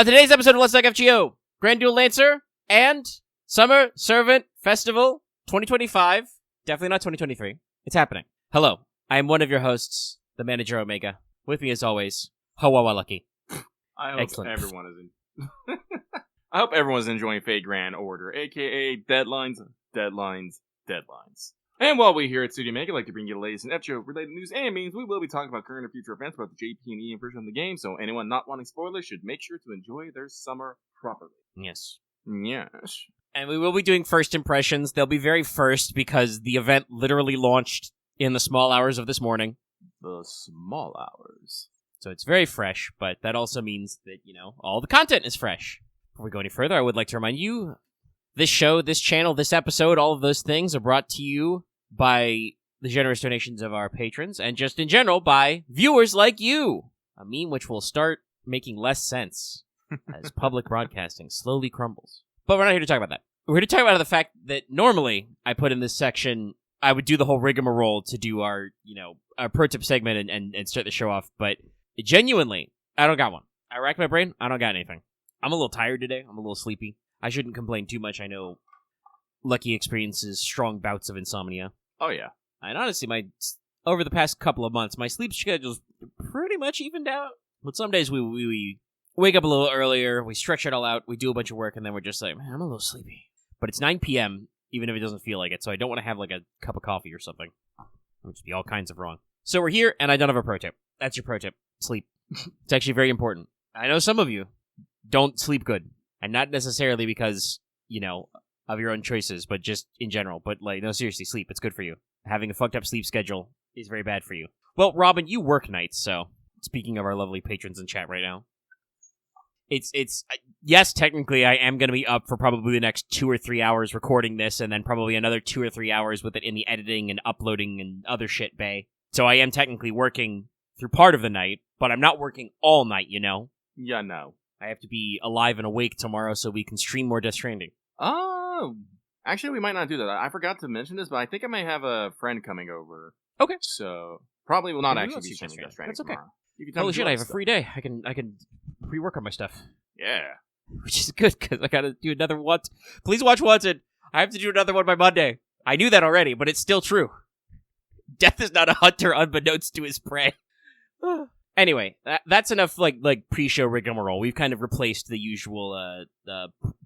On today's episode of LTFGO, Grand Duel Lancer and Summer Servant Festival 2025. Definitely not 2023. It's happening. Hello, I am one of your hosts, the Manager Omega. With me as always, Hawawa Lucky. I hope Excellent. everyone is I hope everyone's enjoying Fate Grand Order, aka Deadlines. And while we're here at Studio Mega, I'd like to bring you the latest in FGO related news and memes. We will be talking about current and future events about the JP&E version of the game, so anyone not wanting spoilers should make sure to enjoy their summer properly. Yes. Yes. And we will be doing first impressions. They'll be very first because the event literally launched in the small hours of this morning. The small hours. So it's very fresh, but that also means that, all the content is fresh. Before we go any further, I would like to remind you, this show, this channel, this episode, all of those things are brought to you by the generous donations of our patrons, and just in general by viewers like you. A meme which will start making less sense as public broadcasting slowly crumbles. But we're not here to talk about that. We're here to talk about the fact that normally I put in this section, I would do the whole rigmarole to do our pro tip segment and start the show off, but genuinely, I don't got one. I racked my brain, I don't got anything. I'm a little tired today, I'm a little sleepy. I shouldn't complain too much, I know Lucky experiences strong bouts of insomnia. Oh, yeah. And honestly, over the past couple of months, my sleep schedule's pretty much evened out. But some days we wake up a little earlier, we stretch it all out, we do a bunch of work, and then we're just like, man, I'm a little sleepy. But it's 9 p.m., even if it doesn't feel like it, so I don't want to have like a cup of coffee or something. It would just be all kinds of wrong. So we're here, and I don't have a pro tip. That's your pro tip. Sleep. It's actually very important. I know some of you don't sleep good, and not necessarily because, of your own choices, but just in general. But, no, seriously, sleep. It's good for you. Having a fucked up sleep schedule is very bad for you. Well, Robin, you work nights, so speaking of our lovely patrons in chat right now, it's yes, technically I am going to be up for probably the next 2 or 3 hours recording this, and then probably another 2 or 3 hours with it in the editing and uploading and other shit bay. So I am technically working through part of the night, but I'm not working all night, Yeah, no. I have to be alive and awake tomorrow so we can stream more Death Stranding. Oh, actually, we might not do that. I forgot to mention this, but I think I might have a friend coming over. Okay. So, probably will not Maybe actually we'll be see streaming Death Death Stranding That's okay. tomorrow. You can tell Holy me shit, what I have a stuff. free day. I can pre-work on my stuff. Yeah. Which is good, because I gotta do another one. Please watch Wanted. I have to do another one by Monday. I knew that already, but it's still true. Death is not a hunter unbeknownst to his prey. Anyway, that's enough like pre-show rigmarole. We've kind of replaced the usual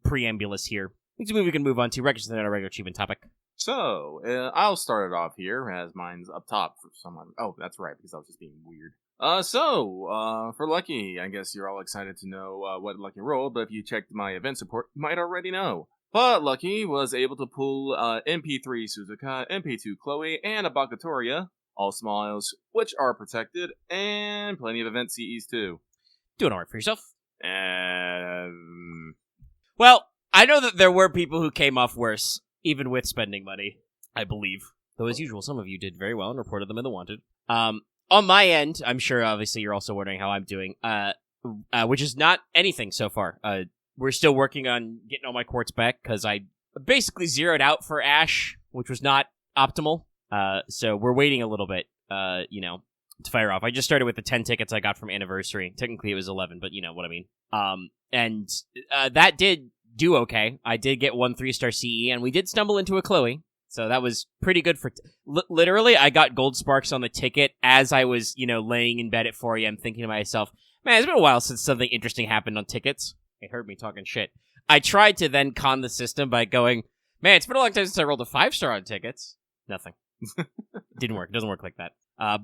preambulus here. We can move on to records and our regular achievement topic. So, I'll start it off here, as mine's up top for someone. Oh, that's right, because I was just being weird. For Lucky, I guess you're all excited to know what Lucky rolled, but if you checked my event support, you might already know. But Lucky was able to pull MP3 Suzuka, MP2 Chloe, and a Bakatoria, all smiles, which are protected, and plenty of event CEs too. Doing alright for yourself? Well, I know that there were people who came off worse, even with spending money, I believe. Though, as usual, some of you did very well and reported them in the Wanted. On my end, I'm sure, obviously, you're also wondering how I'm doing, which is not anything so far. We're still working on getting all my quartz back, because I basically zeroed out for Ash, which was not optimal. So we're waiting a little bit, to fire off. I just started with the 10 tickets I got from Anniversary. Technically, it was 11, but you know what I mean. And that did do okay. I did get 1 3-star CE, and we did stumble into a Chloe. So that was pretty good for... literally, I got gold sparks on the ticket as I was, laying in bed at 4 a.m. thinking to myself, man, it's been a while since something interesting happened on tickets. It heard me talking shit. I tried to then con the system by going, man, it's been a long time since I rolled a 5-star on tickets. Nothing. Didn't work. It doesn't work like that.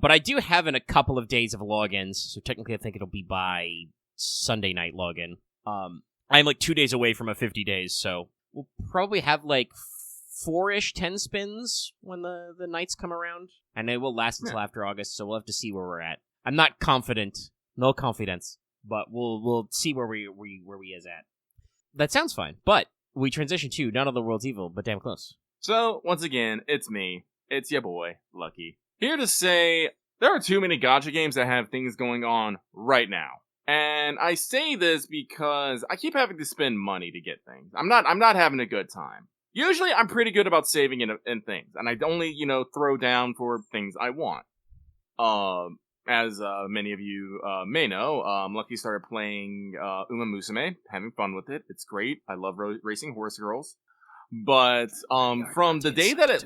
But I do have in a couple of days of logins, so technically I think it'll be by Sunday night login. I'm 2 days away from a 50 days, so we'll probably have 4-ish 10 spins when the nights come around, and it will last until after August, so we'll have to see where we're at. I'm not confident, no confidence, but we'll see where we is at. That sounds fine, but we transition to Not All the World's Evil, but damn close. So, once again, it's me. It's your boy, Lucky. Here to say, there are too many gacha games that have things going on right now. And I say this because I keep having to spend money to get things. I'm not having a good time. Usually, I'm pretty good about saving in things, and I only, throw down for things I want. as many of you may know, Lucky started playing Uma Musume, having fun with it. It's great. I love racing horse girls. But from the day that it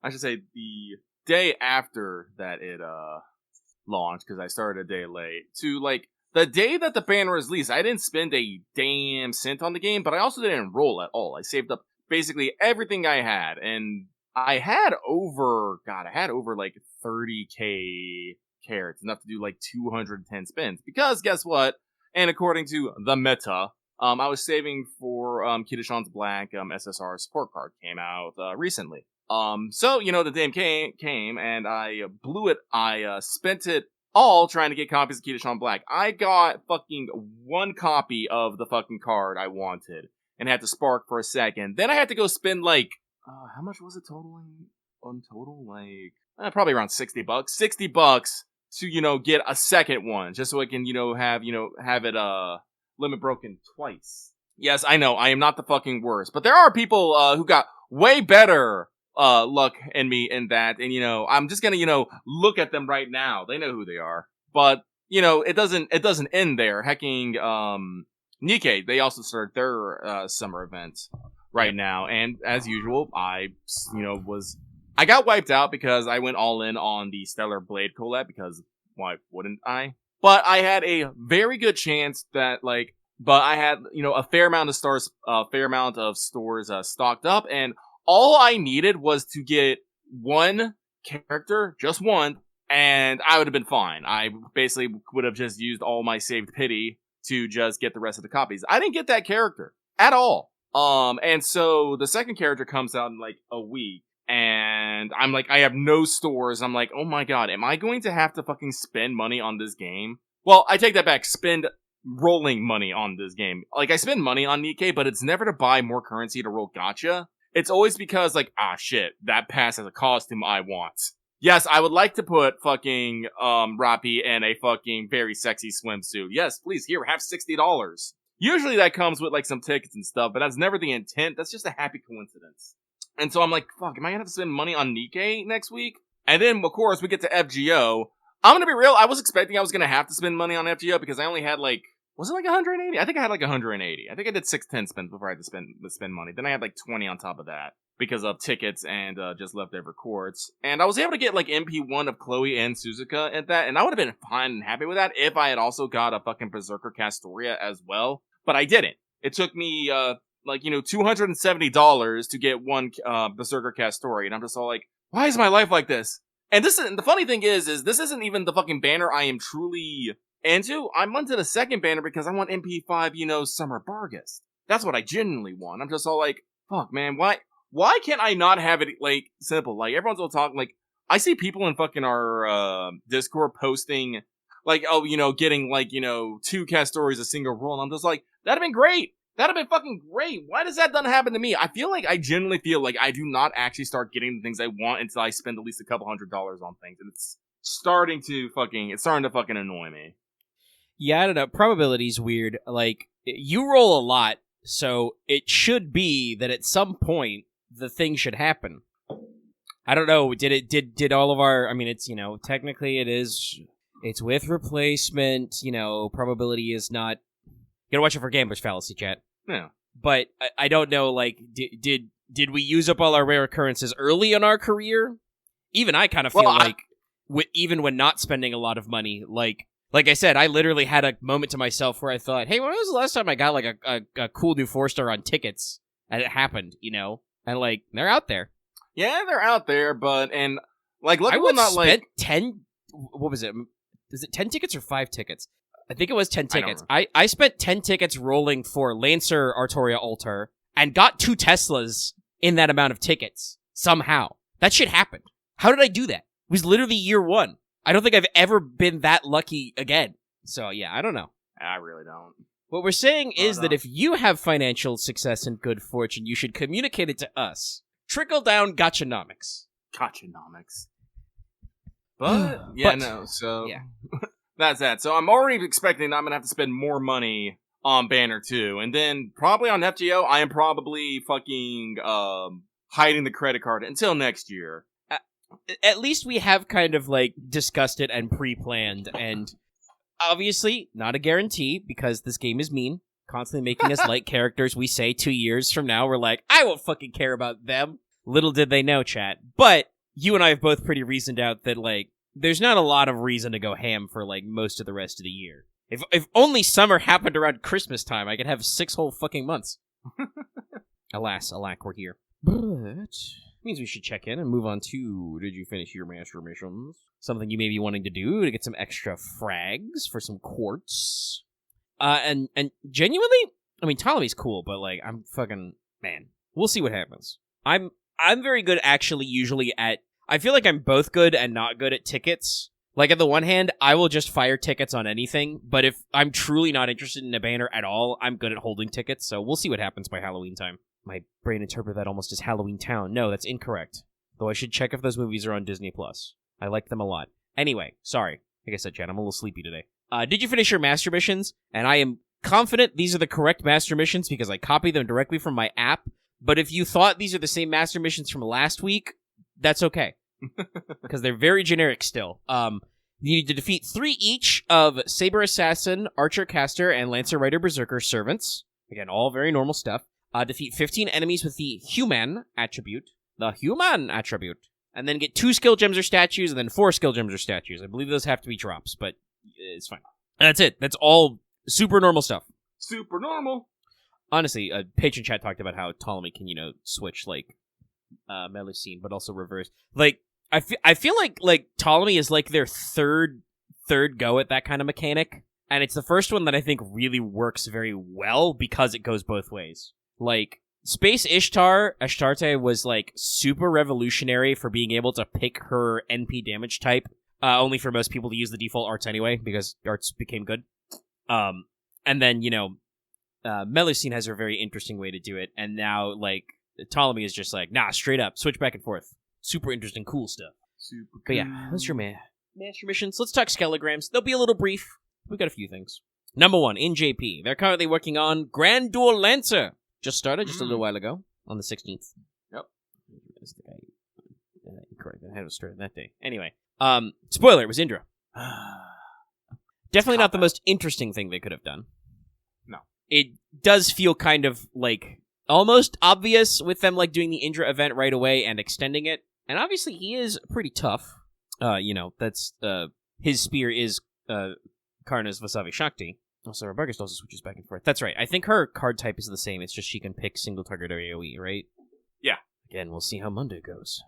I should say the day after that it launched, because I started a day late, to like the day that the banner was released, I didn't spend a damn cent on the game, but I also didn't enroll at all. I saved up basically everything I had, and I had over like 30k carats, enough to do like 210 spins. Because guess what? And according to the meta, I was saving for Kidishan's Black SSR support card came out recently. So the day came and I blew it. I spent it all trying to get copies of Kidishan Black. I got fucking one copy of the fucking card I wanted and had to spark for a second. Then I had to go spend like how much was it on total? Like probably around $60. $60 to get a second one, just so I can have it limit broken twice. Yes, I know I am not the fucking worst, but there are people who got way better luck in me in that, and I'm just gonna look at them right now. They know who they are, but it doesn't end there. Hecking Nikkei, they also started their summer event right now, and as usual, I got wiped out because I went all in on the Stellar Blade collab, because why wouldn't I? But I had a very good chance that but I had a fair amount of stores stocked up, and all I needed was to get one character, just one, and I would have been fine. I basically would have just used all my saved pity to just get the rest of the copies. I didn't get that character at all. And so the second character comes out in like a week, and I'm like, I have no stores. I'm like, oh my god, am I going to have to fucking spend money on this game? Well, I take that back. Spend rolling money on this game. Like, I spend money on Nikkei, but it's never to buy more currency to roll gacha. It's always because, shit, that pass has a costume I want. Yes, I would like to put fucking, Rappi in a fucking very sexy swimsuit. Yes, please, here, have $60. Usually that comes with, some tickets and stuff, but that's never the intent. That's just a happy coincidence. And so I'm like, fuck, am I gonna have to spend money on Nikkei next week? And then, of course, we get to FGO. I'm gonna be real, I was expecting I was gonna have to spend money on FGO because I only had, was it 180? I think I had 180. I think I did 610 spins before I had to spend money. Then I had 20 on top of that because of tickets and just leftover quartz. And I was able to get MP1 of Chloe and Suzuka at that, and I would have been fine and happy with that if I had also got a fucking Berserker Castoria as well. But I didn't. It took me $270 to get one Berserker Castoria, and I'm just all like, why is my life like this? And the funny thing is this isn't even the fucking banner I am truly into. I'm onto the second banner because I want MP5, Summer Bargus. That's what I genuinely want. I'm just all like, fuck, man, why can't I not have it, simple? Everyone's all talking, I see people in fucking our, Discord posting, getting, 2 Castories a single roll, and I'm just like, that'd have been great! That'd have been fucking great! Why does that not happen to me? I genuinely feel like I do not actually start getting the things I want until I spend at least a couple $100 on things, and it's starting to fucking annoy me. Yeah, I don't know. Probability's weird. You roll a lot, so it should be that at some point the thing should happen. I don't know. Did all of our? I mean, it's technically it's with replacement. Probability is not. You gotta watch it for gambler's fallacy, chat. Yeah. But I don't know. Did we use up all our rare occurrences early in our career? Even I kind of feel even when not spending a lot of money, like I said, I literally had a moment to myself where I thought, hey, when was the last time I got, a cool new 4-star on tickets? And it happened, And, they're out there. Yeah, they're out there, but, I would not, spent 10, what was it? Is it 10 tickets or 5 tickets? I think it was 10 tickets. I spent 10 tickets rolling for Lancer Artoria Altar and got 2 Teslas in that amount of tickets. Somehow. That shit happened. How did I do that? It was literally year 1. I don't think I've ever been that lucky again. So, yeah, I don't know. I really don't. What we're saying is that if you have financial success and good fortune, you should communicate it to us. Trickle down gachanomics. Gachanomics. But, that's that. So I'm already expecting I'm going to have to spend more money on Banner 2. And then probably on FGO, I am probably fucking hiding the credit card until next year. at least we have kind of, like, discussed it and pre-planned, and obviously, not a guarantee, because this game is mean, constantly making us like characters we say 2 years from now, we're like, I won't fucking care about them. Little did they know, chat. But you and I have both pretty reasoned out that, like, there's not a lot of reason to go ham for, like, most of the rest of the year. If only summer happened around Christmas time, I could have 6 whole fucking months. Alas, alack, we're here. But means we should check in and move on to, did you finish your master missions? Something you may be wanting to do to get some extra frags for some quartz. And genuinely, I mean, Ptolemy's cool, but, like, I'm fucking, man, we'll see what happens. I'm very good, actually, usually at, I feel like I'm both good and not good at tickets. Like, on the one hand, I will just fire tickets on anything, but if I'm truly not interested in a banner at all, I'm good at holding tickets, so we'll see what happens by Halloween time. My brain interpreted that almost as Halloween Town. No, that's incorrect. Though I should check if those movies are on Disney+. I like them a lot. Anyway, sorry. Like I said, Chad, I'm a little sleepy today. Did you finish your master missions? And I am confident these are the correct master missions because I copied them directly from my app, but if you thought these are the same master missions from last week, that's okay. Because they're very generic still. You need to defeat 3 each of Saber Assassin, Archer Caster, and Lancer Rider Berserker servants. Again, all very normal stuff. Defeat 15 enemies with the Human attribute. The Human attribute. And then get 2 skill gems or statues, and then 4 skill gems or statues. I believe those have to be drops, but it's fine. And that's it. That's all super normal stuff. Super normal. Honestly, patron chat talked about how Ptolemy can, switch, like, Melusine, but also reverse. Like, I feel like Ptolemy is like their third go at that kind of mechanic, and it's the first one that I think really works very well because it goes both ways. Like, Space Ashtarte was like super revolutionary for being able to pick her NP damage type, only for most people to use the default arts anyway, because arts became good. And then, Melusine has a very interesting way to do it, and now, like, Ptolemy is just like, nah, straight up, switch back and forth. Super interesting, cool stuff. Super cool. But yeah, those are your master missions. Let's talk skelograms. They'll be a little brief. We've got a few things. Number 1, in JP. They're currently working on Grand Duel Lancer. Just started, just a little while ago, on the 16th. Yep. Correct, I had it started that day. Anyway, spoiler, it was Indra. Definitely not the most interesting thing they could have done. No. It does feel kind of, like, almost obvious with them, like, doing the Indra event right away and extending it. And obviously he is pretty tough. That's, his spear is, Karna's Vasavi Shakti. Also, Rabargus also switches back and forth. That's right. I think her card type is the same. It's just she can pick single target AoE, right? Yeah. Again, we'll see how Monday goes.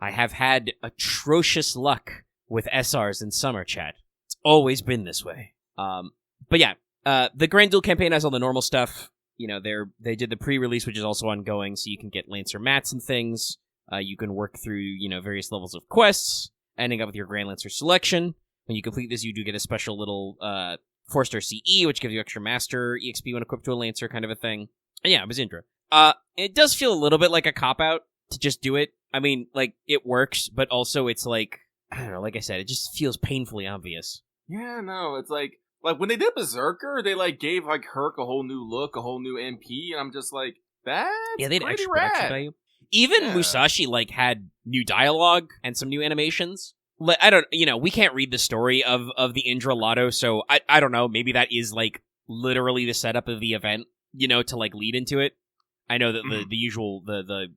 I have had atrocious luck with SRs in summer, chat. It's always been this way. But yeah, the Grand Duel campaign has all the normal stuff. They did the pre-release, which is also ongoing, so you can get Lancer mats and things. You can work through, various levels of quests, ending up with your Grand Lancer selection. When you complete this, you do get a special little 4-star CE, which gives you extra Master EXP when equipped to a Lancer, kind of a thing. And yeah, it was Indra. It does feel a little bit like a cop-out to just do it. I mean, like, it works, but also it's like, I don't know, like I said, it just feels painfully obvious. Yeah, no, it's like when they did Berserker, they, like, gave, like, Herc a whole new look, a whole new MP, and I'm just like, that's yeah, they had pretty extra rad. production value. Even Musashi, like, had new dialogue and some new animations. I don't, we can't read the story of the Indra Lotto, so I don't know, maybe that is, like, literally the setup of the event, to, like, lead into it. I know that the usual, the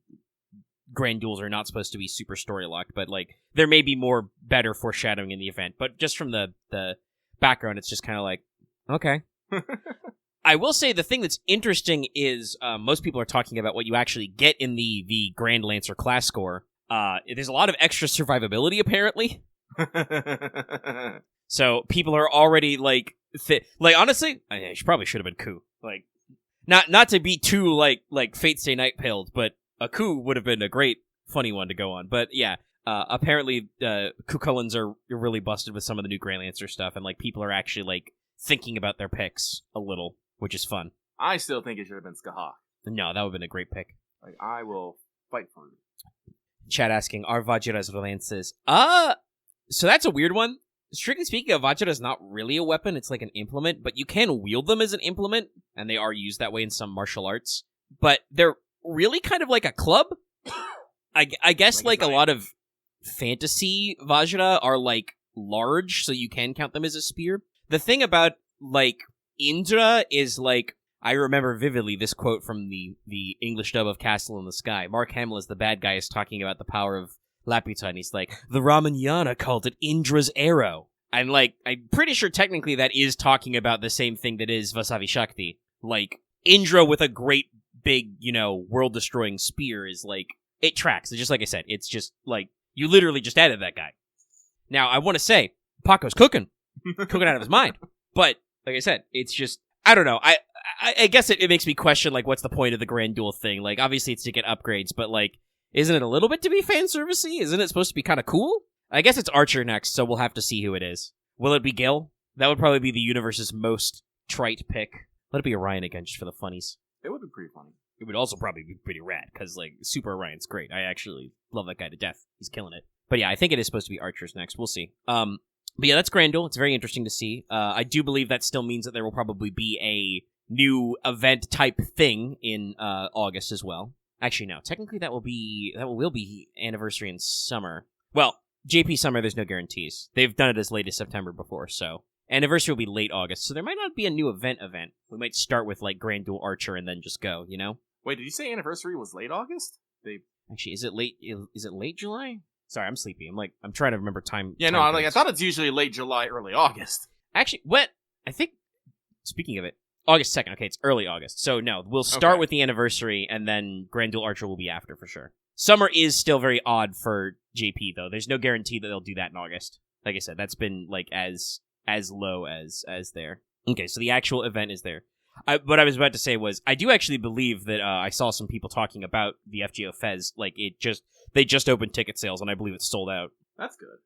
Grand Duels are not supposed to be super story-locked, but, like, there may be more better foreshadowing in the event, but just from the background, it's just kind of like, okay. I will say the thing that's interesting is most people are talking about what you actually get in the Grand Lancer class score. There's a lot of extra survivability, apparently. So people are already, like, honestly, I probably should have been Ku. Like, not to be too, like Fate Stay Night pilled, but a Ku would have been a great, funny one to go on. But yeah, apparently, Ku Cullens are really busted with some of the new Grand Lancer stuff, and, like, people are actually, like, thinking about their picks a little, which is fun. I still think it should have been Skaha. No, that would have been a great pick. Like, I will fight for it. Chat asking, are Vajra's relances? So that's a weird one. Strictly speaking, Vajra is not really a weapon. It's like an implement, but you can wield them as an implement, and they are used that way in some martial arts. But they're really kind of like a club. I guess like a lot of fantasy Vajra are, like, large, so you can count them as a spear. The thing about, like, Indra is, like, I remember vividly this quote from the English dub of Castle in the Sky. Mark Hamill, as the bad guy, is talking about the power of Laputa, and he's like, the Ramayana called it Indra's arrow. And, like, I'm pretty sure technically that is talking about the same thing that is Vasavi Shakti. Like, Indra with a great big, world-destroying spear is, like, it tracks. It's just like I said, it's just, like, you literally just added that guy. Now, I want to say, Paco's cooking out of his mind. But, like I said, it's just, I don't know. I guess it makes me question, like, what's the point of the Grand Duel thing? Like, obviously it's to get upgrades, but, like, isn't it a little bit to be fan servicey? Isn't it supposed to be kind of cool? I guess it's Archer next, so we'll have to see who it is. Will it be Gil? That would probably be the universe's most trite pick. Let it be Orion again, just for the funnies. It would be pretty funny. It would also probably be pretty rad, because, like, Super Orion's great. I actually love that guy to death. He's killing it. But yeah, I think it is supposed to be Archers next. We'll see. But yeah, that's Grand Duel. It's very interesting to see. I do believe that still means that there will probably be a new event-type thing in August as well. Actually, no. Technically, that will be anniversary in summer. Well, JP Summer, there's no guarantees. They've done it as late as September before, so anniversary will be late August. So there might not be a new event. We might start with, like, Grand Duel Archer and then just go, Wait, did you say anniversary was late August? Actually, is it late July? Sorry, I'm sleepy. I'm trying to remember time. Yeah, no, I thought it's usually late July, early August. Actually, what? I think, speaking of it, August 2nd. Okay, it's early August. So, no, we'll start with the anniversary, and then Grand Duel Archer will be after, for sure. Summer is still very odd for JP, though. There's no guarantee that they'll do that in August. Like I said, that's been, like, as low as there. Okay, so the actual event is there. What I was about to say was, I do actually believe that I saw some people talking about the FGO Fez. Like, they just opened ticket sales, and I believe it's sold out. That's good.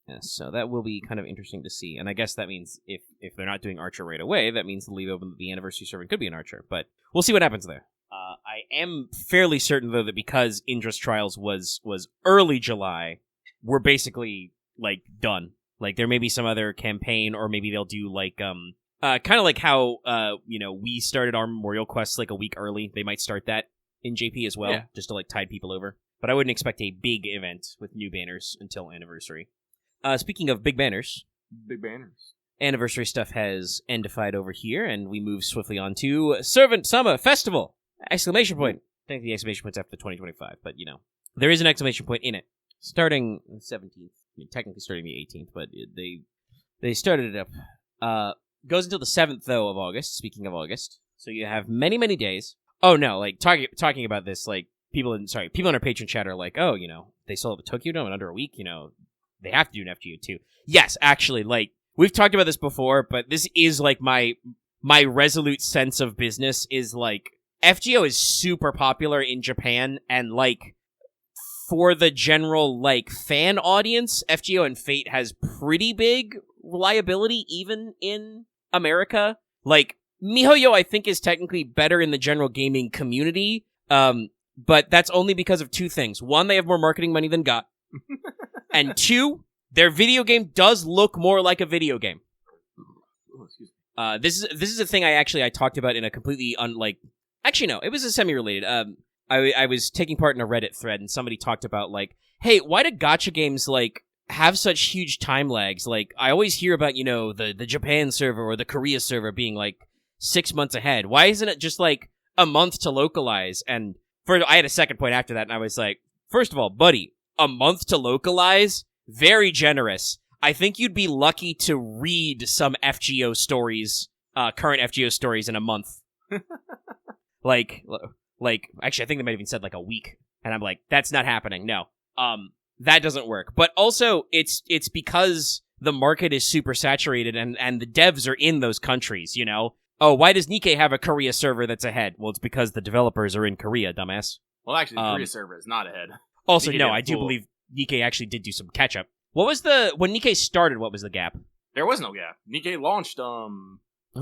Yeah, so that will be kind of interesting to see. And I guess that means if they're not doing Archer right away, that means they'll leave open that the anniversary server could be an Archer. But we'll see what happens there. I am fairly certain, though, that because Indra's Trials was early July, we're basically, like, done. Like, there may be some other campaign, or maybe they'll do, like, kind of like how, we started our Memorial Quest, like, a week early. They might start that in JP as well, just to, like, tide people over. But I wouldn't expect a big event with new banners until anniversary. Speaking of big banners. Big banners. Anniversary stuff has endified over here, and we move swiftly on to Servant Summer Festival! Exclamation point. I think the exclamation point's after 2025, but, there is an exclamation point in it. Starting the 17th. I mean, technically starting the 18th, but they started it up. Goes until the 7th, though, of August, speaking of August. So you have many, many days. Oh, no, like, talking about this, like, people in our patron chat are like, oh, they sold out the Tokyo Dome in under a week, they have to do an FGO too. Yes, actually, like, we've talked about this before, but this is, like, my resolute sense of business is, like, FGO is super popular in Japan, and, like, for the general, like, fan audience, FGO and Fate has pretty big reliability, even in America. Like, MiHoYo, I think, is technically better in the general gaming community, but that's only because of two things. One, they have more marketing money than GOT. And two, their video game does look more like a video game. This is a thing I talked about in a completely actually no, it was a semi-related. I was taking part in a Reddit thread, and somebody talked about, like, hey, why do gacha games, like, have such huge time lags? Like, I always hear about, the Japan server or the Korea server being, like, 6 months ahead. Why isn't it just, like, a month to localize? And I had a second point after that, and I was like, first of all, buddy, a month to localize? Very generous. I think you'd be lucky to read some FGO stories, current FGO stories in a month. Like, actually, I think they might have even said, like, a week. And I'm like, that's not happening. No. That doesn't work. But also, it's because the market is super saturated and the devs are in those countries, Oh, why does Nikkei have a Korea server that's ahead? Well, it's because the developers are in Korea, dumbass. Well, actually, the Korea server is not ahead. Also, no, I do believe Nikkei actually did do some catch-up. When Nikkei started, what was the gap? There was no gap. Nikkei launched, Oh,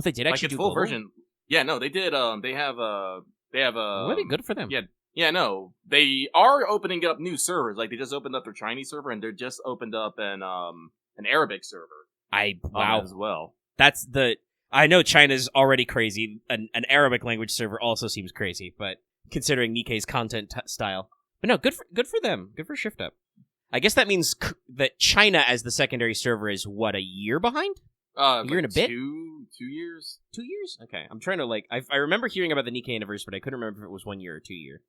they did actually its do full global? version. Yeah, no, they did, they have Really good for them. Yeah, no. They are opening up new servers. Like, they just opened up their Chinese server, and they just opened up an Arabic server. Wow. As well. I know China's already crazy. An Arabic language server also seems crazy, but considering Nikkei's content style. But no, good for them. Good for Shift Up. I guess that means that China as the secondary server is, what, a year behind? A year and a bit? 2 years. 2 years? Okay. I'm trying to, I remember hearing about the Nikkei Universe, but I couldn't remember if it was 1 year or 2 year.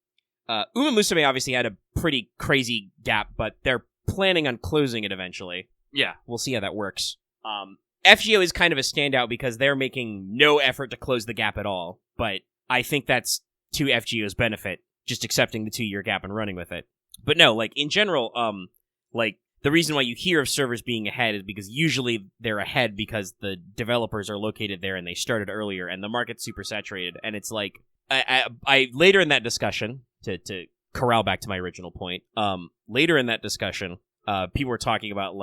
Uma Musume obviously had a pretty crazy gap, but they're planning on closing it eventually. Yeah. We'll see how that works. FGO is kind of a standout because they're making no effort to close the gap at all, but I think that's to FGO's benefit, just accepting the 2-year gap and running with it. But no, in general, the reason why you hear of servers being ahead is because usually they're ahead because the developers are located there and they started earlier and the market's super saturated. And it's I later in that discussion, to corral back to my original point, later in that discussion, people were talking about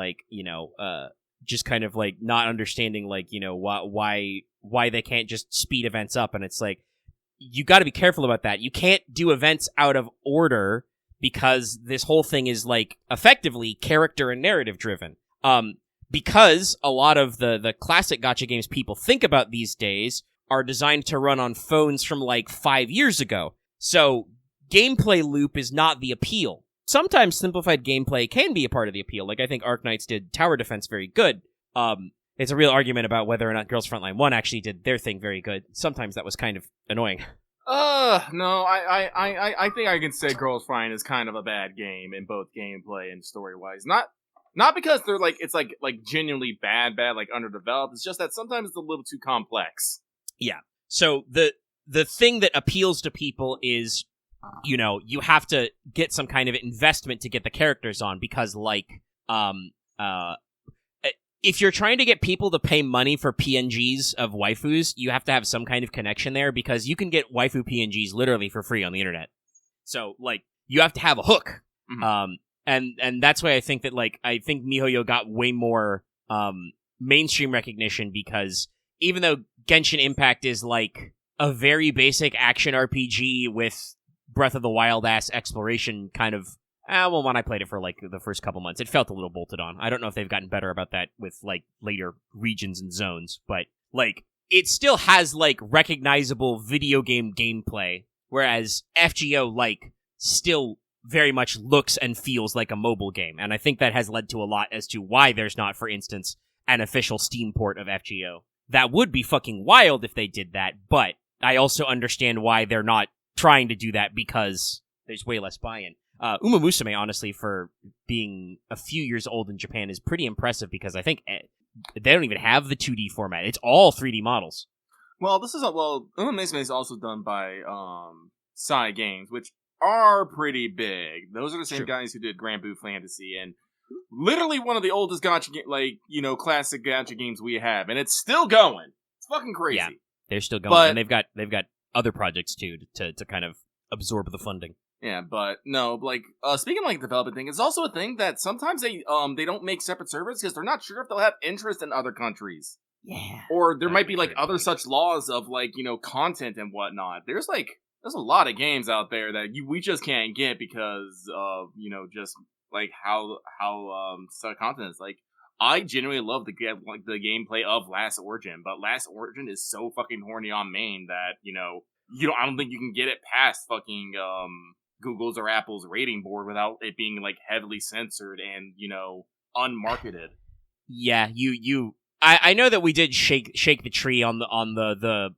just kind of not understanding why they can't just speed events up. And it's you got to be careful about that. You can't do events out of order because this whole thing is effectively character and narrative driven. Because a lot of the classic gacha games people think about these days are designed to run on phones from 5 years ago. So gameplay loop is not the appeal. Sometimes simplified gameplay can be a part of the appeal. I think Arknights did tower defense very good. It's a real argument about whether or not Girls Frontline 1 actually did their thing very good. Sometimes that was kind of annoying. No, I think I can say Girls Frontline is kind of a bad game in both gameplay and story-wise. Not because they're it's genuinely bad, underdeveloped. It's just that sometimes it's a little too complex. Yeah. So the thing that appeals to people is, you have to get some kind of investment to get the characters on because if you're trying to get people to pay money for PNGs of waifus, you have to have some kind of connection there because you can get waifu PNGs literally for free on the internet. So you have to have a hook. Mm-hmm. And that's why I think that I think MiHoYo got way more mainstream recognition because even though Genshin Impact is a very basic action RPG with Breath of the Wild ass exploration kind of, when I played it for the first couple months, it felt a little bolted on. I don't know if they've gotten better about that with later regions and zones, but it still has recognizable video game gameplay, whereas FGO still very much looks and feels like a mobile game, and I think that has led to a lot as to why there's not, for instance, an official Steam port of FGO. That would be fucking wild if they did that, but I also understand why they're not trying to do that because there's way less buy-in. Uma Musume, honestly, for being a few years old in Japan, is pretty impressive because I think they don't even have the 2D format. It's all 3D models. Well, Uma Musume is also done by Sai Games, which are pretty big. Those are the same guys who did Grand Blue Fantasy and literally one of the oldest gacha, classic gacha games we have, and it's still going. It's fucking crazy. Yeah, they're still going, and they've got other projects too to kind of absorb the funding. Yeah, but no, speaking of development thing, it's also a thing that sometimes they don't make separate servers because they're not sure if they'll have interest in other countries. Yeah. Or there might be other such laws of content and whatnot. There's a lot of games out there that we just can't get because of just how such content is. I genuinely love the gameplay of Last Origin, but Last Origin is so fucking horny on main that I don't think you can get it past fucking Google's or Apple's rating board without it being heavily censored and unmarketed. Yeah, I know that we did shake the tree on the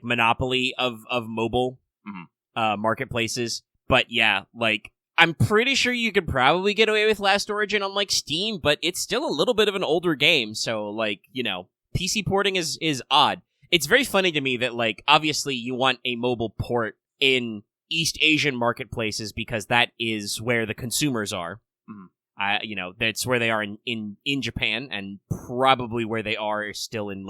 monopoly of mobile marketplaces, but yeah, I'm pretty sure you could probably get away with Last Origin on Steam, but it's still a little bit of an older game, so PC porting is odd. It's very funny to me that obviously you want a mobile port in East Asian marketplaces because that is where the consumers are. Mm-hmm. That's where they are in Japan, and probably where they are still in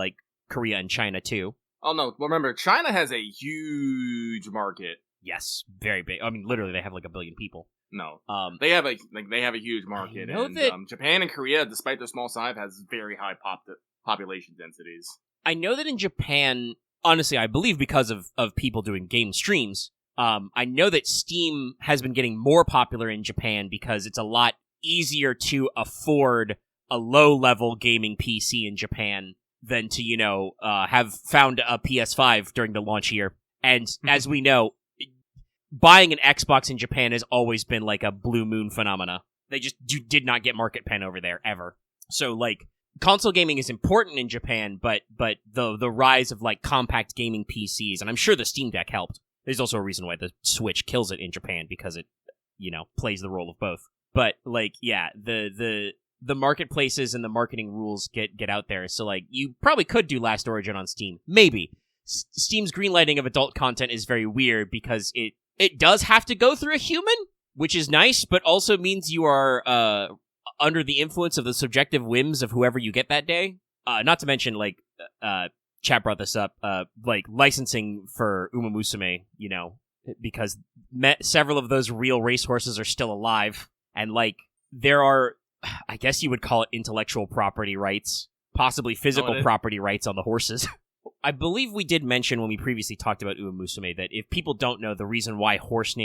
Korea and China too. Oh no, well, remember China has a huge market. Yes, very big. I mean, literally, they have 1 billion people. No, they have a huge market, and Japan and Korea, despite their small size, has very high population densities. I know that in Japan, honestly, I believe because of people doing game streams, I know that Steam has been getting more popular in Japan because it's a lot easier to afford a low-level gaming PC in Japan than to, have found a PS5 during the launch year. And as we know, buying an Xbox in Japan has always been like a blue moon phenomena. They just did not get market pen over there ever. So like console gaming is important in Japan, but the rise of like compact gaming PCs, and I'm sure the Steam Deck helped. There's also a reason why the Switch kills it in Japan, because it, plays the role of both. But like, yeah, the marketplaces and the marketing rules get out there. So like, you probably could do Last Origin on Steam, maybe. Steam's greenlighting of adult content is very weird because it does have to go through a human, which is nice, but also means you are under the influence of the subjective whims of whoever you get that day. Not to mention, like, chat brought this up, like, licensing for Uma Musume, because several of those real racehorses are still alive, and, like, there are, I guess you would call it intellectual property rights, possibly physical property rights on the horses. I believe we did mention when we previously talked about Uma Musume that if people don't know, the reason why racehorse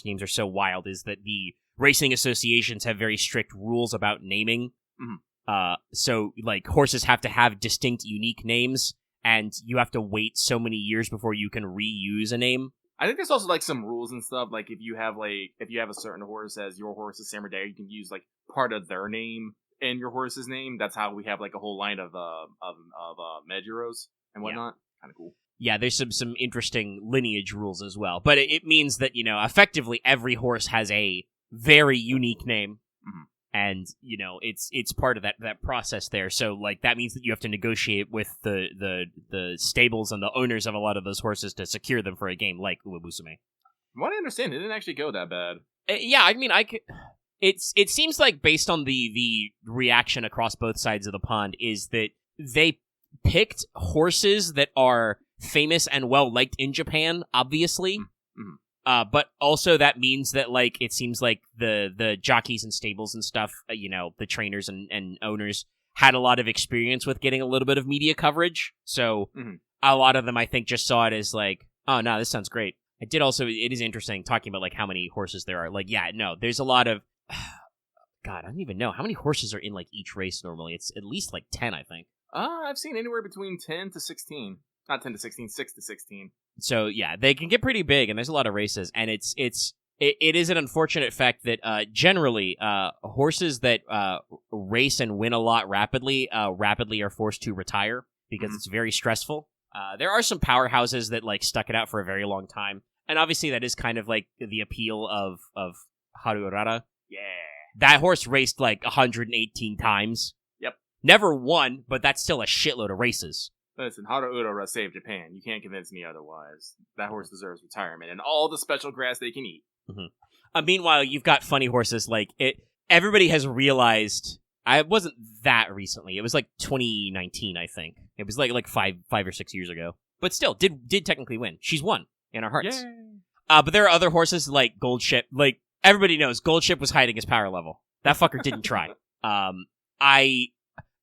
names are so wild is that the racing associations have very strict rules about naming. Mm-hmm. So, like, horses have to have distinct, unique names, and you have to wait so many years before you can reuse a name. I think there's also, like, some rules and stuff. Like, if you have a certain horse as your horse's Samurai, you can use, like, part of their name in your horse's name. That's how we have, like, a whole line of Mejiros and whatnot. Yeah. Kind of cool. Yeah, there's some interesting lineage rules as well. But it means that, effectively every horse has a very unique name. Mm-hmm. And, it's part of that process there. So, like, that means that you have to negotiate with the stables and the owners of a lot of those horses to secure them for a game like Uma Musume. From what I understand, it didn't actually go that bad. Yeah, I mean, it seems like, based on the reaction across both sides of the pond, is that they picked horses that are famous and well-liked in Japan, obviously. Mm-hmm. But also that means that, like, it seems like the jockeys and stables and stuff, the trainers and owners had a lot of experience with getting a little bit of media coverage. So a lot of them, I think, just saw it as like, oh, no, this sounds great. It is interesting talking about, like, how many horses there are. Like, yeah, no, there's a lot of, God, I don't even know. How many horses are in, like, each race normally? It's at least, like, 10, I think. I've seen anywhere between 10 to 16. Not 10 to 16, 6 to 16. So, yeah, they can get pretty big, and there's a lot of races, and it is an unfortunate fact that generally horses that race and win a lot rapidly are forced to retire because it's very stressful. There are some powerhouses that, like, stuck it out for a very long time, and obviously that is kind of like the appeal of Haru Urara. Yeah. That horse raced like 118 times. Yep. Never won, but that's still a shitload of races. Listen, Haru Urara saved Japan. You can't convince me otherwise. That horse deserves retirement and all the special grass they can eat. Mm-hmm. Meanwhile, you've got funny horses like it. Everybody has realized. I wasn't that recently. It was like 2019, I think. It was like 5 or 6 years ago. But still, did technically win. She's won in our hearts. Yay. But there are other horses like Gold Ship. Like, everybody knows Gold Ship was hiding his power level. That fucker didn't try.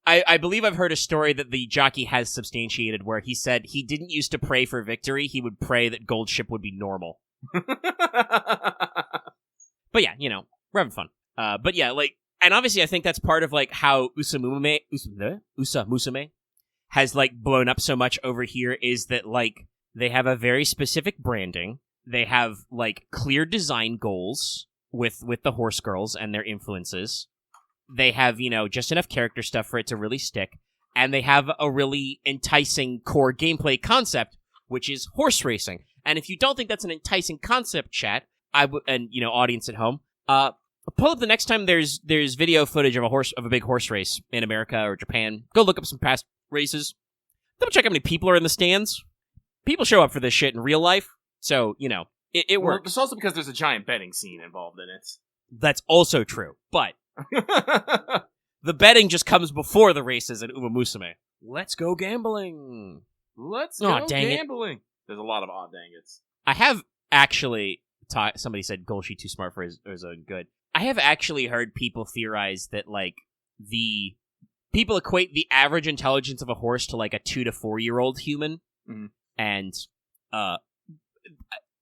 I believe I've heard a story that the jockey has substantiated where he said he didn't used to pray for victory. He would pray that Gold Ship would be normal. But yeah, we're having fun. But yeah, like, and obviously I think that's part of, like, how Usa Musume has, like, blown up so much over here is that, like, they have a very specific branding. They have, like, clear design goals with the horse girls and their influences. They have, just enough character stuff for it to really stick. And they have a really enticing core gameplay concept, which is horse racing. And if you don't think that's an enticing concept, chat, and audience at home, pull up the next time there's video footage of a big horse race in America or Japan. Go look up some past races. Double check how many people are in the stands. People show up for this shit in real life. So, it works. It's also because there's a giant betting scene involved in it. That's also true. But the betting just comes before the races in Uma Musume. Let's go gambling. Let's go gambling. There's a lot of odd dang it's. I have actually somebody said Golshi too smart for his own good. I have actually heard people theorize that, like, the people equate the average intelligence of a horse to, like, a 2 to 4 year old human. Mm-hmm. And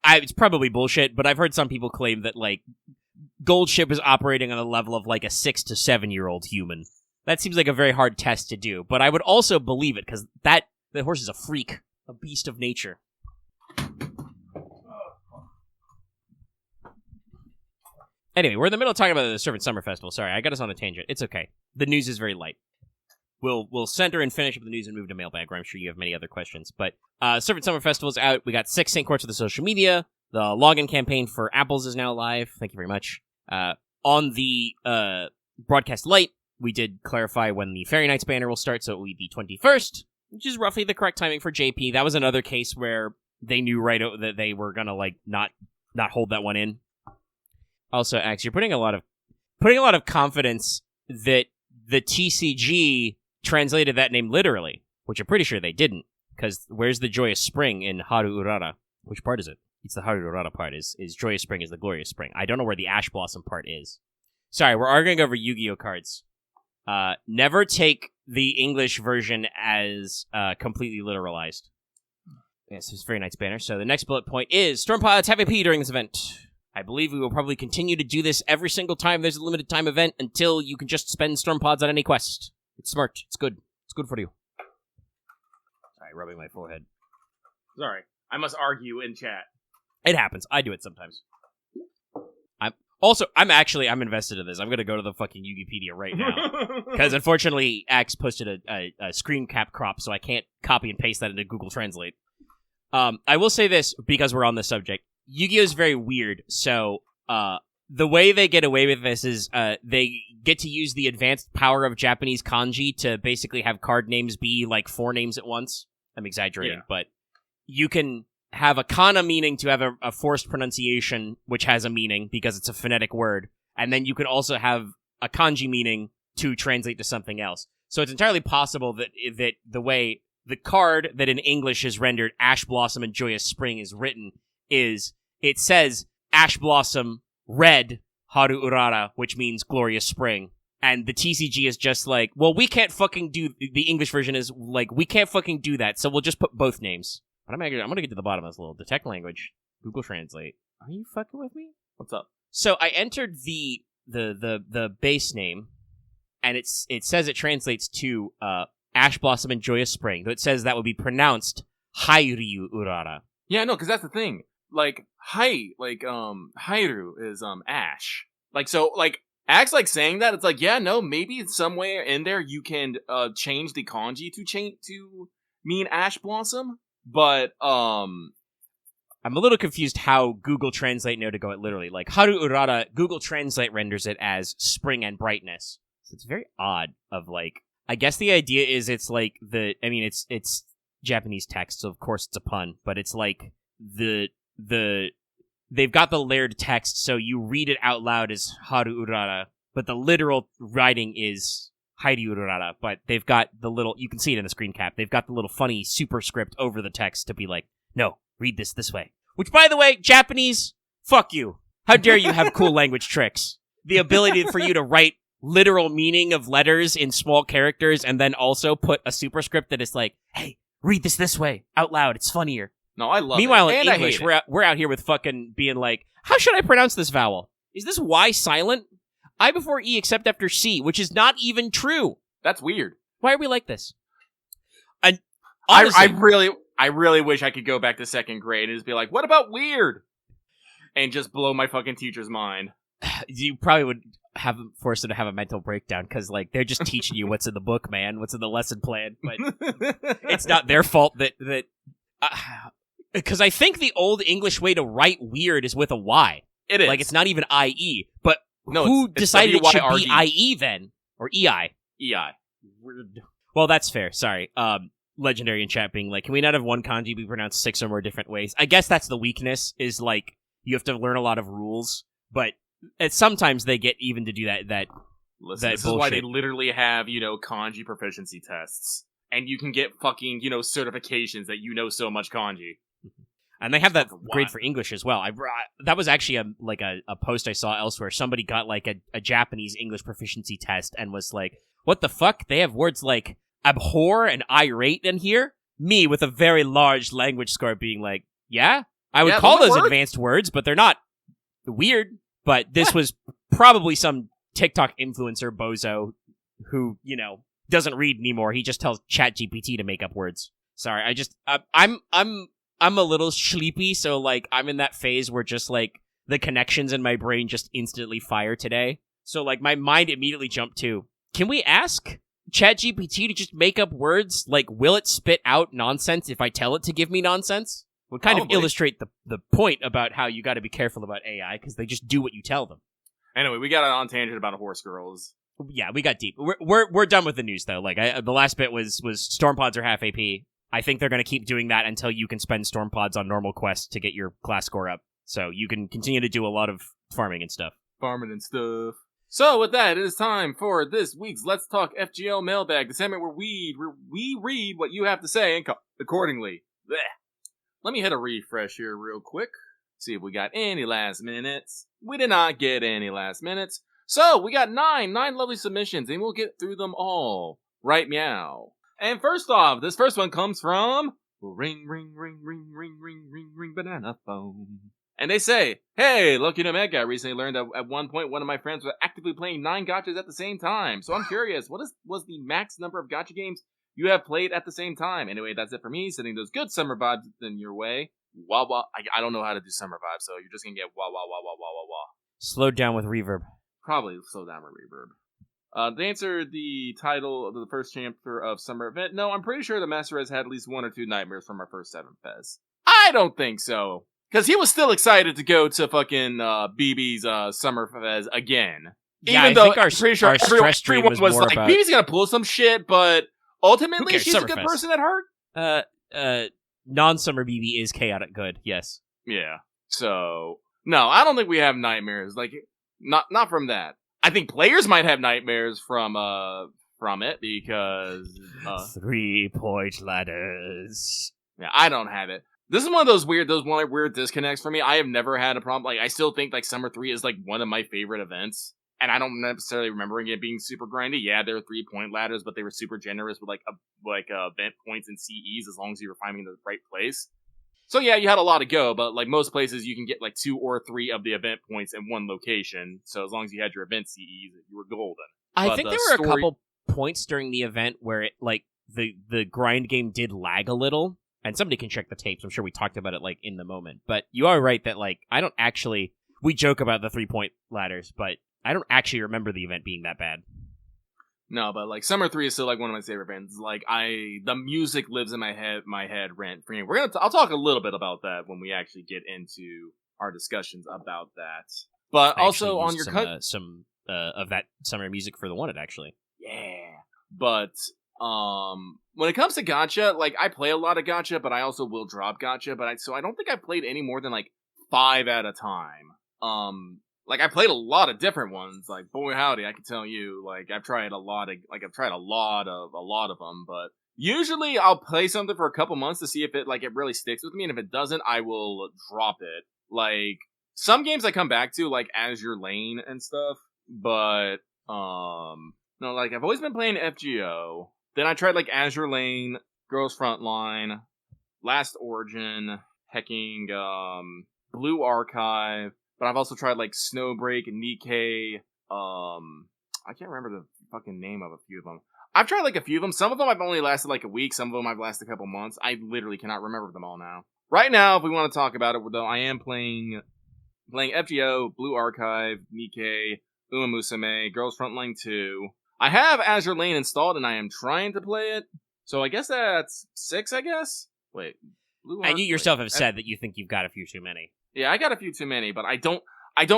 it's probably bullshit, but I've heard some people claim that, like, Gold Ship is operating on a level of, like, a 6 to 7 year old human. That seems like a very hard test to do, but I would also believe it because the horse is a freak, a beast of nature. Anyway, we're in the middle of talking about the Servant Summer Festival. Sorry, I got us on a tangent. It's okay. The news is very light. We'll center and finish up the news and move to Mailbag, where I'm sure you have many other questions. But Servant Summer Festival's out. We got 6 St. Courts of the social media. The login campaign for Apples is now live. Thank you very much. On the broadcast light, we did clarify when the Fairy Nights banner will start, so it will be the 21st, which is roughly the correct timing for JP. That was another case where they knew right that they were gonna not hold that one in. Also, Axe, you're putting a lot of confidence that the TCG translated that name literally, which I'm pretty sure they didn't, because where's the Joyous Spring in Haru Urara? Which part is it? It's the Haru Urara part, is Joyous Spring is the Glorious Spring. I don't know where the Ash Blossom part is. Sorry, we're arguing over Yu-Gi-Oh cards. Never take the English version as completely literalized. Yes, it's a very nice banner. So the next bullet point is Storm Pilots have AP during this event. I believe we will probably continue to do this every single time there's a limited time event until you can just spend Storm Pods on any quest. It's smart. It's good. It's good for you. Sorry, rubbing my forehead. Sorry. I must argue in chat. It happens. I do it sometimes. I'm invested in this. I'm going to go to the fucking Wikipedia right now. Because unfortunately, Axe posted a screen cap crop, so I can't copy and paste that into Google Translate. I will say this, because we're on the subject. Yu-Gi-Oh! Is very weird, so the way they get away with this is they get to use the advanced power of Japanese kanji to basically have card names be like 4 names at once. I'm exaggerating, but you can have a kana meaning to have a forced pronunciation, which has a meaning because it's a phonetic word, and then you can also have a kanji meaning to translate to something else. So it's entirely possible that the way the card that in English is rendered Ash Blossom and Joyous Spring is written is, it says Ash Blossom Red Haru Urara, which means Glorious Spring. And the TCG is just like, well, we can't fucking do, the English version is like, we can't fucking do that, so we'll just put both names. But I'm gonna get to the bottom of this little detect language. Google Translate. Are you fucking with me? What's up? So I entered the base name, and it says it translates to Ash Blossom and Joyous Spring. Though it says that would be pronounced Hairyu Urara. Yeah, no, because that's the thing. Like Hairu is ash. Like, so, like, Axe like saying that, it's like, yeah, no, maybe somewhere in there you can change the kanji to mean Ash Blossom, but I'm a little confused how Google Translate know to go it literally. Like, Haru Urara, Google Translate renders it as spring and brightness. So it's very odd of, like, I guess the idea is it's like it's Japanese text, so of course it's a pun, but it's like they've got the layered text, so you read it out loud as Haru Urara, but the literal writing is Hairyu Urara, but they've got the little, you can see it in the screen cap, they've got the little funny superscript over the text to be like, no, read this way. Which, by the way, Japanese, fuck you. How dare you have cool language tricks? The ability for you to write literal meaning of letters in small characters and then also put a superscript that is like, hey, read this way, out loud, it's funnier. No, I love Meanwhile, it. in English, we're out here with fucking being like, how should I pronounce this vowel? Is this Y silent? I before E except after C, which is not even true. That's weird. Why are we like this? And honestly, I really wish I could go back to 2nd grade and just be like, what about weird? And just blow my fucking teacher's mind. You probably would have forced them to have a mental breakdown, because like they're just teaching you what's in the book, man, what's in the lesson plan. But it's not their fault that because I think the old English way to write weird is with a Y. It is. Like, it's not even IE. But no, who decided it should WYRD. be IE then? Or EI? EI. Well, that's fair. Sorry. Legendary in chat being like, can we not have one kanji be pronounced 6 or more different ways? I guess that's the weakness, is like, you have to learn a lot of rules. But sometimes they get even to do that. Listen, this is why they literally have, kanji proficiency tests. And you can get fucking, certifications that you know so much kanji. And they have that grade for English as well. That was actually a post I saw elsewhere. Somebody got like a Japanese English proficiency test and was like, what the fuck? They have words like abhor and irate in here? Me with a very large language score being like, yeah? I would call those advanced words, but they're not weird. But this was probably some TikTok influencer bozo who, doesn't read anymore. He just tells ChatGPT to make up words. Sorry, I'm a little sleepy, so like I'm in that phase where just like the connections in my brain just instantly fire today. So, like, my mind immediately jumped to, can we ask ChatGPT to just make up words? Like, will it spit out nonsense if I tell it to give me nonsense? Would kind of illustrate the point about how you got to be careful about AI, because they just do what you tell them. Anyway, we got on tangent about horse girls. Yeah, we got deep. We're done with the news, though. Like, the last bit was storm pods are half AP. I think they're going to keep doing that until you can spend storm pods on normal quests to get your class score up. So you can continue to do a lot of farming and stuff. So with that, it is time for this week's Let's Talk FGO Mailbag, the segment where we read what you have to say and accordingly. Blech. Let me hit a refresh here real quick. See if we got any last minutes. We did not get any last minutes. So we got nine lovely submissions, and we'll get through them all. Right meow. And first off, this first one comes from ring banana phone. And they say, hey, Lucky No Mega, I recently learned that at one point one of my friends was actively playing 9 gachas at the same time. So I'm curious, what was the max number of gacha games you have played at the same time? Anyway, that's it for me, sending those good summer vibes in your way. Wah wah. I don't know how to do summer vibes, so you're just gonna get wah wah wah wah wah wah wah. Slowed down with reverb. Probably slow down with reverb. To answer the title of the first chapter of Summer Event, no, I'm pretty sure the Master has had at least 1 or 2 nightmares from our first SavaFes. I don't think so. Because he was still excited to go to fucking BB's SummerFes again. Yeah, even though I think our stress stream was more like, about... BB's gonna pull some shit, but ultimately she's a good person at heart. Non-Summer BB is chaotic good, yes. Yeah. So, no, I don't think we have nightmares. Like, not from that. I think players might have nightmares from it, because... 3-point ladders. Yeah, I don't have it. This is one of those weird disconnects for me. I have never had a problem. Like, I still think, like, Summer 3 is, like, one of my favorite events. And I don't necessarily remembering it being super grindy. Yeah, there were 3-point ladders, but they were super generous with, event points and CEs as long as you were finding the right place. So, yeah, you had a lot to go, but, like, most places you can get, like, 2 or 3 of the event points in one location. So as long as you had your event CEs, you were golden. I think there were a couple points during the event where it, like, the grind game did lag a little. And somebody can check the tapes. I'm sure we talked about it, like, in the moment. But you are right that, like, I don't actually... We joke about the 3-point ladders, but I don't actually remember the event being that bad. No, but, like, Summer 3 is still, like, one of my favorite events. Like, the music lives in my head rent free. I'll talk a little bit about that when we actually get into our discussions about that. But I also on your some of that summer music for the Wanted, actually. Yeah. But... when it comes to gacha, like, I play a lot of gacha, but I also will drop gacha, so I don't think I've played any more than, like, 5 at a time. Like, I played a lot of different ones, like, boy howdy, I can tell you, like, I've tried a lot of them, but usually I'll play something for a couple months to see if it really sticks with me, and if it doesn't, I will drop it. Like, some games I come back to, like, Azure Lane and stuff, but, no, like, I've always been playing FGO. Then I tried, like, Azure Lane, Girls Frontline, Last Origin, hecking, Blue Archive, but I've also tried, like, Snowbreak, Nikkei, I can't remember the fucking name of a few of them. I've tried, like, a few of them. Some of them I've only lasted, like, a week. Some of them I've lasted a couple months. I literally cannot remember them all now. Right now, if we want to talk about it, though, I am playing FGO, Blue Archive, Nikkei, Uma Musume, Girls Frontline 2. I have Azure Lane installed, and I am trying to play it. So I guess that's 6, I guess? Wait. And you yourself have said that you think you've got a few too many. Yeah, I got a few too many, but I don't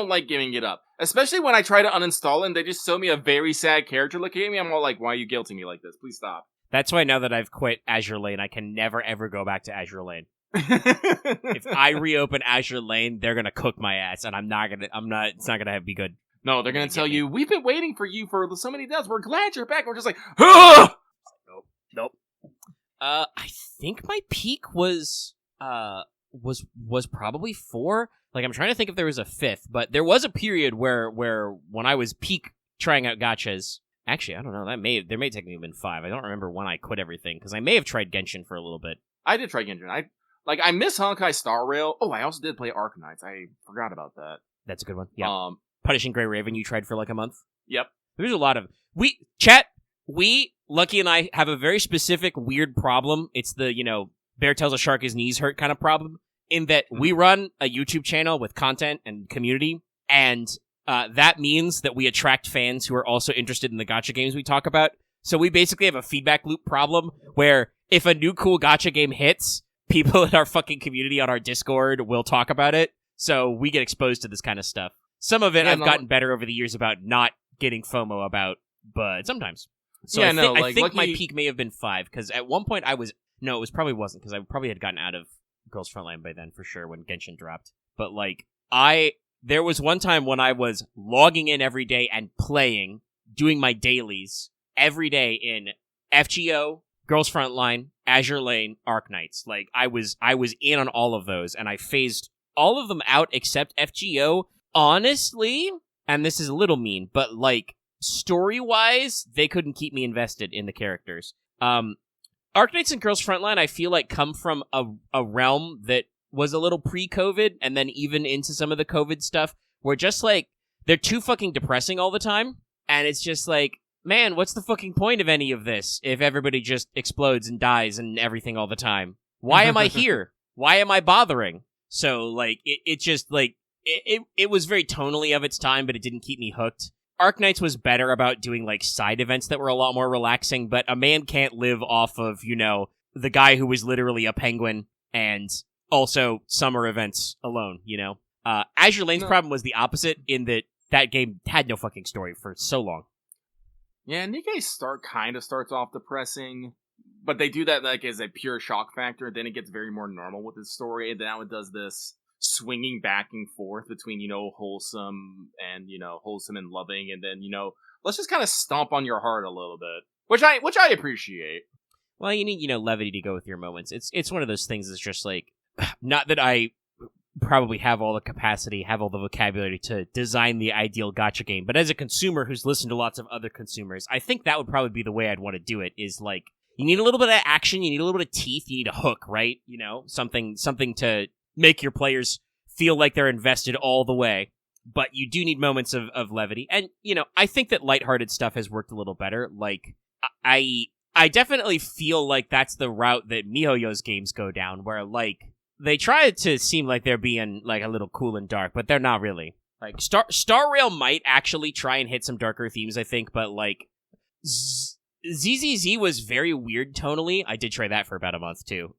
like giving it up. Especially when I try to uninstall it, and they just show me a very sad character looking at me. I'm all like, why are you guilting me like this? Please stop. That's why now that I've quit Azure Lane, I can never, ever go back to Azure Lane. If I reopen Azure Lane, they're going to cook my ass, and it's not going to be good. No, they're going to tell you, we've been waiting for you for so many days. We're glad you're back. We're just like, ah! Nope. I think my peak was probably 4. Like, I'm trying to think if there was a 5th, but there was a period where when I was peak trying out gachas, actually, I don't know, there may technically have been 5. I don't remember when I quit everything, because I may have tried Genshin for a little bit. I did try Genshin. I miss Honkai Star Rail. Oh, I also did play Arknights. I forgot about that. That's a good one. Yeah. Punishing Grey Raven, you tried for like a month? Yep. There's a lot of... Lucky and I have a very specific, weird problem. It's the, bear tells a shark his knees hurt kind of problem. in that we run a YouTube channel with content and community, and that means that we attract fans who are also interested in the gacha games we talk about. So we basically have a feedback loop problem where if a new cool gacha game hits, people in our fucking community on our Discord will talk about it. So we get exposed to this kind of stuff. Some of it I've gotten better over the years about not getting FOMO about, but sometimes. So I think my peak may have been 5, because at one point it probably wasn't, because I probably had gotten out of Girls Frontline by then for sure when Genshin dropped. But like, there was one time when I was logging in every day and playing, doing my dailies every day in FGO, Girls Frontline, Azure Lane, Arknights. Like, I was in on all of those, and I phased all of them out except FGO. Honestly, and this is a little mean, but like, story-wise, they couldn't keep me invested in the characters. Arknights and Girls Frontline, I feel like, come from a realm that was a little pre-COVID, and then even into some of the COVID stuff, where just like, they're too fucking depressing all the time, and it's just like, man, what's the fucking point of any of this if everybody just explodes and dies and everything all the time? Why am I here? Why am I bothering? So, like, it just, like, it was very tonally of its time, but it didn't keep me hooked. Arknights was better about doing, like, side events that were a lot more relaxing, but a man can't live off of, the guy who was literally a penguin and also summer events alone, Azure Lane's problem was the opposite, in that game had no fucking story for so long. Yeah, Nikkei starts off depressing, but they do that like as a pure shock factor. Then it gets very more normal with the story, and now it does this swinging back and forth between wholesome and loving, and then let's just kind of stomp on your heart a little bit, which I appreciate. Well, you need levity to go with your moments. It's one of those things that's just like, not that I probably have all the capacity, have all the vocabulary to design the ideal gacha game, but as a consumer who's listened to lots of other consumers, I think that would probably be the way I'd want to do it, is like, you need a little bit of action, you need a little bit of teeth, you need a hook, right? Something to make your players feel like they're invested all the way, but you do need moments of levity, and, I think that lighthearted stuff has worked a little better. Like, I definitely feel like that's the route that MiHoYo's games go down, where, like, they try to seem like they're being, like, a little cool and dark, but they're not really. Like, Star Rail might actually try and hit some darker themes, I think, but, like, ZZZ was very weird tonally. I did try that for about a month, too.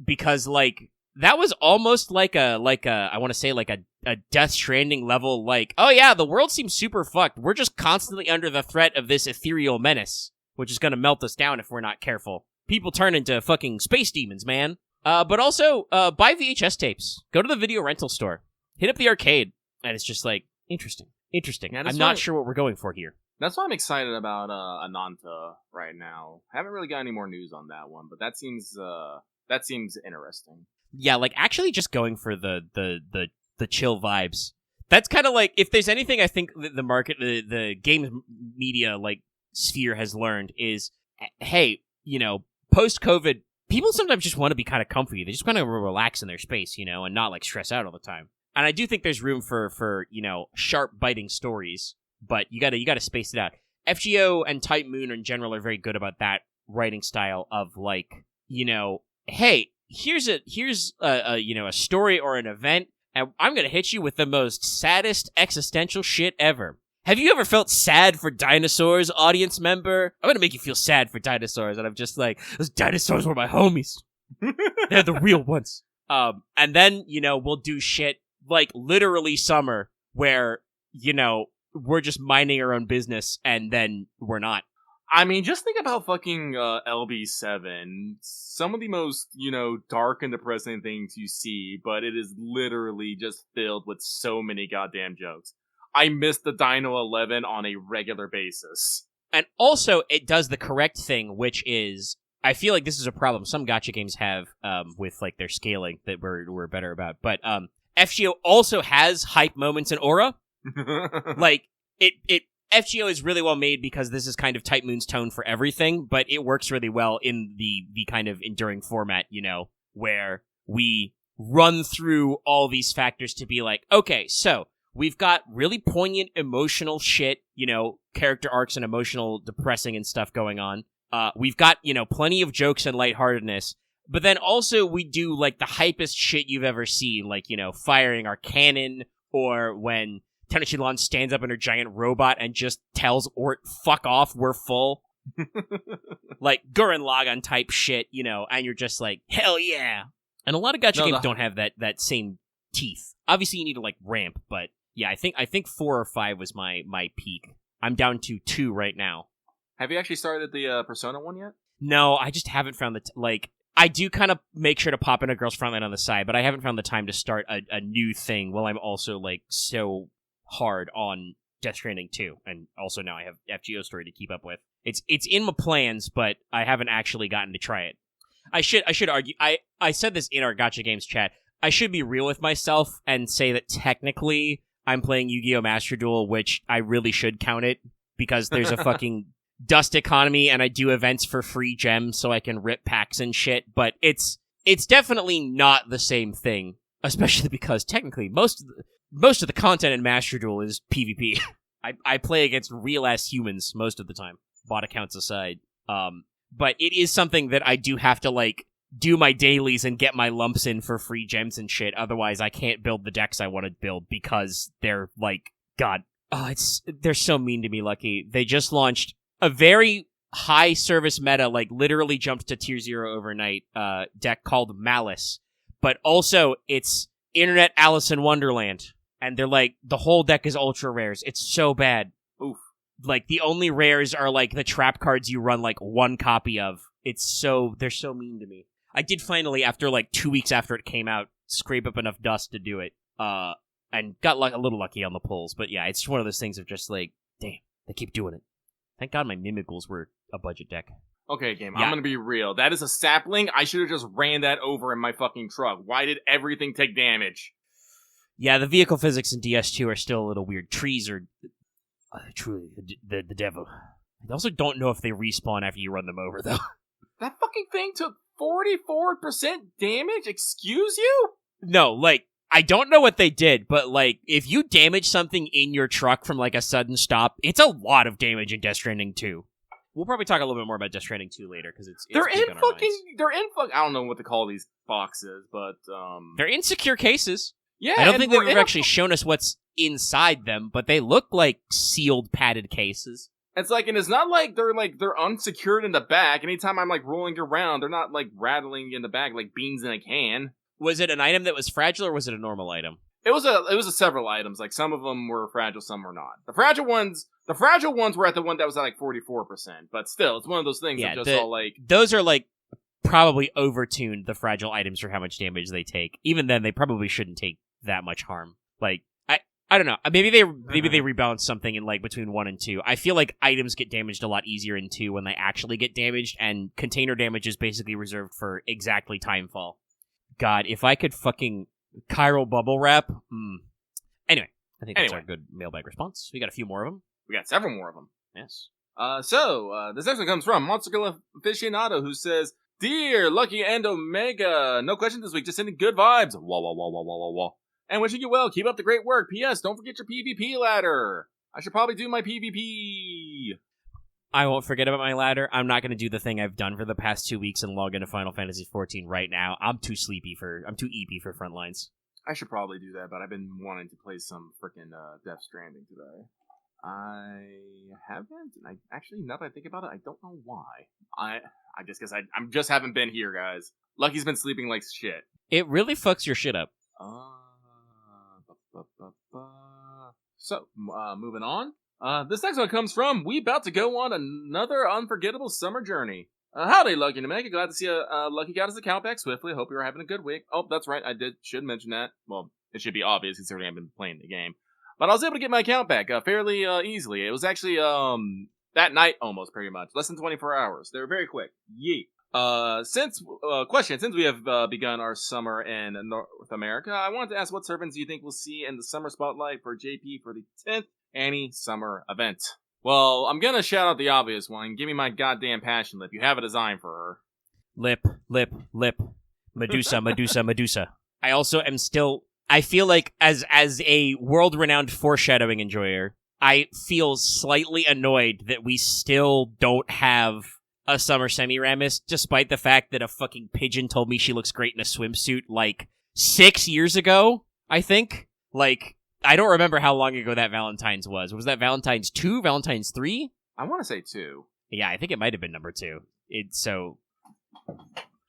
Because, like, that was almost like a I want to say, like, a Death Stranding level, like, oh yeah, the world seems super fucked. We're just constantly under the threat of this ethereal menace, which is gonna melt us down if we're not careful. People turn into fucking space demons, man. But also, buy VHS tapes. Go to the video rental store. Hit up the arcade. And it's just like, interesting. Yeah, I'm not sure what we're going for here. That's why I'm excited about Ananta right now. Haven't really got any more news on that one, but that seems interesting. Yeah, like, actually just going for the chill vibes. That's kind of like, if there's anything I think the market, the games media, like, sphere has learned is, hey, post-COVID, people sometimes just want to be kind of comfy. They just want to relax in their space, and not, like, stress out all the time. And I do think there's room for sharp, biting stories, but you gotta space it out. FGO and Type Moon in general are very good about that writing style of, like, hey, here's a story or an event, and I'm gonna hit you with the most saddest existential shit ever. Have you ever felt sad for dinosaurs, audience member? I'm gonna make you feel sad for dinosaurs, and I'm just like, those dinosaurs were my homies. They're the real ones. And then, we'll do shit like literally summer where, we're just minding our own business, and then we're not. I mean, just think about fucking LB7. Some of the most, dark and depressing things you see, but it is literally just filled with so many goddamn jokes. I miss the Dino 11 on a regular basis. And also, it does the correct thing, which is, I feel like this is a problem some gacha games have with, like, their scaling that we're better about. But FGO also has hype moments in aura. Like, FGO is really well made because this is kind of Type Moon's tone for everything, but it works really well in the kind of enduring format, where we run through all these factors to be like, okay, so we've got really poignant emotional shit, character arcs and emotional depressing and stuff going on. We've got, plenty of jokes and lightheartedness, But then also we do, like, the hypest shit you've ever seen, like, firing our cannon, or when Tenochtitlan stands up in her giant robot and just tells Ort, fuck off, we're full. Like, Gurren Lagann type shit, and you're just like, hell yeah. And a lot of gacha games don't have that same teeth. Obviously, you need to, like, ramp, but yeah, I think 4 or 5 was my peak. I'm down to 2 right now. Have you actually started the Persona one yet? No, I just haven't found the I do kind of make sure to pop in a Girls Frontline on the side, but I haven't found the time to start a new thing while I'm also, like, so hard on Death Stranding 2, and also now I have FGO story to keep up with. It's in my plans, but I haven't actually gotten to try it. I should argue. I said this in our Gacha Games chat. I should be real with myself and say that technically I'm playing Yu-Gi-Oh! Master Duel, which I really should count it, because there's a fucking dust economy and I do events for free gems so I can rip packs and shit, but it's definitely not the same thing, especially because technically most of the content in Master Duel is PvP. I play against real-ass humans most of the time, bot accounts aside. But it is something that I do have to, like, do my dailies and get my lumps in for free gems and shit, otherwise I can't build the decks I want to build because they're, like, God. Oh, they're so mean to me, Lucky. They just launched a very high service meta, like, literally jumped to tier 0 overnight, deck called Malice. But also, it's Internet Alice in Wonderland. And they're like, the whole deck is ultra rares. It's so bad. Oof. Like, the only rares are, like, the trap cards you run, like, 1 copy of. They're so mean to me. I did finally, after, like, 2 weeks after it came out, scrape up enough dust to do it. And got a little lucky on the pulls. But yeah, it's one of those things of just like, damn, they keep doing it. Thank God my Mimicals were a budget deck. Okay, game, Yeah. I'm gonna be real. That is a sapling. I should have just ran that over in my fucking truck. Why did everything take damage? Yeah, the vehicle physics in DS2 are still a little weird. Trees are truly the devil. I also don't know if they respawn after you run them over, though. That fucking thing took 44% damage? Excuse you? No, like, I don't know what they did, but, like, if you damage something in your truck from, like, a sudden stop, it's a lot of damage in Death Stranding 2. We'll probably talk a little bit more about Death Stranding 2 later, because it's they're big in on our minds. I don't know what to call these boxes, but, They're in secure cases. yeah. I don't think they've ever actually shown us what's inside them, but they look like sealed, padded cases. It's like, and it's not like they're unsecured in the back. Anytime I'm, like, rolling around, they're not, like, rattling in the back like beans in a can. Was it an item that was fragile, or was it a normal item? It was a several items. Like, some of them were fragile, some were not. The fragile ones were at the one that was at, like, 44%. But still, it's one of those things that just all, like... Those are, like, probably overtuned, the fragile items, for how much damage they take. Even then, they probably shouldn't take that much harm. Like, I don't know. Maybe they rebalance something in, like, between 1 and 2. I feel like items get damaged a lot easier in 2 when they actually get damaged, and container damage is basically reserved for exactly Timefall. God, if I could fucking chiral bubble wrap. Anyway, I think that's our good mailbag response. We got a few more of them. We got several more of them. Yes. So this next one comes from Monster Aficionado, who says, "Dear Lucky and Omega, no question this week, just sending good vibes. Wah, wah, wah, wah, wah, wah, wah. And wishing you well. Keep up the great work. P.S. Don't forget your PvP ladder. I should probably do my PvP. I won't forget about my ladder. I'm not going to do the thing I've done for the past 2 weeks and log into Final Fantasy XIV right now. I'm too EP for Frontlines. I should probably do that, but I've been wanting to play some freaking Death Stranding today. I haven't, and now that I think about it, I don't know why. I just guess I just haven't been here, guys. Lucky's been sleeping like shit. It really fucks your shit up. So, moving on. This next one comes from, we about to go on another unforgettable summer journey. Howdy, Lucky and Omega. Glad to see Lucky got his account back swiftly. Hope you're having a good week. Oh, that's right. Should mention that. Well, it should be obvious considering I've been playing the game. But I was able to get my account back fairly easily. It was actually that night almost, pretty much. Less than 24 hours. They were very quick. Yeet. Since we have begun our summer in North America, I wanted to ask what servants do you think we'll see in the summer spotlight for JP for the 10th Annie Summer event? Well, I'm gonna shout out the obvious one. Give me my goddamn passion lip. You have a design for her. Lip. Medusa, Medusa, Medusa. I also am still... I feel like, as a world-renowned foreshadowing enjoyer, I feel slightly annoyed that we still don't have a Summer Semiramis, despite the fact that a fucking pigeon told me she looks great in a swimsuit, like, 6 years ago, I think? Like, I don't remember how long ago that Valentine's was. Was that Valentine's 2? Valentine's 3? I want to say 2. Yeah, I think it might have been number 2. So,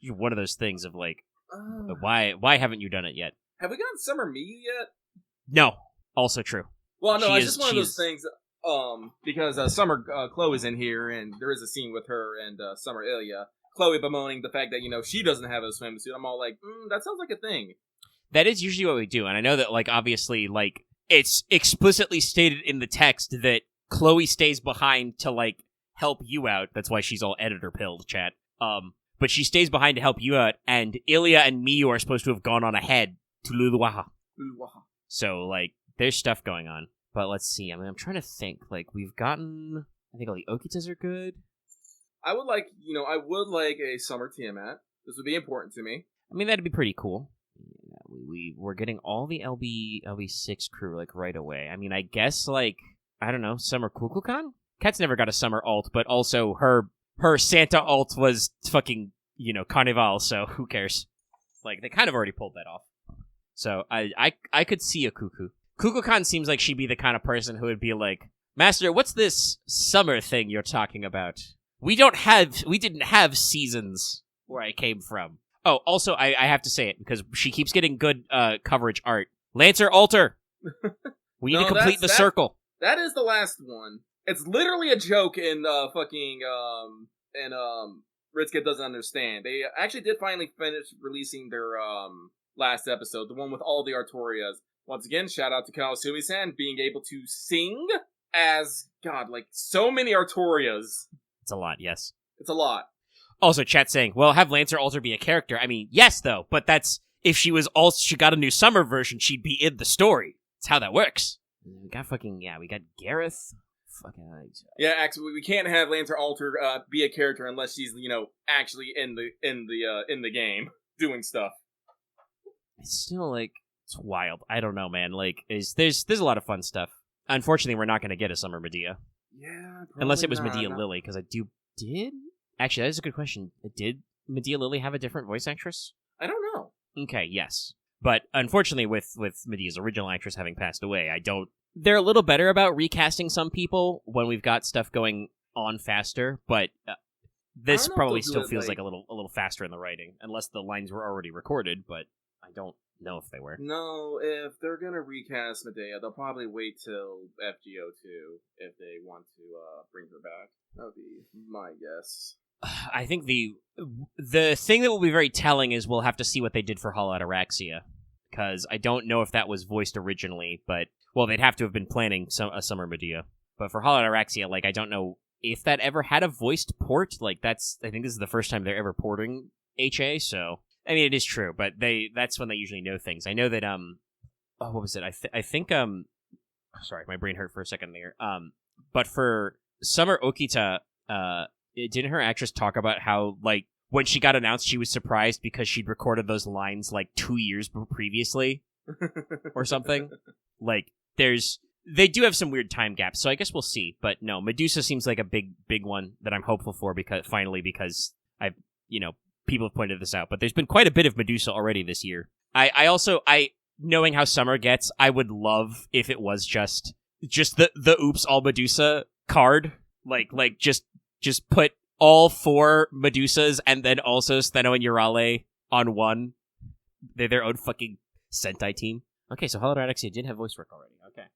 one of those things of, like, why haven't you done it yet? Have we gotten Summer Me yet? No. Also true. Well, no, it's just one of those things, because Summer Chloe's in here, and there is a scene with her and Summer Ilya. Chloe bemoaning the fact that, she doesn't have a swimsuit. I'm all like, that sounds like a thing. That is usually what we do, and I know that, like, obviously, like, it's explicitly stated in the text that Chloe stays behind to, like, help you out. That's why she's all editor-pilled, chat. But she stays behind to help you out, and Ilya and Miyu are supposed to have gone on ahead to Luluaha. So, like, there's stuff going on. But let's see, I'm trying to think, like, we've gotten... I think all the Okitas are good. I would like a Summer Tiamat. This would be important to me. I mean, that'd be pretty cool. We're getting all the LB6 crew, like, right away. I mean, I guess, like, I don't know, Summer Kukulkan? Kat's never got a Summer alt, but also her Santa alt was fucking, Carnival, so who cares? Like, they kind of already pulled that off. So, I could see a Cuckoo. Kukulkan seems like she'd be the kind of person who would be like, Master, what's this summer thing you're talking about? We didn't have seasons where I came from. Oh, also, I have to say it, because she keeps getting good coverage art. Lancer Alter! We need to complete the circle. That is the last one. It's literally a joke in Ritsuka Doesn't Understand. They actually did finally finish releasing their last episode, the one with all the Artorias. Once again, shout out to Kawasumi-san being able to sing as, God, like, so many Artorias. It's a lot, yes. It's a lot. Also, chat saying, well, have Lancer Alter be a character. I mean, yes, though, but that's, if she got a new summer version, she'd be in the story. That's how that works. We got Gareth. Yeah, actually, we can't have Lancer Alter be a character unless she's, actually in the game doing stuff. It's still, like, it's wild. I don't know, man. Like, there's a lot of fun stuff. Unfortunately, we're not going to get a Summer Medea. Yeah, unless it was Medea Lily, because Actually, that is a good question. Did Medea Lily have a different voice actress? I don't know. Okay, yes. But unfortunately, with Medea's original actress having passed away, they're a little better about recasting some people when we've got stuff going on faster, but this probably still feels like a little faster in the writing, unless the lines were already recorded, but I don't know if they were. No, if they're gonna recast Medea, they'll probably wait till FGO 2 if they want to bring her back. That would be my guess. I think the thing that will be very telling is we'll have to see what they did for Hollow Ataraxia, because I don't know if that was voiced originally, but, well, they'd have to have been planning a Summer Medea. But for Hollow Ataraxia, like, I don't know if that ever had a voiced port. Like, I think this is the first time they're ever porting HA, so... I mean, it is true, but that's when they usually know things. I know that, what was it? I think, sorry, my brain hurt for a second there. But for Summer Okita, didn't her actress talk about how, like, when she got announced, she was surprised because she'd recorded those lines, like, 2 years previously? Or something? Like, they do have some weird time gaps, so I guess we'll see. But no, Medusa seems like a big one that I'm hopeful for because people have pointed this out, but there's been quite a bit of Medusa already this year. I also, knowing how Summer gets, I would love if it was just the Oops All Medusa card. Like just put all 4 Medusas and then also Steno and Urale on one. They're their own fucking Sentai team. Okay, so Hollow Ataraxia did have voice work already. Okay.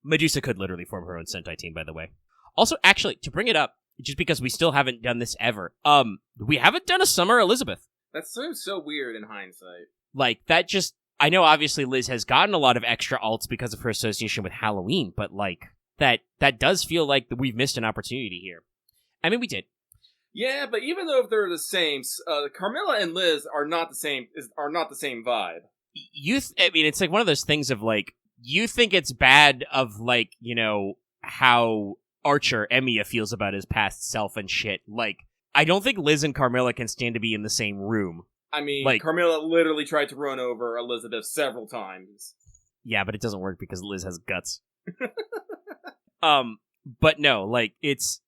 Medusa could literally form her own Sentai team, by the way. Also, actually, to bring it up, just because we still haven't done this ever. We haven't done a Summer Elizabeth. That seems so weird in hindsight. Like, that just... I know, obviously, Liz has gotten a lot of extra alts because of her association with Halloween, but, like, that does feel like we've missed an opportunity here. I mean, we did. Yeah, but even though if they're the same, Carmilla and Liz are not the same vibe. I mean, it's like one of those things of, like, you think it's bad of, like, how... Archer, Emiya feels about his past self and shit. Like, I don't think Liz and Carmilla can stand to be in the same room. I mean, like, Carmilla literally tried to run over Elizabeth several times. Yeah, but it doesn't work because Liz has guts. But no, like, it's...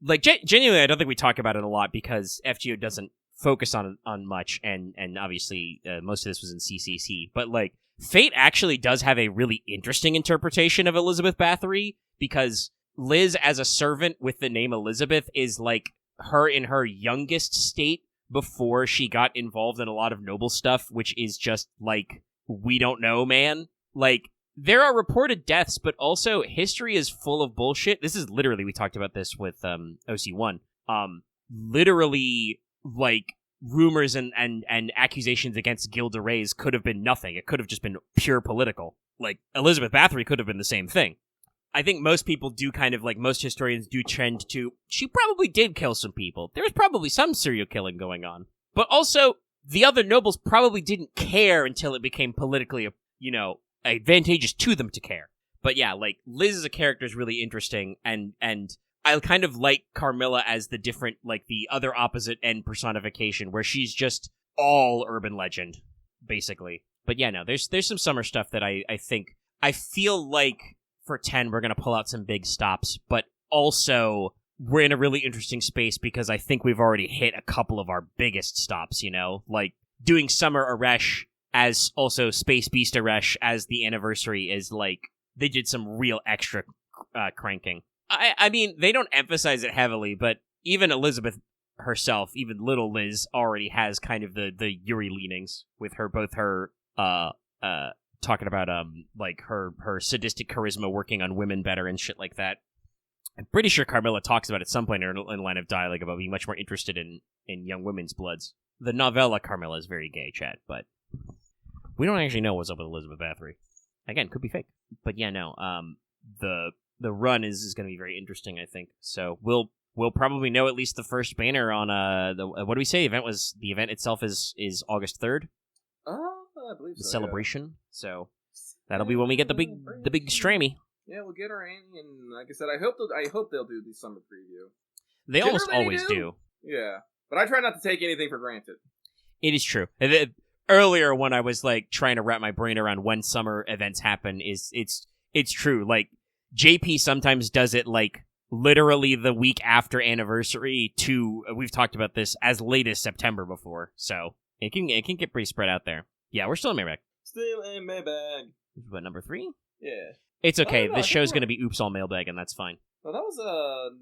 like, genuinely, I don't think we talk about it a lot because FGO doesn't focus on much, and obviously most of this was in CCC, but, like, Fate actually does have a really interesting interpretation of Elizabeth Bathory, because Liz as a servant with the name Elizabeth is, like, her in her youngest state before she got involved in a lot of noble stuff, which is just, like, we don't know, man. Like, there are reported deaths, but also history is full of bullshit. This is literally, we talked about this with OC1. Literally, like, rumors and accusations against Gilda Reyes could have been nothing. It could have just been pure political. Like, Elizabeth Bathory could have been the same thing. I think most people do kind of, like, most historians do trend to, she probably did kill some people. There was probably some serial killing going on. But also, the other nobles probably didn't care until it became politically, advantageous to them to care. But yeah, like, Liz as a character is really interesting, and I kind of like Carmilla as the different, like, the other opposite end personification, where she's just all urban legend, basically. But yeah, no, there's some summer stuff that I feel like for 10 we're going to pull out some big stops, but also we're in a really interesting space because I think we've already hit a couple of our biggest stops, like doing Summer Aresh as also Space Beast Aresh as the anniversary is, like, they did some real extra cranking. I mean, they don't emphasize it heavily, but even Elizabeth herself, even little Liz, already has kind of the Yuri leanings with her, both her, talking about, like, her sadistic charisma working on women better and shit like that. I'm pretty sure Carmilla talks about at some point in line of dialogue about being much more interested in young women's bloods. The novella Carmilla is very gay, Chad, but we don't actually know what's up with Elizabeth Bathory. Again, could be fake. But yeah, no, the run is going to be very interesting, I think. So we'll probably know at least the first banner on what do we say? The event itself is August 3rd. I believe so. The celebration. Yeah. So that'll be when we get the big strammy. Yeah, we'll get our Annie, and like I said, I hope they'll do the summer preview. They almost always do. Yeah, but I try not to take anything for granted. It is true. Earlier, when I was, like, trying to wrap my brain around when summer events happen, it's true. Like, JP sometimes does it, like, literally the week after anniversary to, we've talked about this, as late as September before. So it can get pretty spread out there. Yeah, we're still in Mailbag. Still in Mailbag. What, number 3? Yeah. It's okay. This show's going to be Oops All Mailbag, and that's fine. Well, that was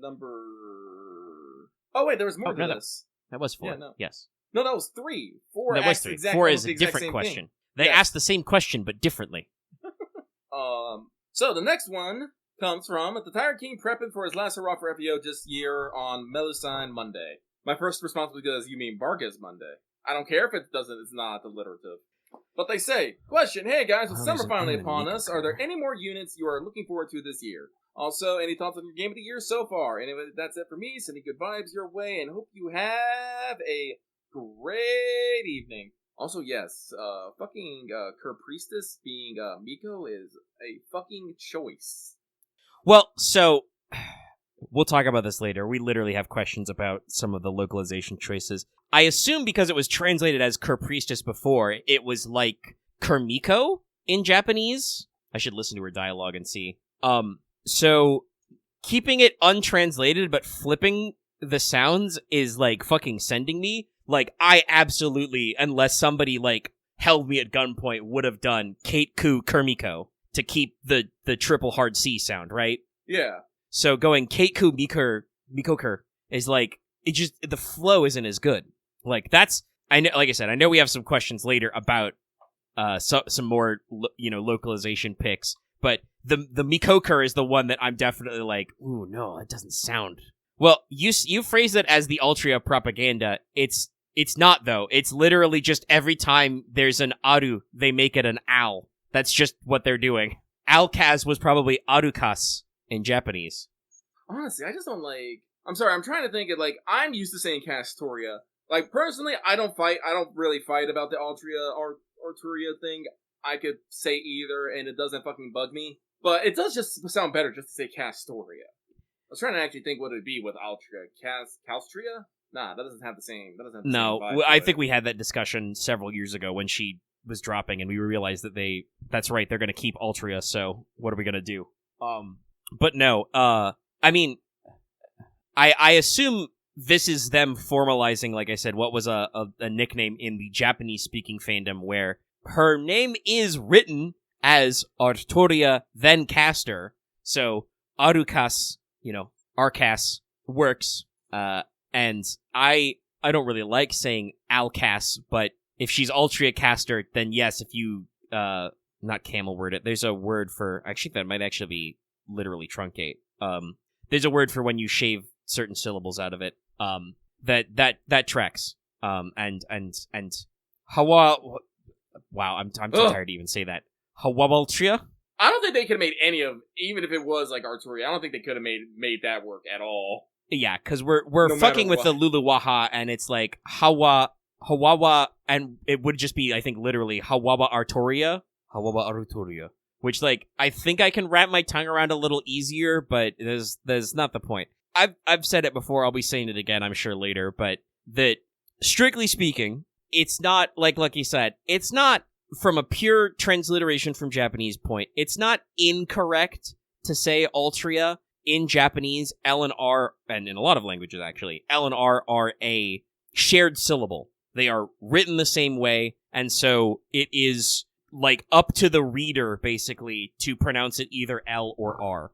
number... Oh, wait, there was more to this. That was 4. Yeah, no. Yes. No, that was 3. 4 that was 3. 4 is a different question. Thing. They asked the same question, but differently. So the next one comes from the Tired King prepping for his last hurrah for FEO this year on Melusine Monday. My first response was because you mean Bargas Monday. I don't care if it doesn't, it's not alliterative. But they say, question, hey guys, with summer finally upon us, are there any more units you are looking forward to this year? Also, any thoughts on your game of the year so far? Anyway, that's it for me. Sending good vibes your way and hope you have a great evening. Also, yes, fucking Kerr Priestess being Miko is a fucking choice. Well, so we'll talk about this later. We literally have questions about some of the localization choices. I assume because it was translated as Kerr Priestess before, it was like Kermiko in Japanese. I should listen to her dialogue and see. So keeping it untranslated but flipping the sounds is like fucking sending me. Like, I absolutely, unless somebody, like, held me at gunpoint, would have done Kate Ku Kermiko to keep the triple hard C sound, right? Yeah. So going Kate Ku Mikoker is like, it just, the flow isn't as good. Like, that's, I know, like I said, I know we have some questions later about some more, localization picks, but the Mikoker is the one that I'm definitely like, ooh, no, that doesn't sound. Well, you phrase it as the Altria propaganda. It's not, though. It's literally just every time there's an Aru, they make it an Al. That's just what they're doing. Alkaz was probably Arukas in Japanese. Honestly, I just don't like... I'm sorry, I'm trying to think of, like, I'm used to saying Castoria. Like, personally, I don't really fight about the Altria or Arturia thing. I could say either, and it doesn't fucking bug me. But it does just sound better just to say Castoria. I was trying to actually think what it would be with Altria. Calstria? Nah, that doesn't have the same. No, I think we had that discussion several years ago when she was dropping, and we realized that that's right, they're going to keep Altria, so what are we going to do? But no, I mean, I assume this is them formalizing, like I said, what was a nickname in the Japanese-speaking fandom, where her name is written as Artoria then Caster, so Arukas, Arcas works, and I don't really like saying Alcas, but if she's Altria Caster, then yes, if you, not camel word it, there's a word for, actually that might actually be literally truncate, there's a word for when you shave certain syllables out of it, that tracks, and Hawa, wow, I'm too tired to even say that, Hawabaltria? I don't think they could have made any of, even if it was like Arturia, I don't think they could have made that work at all. Yeah, because we're fucking with the Luluwaha, and it's like Hawawa, and it would just be, I think, literally Hawawa Artoria, which, like, I think I can wrap my tongue around a little easier, but there's not the point. I've said it before, I'll be saying it again, I'm sure, later, but that, strictly speaking, it's not, like Lucky said, it's not, from a pure transliteration from Japanese point, it's not incorrect to say Altria. In Japanese, L and R, and in a lot of languages actually, L and R are a shared syllable. They are written the same way, and so it is, like, up to the reader, basically, to pronounce it either L or R.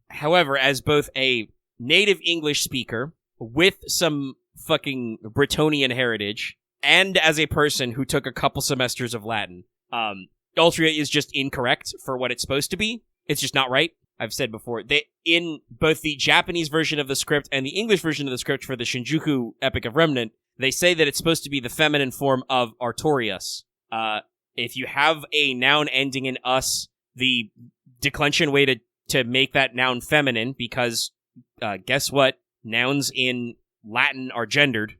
However, as both a native English speaker with some fucking Bretonian heritage, and as a person who took a couple semesters of Latin, Altria is just incorrect for what it's supposed to be. It's just not right. I've said before, in both the Japanese version of the script and the English version of the script for the Shinjuku Epic of Remnant, they say that it's supposed to be the feminine form of Artorius. If you have a noun ending in us, the declension way to make that noun feminine, because guess what? Nouns in Latin are gendered,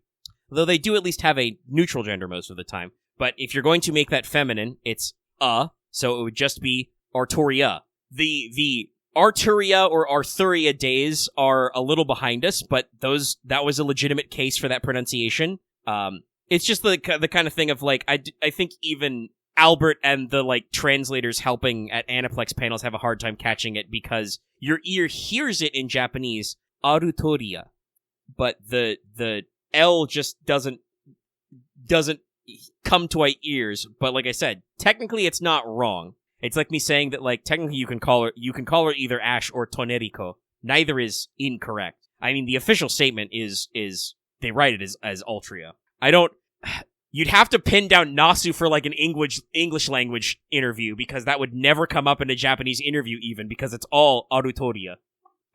though they do at least have a neutral gender most of the time. But if you're going to make that feminine, it's so it would just be Artoria. The Arturia or Arthuria days are a little behind us, but that was a legitimate case for that pronunciation. It's just the kind of thing of, like, I think even Albert and the, like, translators helping at Aniplex panels have a hard time catching it, because your ear hears it in Japanese, Arutoria, but the L just doesn't come to our ears. But like I said, technically it's not wrong. It's like me saying that, like, technically you can call her either Ash or Toneriko. Neither is incorrect. I mean, the official statement is they write it as Altria. You'd have to pin down Nasu for, like, an English language interview, because that would never come up in a Japanese interview even, because it's all Arutoria.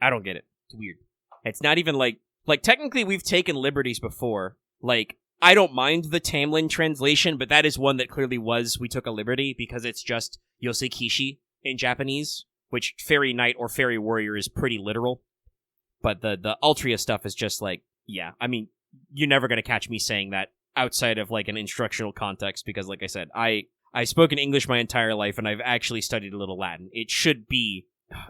I don't get it. It's weird. It's not even like technically we've taken liberties before. Like, I don't mind the Tamlin translation, but that is one that clearly we took a liberty, because it's just Yosei Kishi in Japanese, which fairy knight or fairy warrior is pretty literal. But the Altria stuff is just like, yeah, I mean, you're never going to catch me saying that outside of, like, an instructional context, because, like I said, I've spoken English my entire life, and I've actually studied a little Latin. It should be,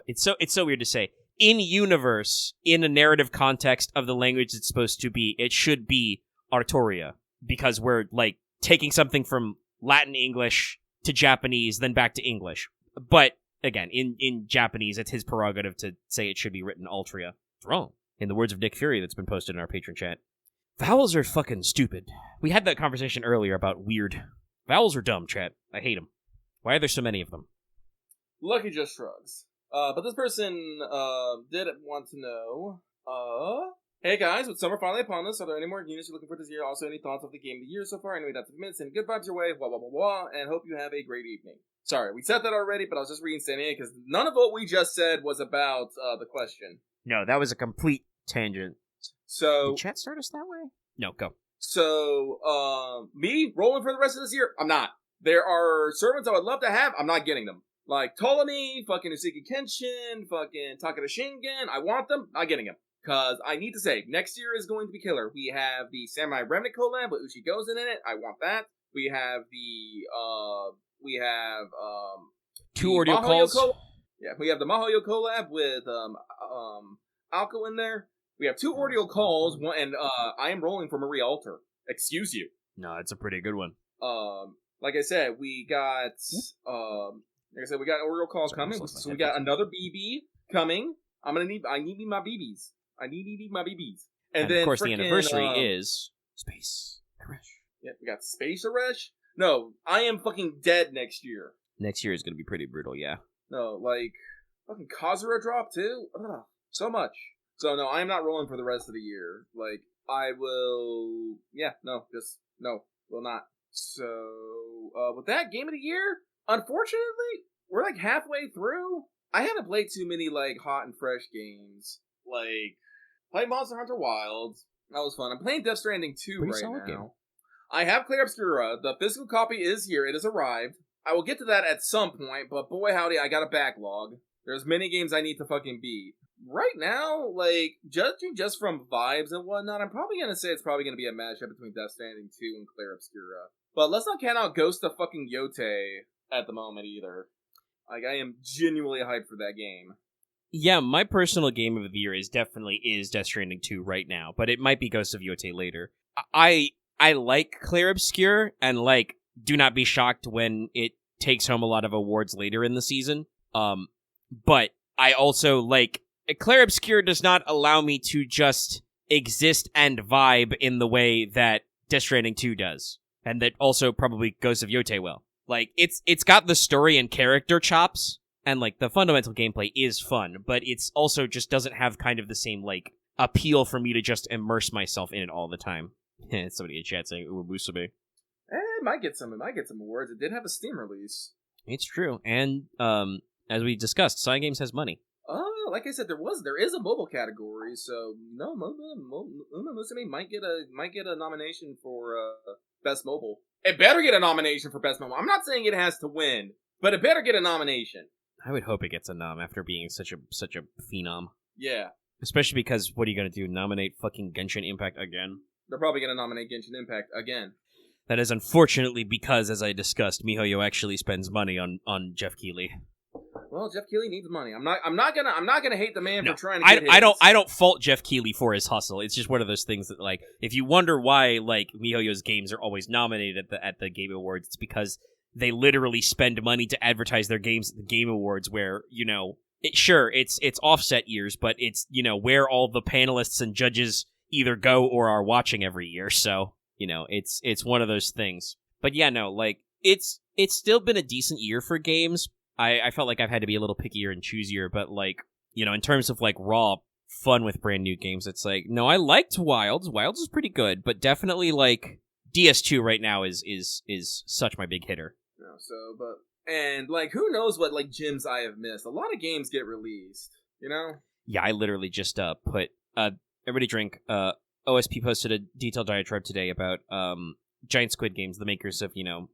it's so weird to say, in universe, in a narrative context of the language it's supposed to be, it should be Artoria, because we're, like, taking something from Latin English to Japanese, then back to English. But, again, in Japanese, it's his prerogative to say it should be written Altria. It's wrong. In the words of Nick Fury that's been posted in our patron chat. Vowels are fucking stupid. We had that conversation earlier about weird. Vowels are dumb, chat. I hate them. Why are there so many of them? Lucky just shrugs. But this person did want to know, hey guys, with summer finally upon us, are there any more units you're looking for this year? Also, any thoughts of the game of the year so far? Anyway, that's a minute. Send good vibes your way, blah, blah, blah, blah, and hope you have a great evening. Sorry, we said that already, but I was just reinstating it, because none of what we just said was about the question. No, that was a complete tangent. So, did chat start us that way? No, go. So, me rolling for the rest of this year? I'm not. There are servants I would love to have, I'm not getting them. Like Ptolemy, fucking Usagi Kenshin, fucking Takeda Shingen, I want them, not getting them. Because I need to say, next year is going to be killer. We have the Samurai Remnant collab with Uchi Gozen in it, I want that. We have two Ordeal calls. Yeah, we have the Mahoyo collab with Alco in there. We have 2 Ordeal calls, and I am rolling for Marie Alter. Excuse you. No, it's a pretty good one. Like I said, we got Ordeal calls coming. So we got another BB coming. I need my BBs. I need my BBs. And then of course, the frickin', anniversary is Space Arash. Yeah, we got Space Arash? No, I am fucking dead next year. Next year is going to be pretty brutal, yeah. No, like, fucking Kazura drop too? Ugh, so much. So no, I'm not rolling for the rest of the year. Like, I will... Yeah, no, will not. So, with that, Game of the Year, unfortunately, we're like halfway through. I haven't played too many, like, hot and fresh games. Like, played Monster Hunter Wilds. That was fun. I'm playing Death Stranding 2 Pretty right solid now. game. I have Clair Obscura. The physical copy is here. It has arrived. I will get to that at some point, but boy howdy, I got a backlog. There's many games I need to fucking beat. Right now, like, judging just from vibes and whatnot, I'm probably gonna say it's probably gonna be a matchup between Death Stranding 2 and Clair Obscura. But let's not count out Ghost of fucking Yote at the moment either. Like, I am genuinely hyped for that game. Yeah, my personal game of the year definitely Death Stranding 2 right now, but it might be Ghost of Yote later. I like Clair Obscure, and, like, do not be shocked when it takes home a lot of awards later in the season. But I also, like, Clair Obscure does not allow me to just exist and vibe in the way that Death Stranding 2 does. And that also probably Ghost of Yote will. Like, it's got the story and character chops, and, like, the fundamental gameplay is fun, but it's also just doesn't have kind of the same, like, appeal for me to just immerse myself in it all the time. Somebody in chat saying, ooh, Musume. It might get some awards. It did have a Steam release. It's true, and, as we discussed, Cygames has money. Oh, like I said, there is a mobile category, so no, Musume might get a nomination for best mobile. It better get a nomination for best mobile. I'm not saying it has to win, but it better get a nomination. I would hope it gets a nom after being such a phenom. Yeah, especially because what are you gonna do? Nominate fucking Genshin Impact again? They're probably gonna nominate Genshin Impact again. That is unfortunately because, as I discussed, MiHoYo actually spends money on Jeff Keighley. Well, Jeff Keighley needs money. I'm not gonna hate the man for trying to get I don't fault Jeff Keighley for his hustle. It's just one of those things that, like, if you wonder why, like, MiHoYo's games are always nominated at the Game Awards, it's because they literally spend money to advertise their games at the Game Awards, where, you know, it's offset years, but it's, you know, where all the panelists and judges either go or are watching every year. So, you know, it's one of those things. But yeah, no, like, it's still been a decent year for games. I felt like I've had to be a little pickier and choosier, but, like, you know, in terms of, like, raw fun with brand new games, it's like, no, I liked Wilds. Wilds is pretty good, but definitely, like, DS2 right now is such my big hitter. No, and, like, who knows what, like, gems I have missed. A lot of games get released, you know? Yeah, I literally just put, everybody drink, OSP posted a detailed diatribe today about, Giant Squid Games, the makers of, you know,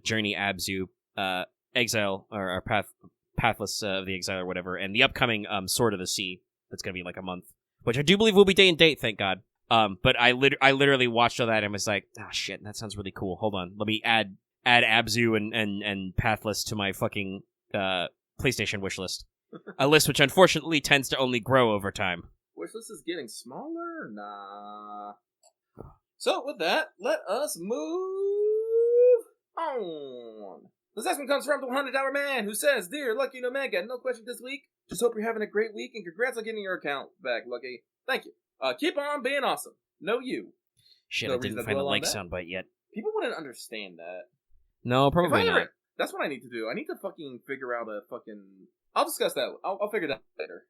Journey, Abzu, Exile, or Pathless of the Exile or whatever, and the upcoming Sword of the Sea, that's going to be like a month, which I do believe will be day and date, thank God. But I literally watched all that and was like, shit, that sounds really cool. Hold on, let me add Abzu and Pathless to my fucking PlayStation wishlist. A list which unfortunately tends to only grow over time. Wishlist is getting smaller? Nah. So with that, let us move on. This next one comes from the $100 man who says, Dear Lucky and Omega, no question this week. Just hope you're having a great week and congrats on getting your account back, Lucky. Thank you. Keep on being awesome. No you. Shit, I didn't find the like soundbite yet. People wouldn't understand that. No, probably not. That's what I need to do. I need to fucking figure out a fucking... I'll discuss that. I'll figure that out later.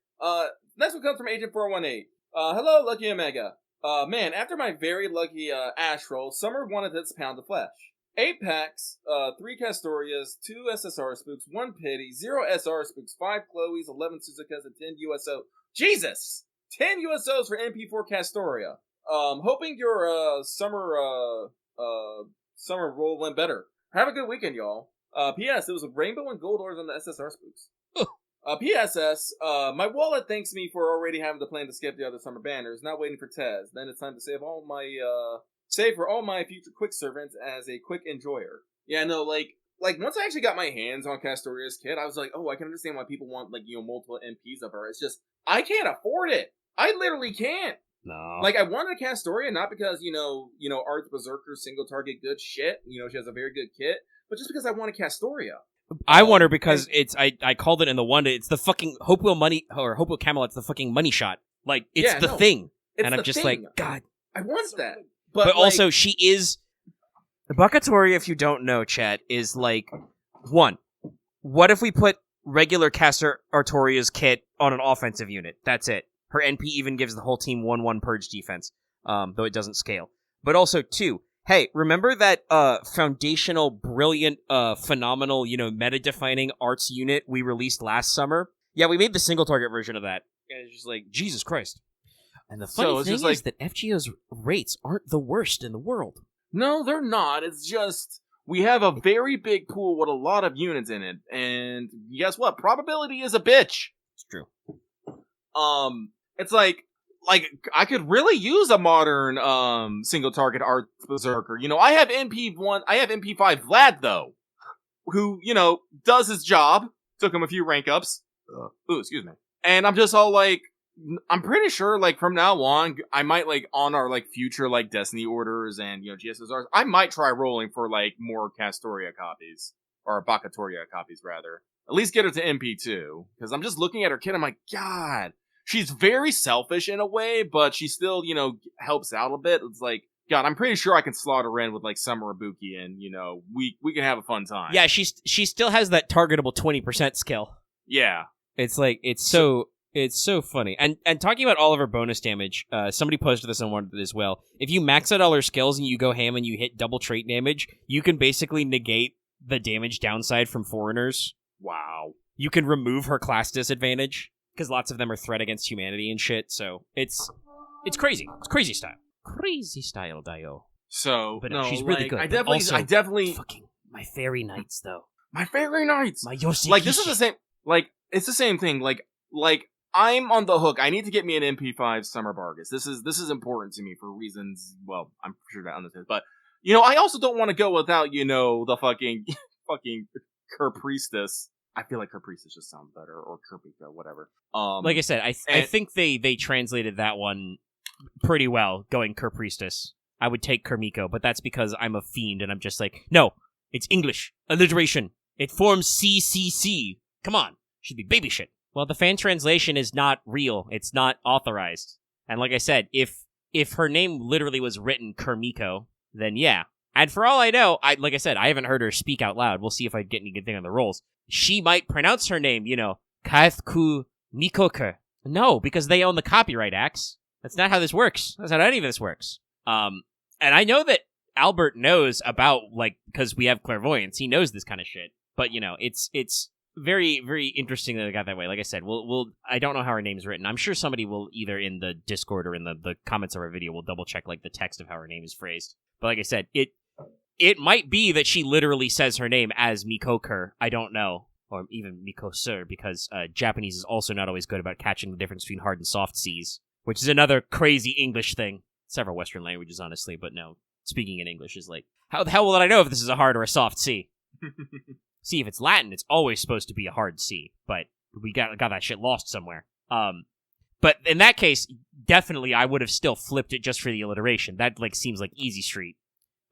Next one comes from Agent 418. Hello, Lucky Omega. Man, after my very lucky Ash roll, Summer wanted its pound of flesh. 8 packs, 3 Castorias, 2 SSR spooks, 1 Pity, 0 SR spooks, 5 Chloes, 11 Suzukas, and 10 USO. Jesus! 10 USOs for MP4 Castoria. Hoping your summer roll went better. Have a good weekend, y'all. P.S. It was a rainbow and gold ores on the SSR spooks. P.S.S. My wallet thanks me for already having the plan to skip the other summer banners, not waiting for Tez. Then it's time to save for all my future quick servants as a quick enjoyer. Yeah, no, like once I actually got my hands on Castoria's kit, I was like, oh, I can understand why people want, like, you know, multiple MPs of her. It's just, I can't afford it. I literally can't. No. Like, I wanted a Castoria, not because, you know, Arth Berserker, single target, good shit. You know, she has a very good kit, but just because I want a Castoria. I wonder because I called it in the one, it's the fucking Hopewell Money, or Hopewell Camelot, it's the fucking money shot. Like, it's the thing. And I'm just like, God. I want that. But like, also, she is... Bakatoria, if you don't know, chat, is like... One, what if we put regular Caster Artoria's kit on an offensive unit? That's it. Her NP even gives the whole team 1-1 purge defense, though it doesn't scale. But also, two, hey, remember that foundational, brilliant, phenomenal, meta-defining arts unit we released last summer? Yeah, we made the single-target version of that. And it's just like, Jesus Christ. And the funny thing is that FGO's rates aren't the worst in the world. No, they're not. It's just, we have a very big pool with a lot of units in it. And guess what? Probability is a bitch. It's true. It's like, I could really use a modern, single-target art berserker. I have MP5 Vlad, though, who, does his job. Took him a few rank ups. Ooh, excuse me. And I'm just all like, I'm pretty sure, like, from now on, I might, like, on our, like, future, like, Destiny orders and, GSSRs, I might try rolling for, like, more Castoria copies. Or Bakatoria copies, rather. At least get her to MP2. Because I'm just looking at her kid, I'm like, God. She's very selfish in a way, but she still, helps out a bit. It's like, God, I'm pretty sure I can slot her in with, like, Summer Ibuki, and, we can have a fun time. Yeah, she still has that targetable 20% skill. Yeah. It's like, it's so funny. And talking about all of her bonus damage, somebody posted this on one as well. If you max out all her skills and you go ham and you hit double trait damage, you can basically negate the damage downside from foreigners. Wow. You can remove her class disadvantage, because lots of them are threat against humanity and shit, so it's crazy. It's crazy style. Crazy style, Dio. So, but no, she's really good. I definitely... Fucking my fairy knights, though. My fairy knights! My Yoshi. Like, this is the same... Like, it's the same thing. Like, I'm on the hook. I need to get me an MP5 Summer Bargus. This is important to me for reasons, well, I'm sure that understands. But, I also don't want to go without, the fucking Ker Priestess. I feel like Ker Priestess just sounds better, or Kerpika, whatever. Like I said, I think they translated that one pretty well, going Ker Priestess. I would take Kermiko, but that's because I'm a fiend, and I'm just like, no, it's English. Alliteration. It forms CCC. Come on. Should be baby shit. Well, the fan translation is not real. It's not authorized. And like I said, if her name literally was written Kermiko, then yeah. And for all I know, like I said, I haven't heard her speak out loud. We'll see if I get any good thing on the rolls. She might pronounce her name, Kaethku Mikoke. No, because they own the copyright, Axe. That's not how this works. That's not how any of this works. And I know that Albert knows about, like, because we have clairvoyance, he knows this kind of shit. But, it's very, very interesting that it got that way. Like I said, I don't know how her name's written. I'm sure somebody will either in the Discord or in the comments of our video will double check, like, the text of how her name is phrased. But like I said, it might be that she literally says her name as Mikoker. I don't know. Or even Mikosur, because Japanese is also not always good about catching the difference between hard and soft C's, which is another crazy English thing. Several Western languages, honestly, but no. Speaking in English is like, how the hell will I know if this is a hard or a soft C? See, if it's Latin, it's always supposed to be a hard C, but we got that shit lost somewhere. But in that case, definitely I would have still flipped it just for the alliteration. That, like, seems like easy street.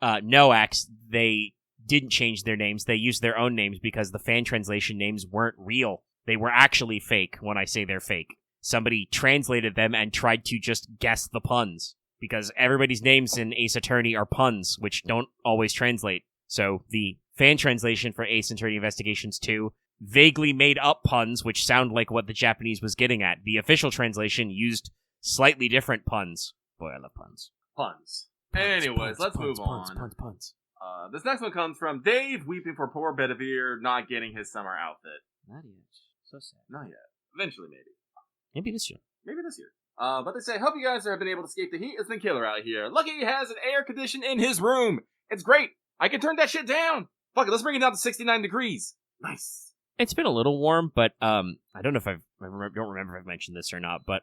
No, Axe, they didn't change their names. They used their own names because the fan translation names weren't real. They were actually fake when I say they're fake. Somebody translated them and tried to just guess the puns. Because everybody's names in Ace Attorney are puns, which don't always translate. So the fan translation for Ace Attorney Investigations 2 vaguely made up puns, which sound like what the Japanese was getting at. The official translation used slightly different puns. Boy, I love puns. Puns. Anyways, let's move on. Puns. This next one comes from Dave, weeping for poor Bedivere not getting his summer outfit. Not yet. So sad. Not yet. Eventually, maybe. Maybe this year. But they say, hope you guys have been able to escape the heat. It's been killer out here. Lucky he has an air condition in his room. It's great. I can turn that shit down. Fuck it, let's bring it down to 69 degrees. Nice. It's been a little warm, but I don't know if I don't remember if I've mentioned this or not, but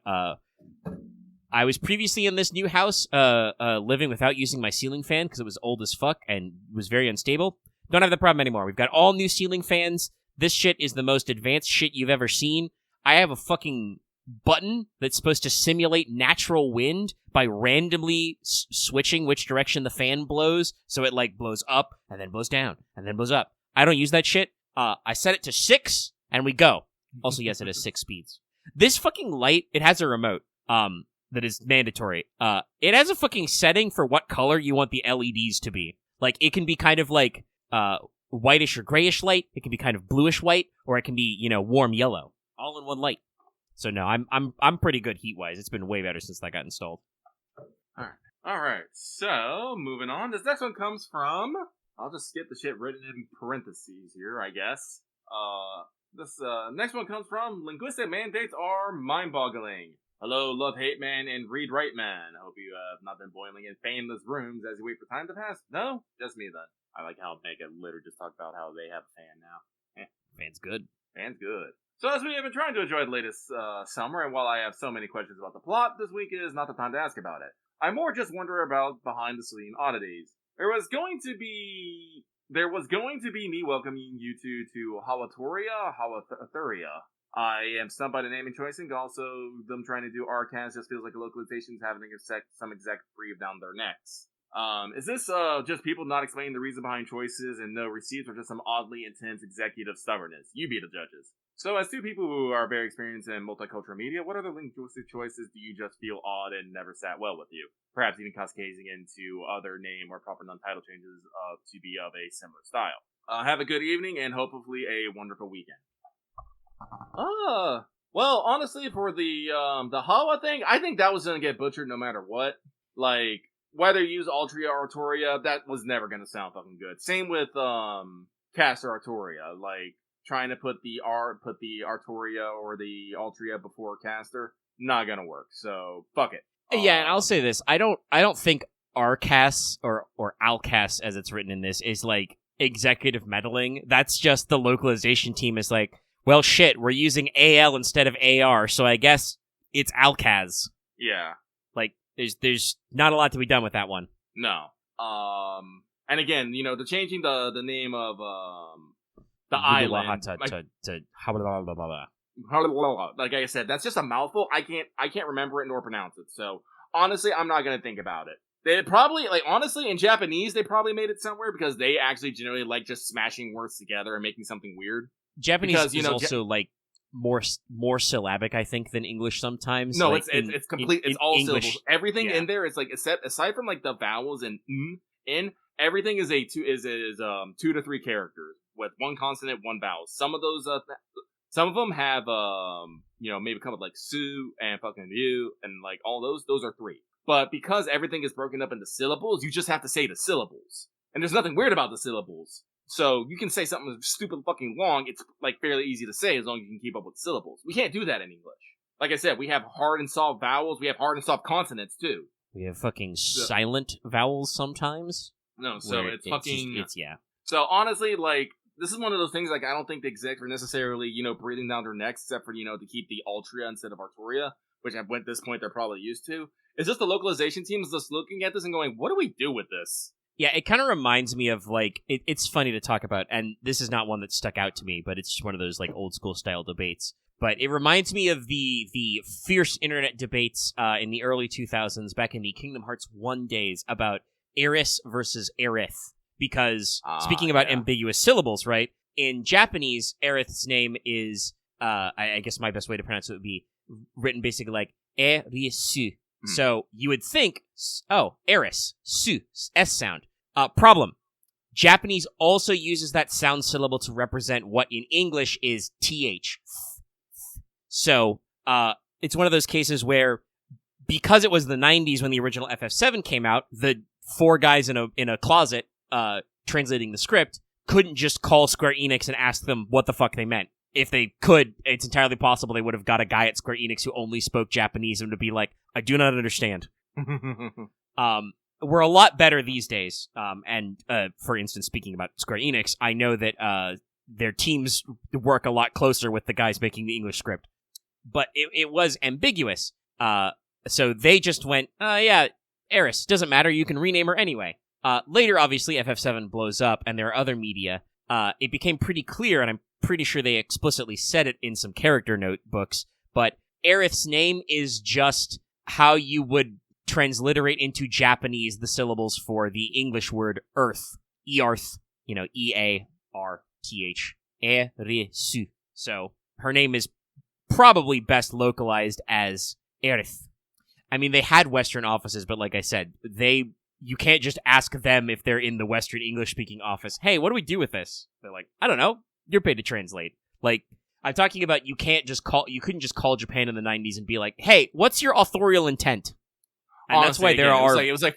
I was previously in this new house living without using my ceiling fan because it was old as fuck and was very unstable. Don't have the problem anymore. We've got all new ceiling fans. This shit is the most advanced shit you've ever seen. I have a fucking button that's supposed to simulate natural wind by randomly switching which direction the fan blows, so it, like, blows up, and then blows down, and then blows up. I don't use that shit. I set it to 6, and we go. Also, yes, it has 6 speeds. This fucking light, it has a remote. that is mandatory. It has a fucking setting for what color you want the LEDs to be. Like, it can be kind of like, whitish or grayish light. It can be kind of bluish white, or it can be, warm yellow. All in one light. So no, I'm pretty good heat-wise. It's been way better since that got installed. Alright, so, moving on. This next one comes from... I'll just skip the shit written in parentheses here, I guess. This next one comes from Linguistic Mandates Are Mind-Boggling. Hello, Love-Hate Man and Read-Write Man. I hope you have not been boiling in fanless rooms as you wait for time to pass. No? Just me, then. I like how Mega literally just talked about how they have a fan now. Fan's good. Fan's good. So as we have been trying to enjoy the latest summer, and while I have so many questions about the plot, this week is not the time to ask about it. I more just wonder about behind-the-scene oddities. There was going to be me welcoming you two to Hawathuria. I am stumped by the naming choice, and also them trying to do Arcans just feels like a localization is having some exec breathe down their necks. Is this just people not explaining the reason behind choices and no receipts, or just some oddly intense executive stubbornness? You be the judges. So, as two people who are very experienced in multicultural media, what other linguistic choices do you just feel odd and never sat well with you? Perhaps even cascading into other name or proper non-title changes to be of a similar style. Have a good evening and hopefully a wonderful weekend. Well, honestly, for the Hawa thing, I think that was gonna get butchered no matter what. Like, whether you use Altria or Artoria, that was never gonna sound fucking good. Same with Caster Artoria, like trying to put the Artoria or the Altria before Caster, not gonna work. So fuck it. Yeah, and I'll say this: I don't think Arcas or Alcas, as it's written in this, is like executive meddling. That's just the localization team is like, well, shit, we're using AL instead of AR, so I guess it's Alcaz. Yeah. Like, there's not a lot to be done with that one. No. And again, the changing the name of the island like I said, that's just a mouthful. I can't remember it nor pronounce it. So honestly, I'm not gonna think about it. They probably, honestly, in Japanese, they probably made it somewhere because they actually generally like just smashing words together and making something weird. Japanese is also like more syllabic, I think, than English sometimes. No, like it's complete. It's all English, syllables. Everything in there is like, aside from like the vowels and in, everything is 2 to 3 characters with one consonant, one vowel. Some of those, some of them have maybe come with like su and fucking you and like all those. Those are 3. But because everything is broken up into syllables, you just have to say the syllables. And there's nothing weird about the syllables. So you can say something stupid fucking long, it's like fairly easy to say as long as you can keep up with syllables. We can't do that in English. Like I said, we have hard and soft vowels, we have hard and soft consonants too. We have fucking silent vowels sometimes. No, so it's fucking... yeah. So honestly, like, this is one of those things, like, I don't think the execs are necessarily, breathing down their necks, except for, to keep the Altria instead of Artoria, which at this point they're probably used to. It's just the localization team is just looking at this and going, what do we do with this? Yeah, it kind of reminds me of, like, it's funny to talk about, and this is not one that stuck out to me, but it's just one of those, like, old-school style debates. But it reminds me of the fierce internet debates in the early 2000s, back in the Kingdom Hearts 1 days, about Eris versus Aerith. Because, speaking about ambiguous syllables, right, in Japanese, Aerith's name is, I guess my best way to pronounce it would be written basically like, Erisu. So you would think, Eris, su, S sound. Problem. Japanese also uses that sound syllable to represent what in English is TH. So, it's one of those cases where, because it was the 90s when the original FF7 came out, the 4 guys in a closet, translating the script, couldn't just call Square Enix and ask them what the fuck they meant. If they could, it's entirely possible they would have got a guy at Square Enix who only spoke Japanese and to be like, I do not understand. We're a lot better these days. And for instance, speaking about Square Enix, I know that their teams work a lot closer with the guys making the English script. But it was ambiguous. So they just went, yeah, Eris, doesn't matter, you can rename her anyway. Later, obviously, FF7 blows up, and there are other media. It became pretty clear, and I'm pretty sure they explicitly said it in some character notebooks, but Aerith's name is just how you would transliterate into Japanese the syllables for the English word earth. Earth, E-A-R-T-H. Erisu. So, her name is probably best localized as Aerith. I mean, they had Western offices, but like I said, you can't just ask them if they're in the Western English-speaking office, hey, what do we do with this? They're like, I don't know. You're paid to translate. Like, I'm talking about you couldn't just call Japan in the 90s and be like, hey, what's your authorial intent? And Honestly, that's why there again, it was like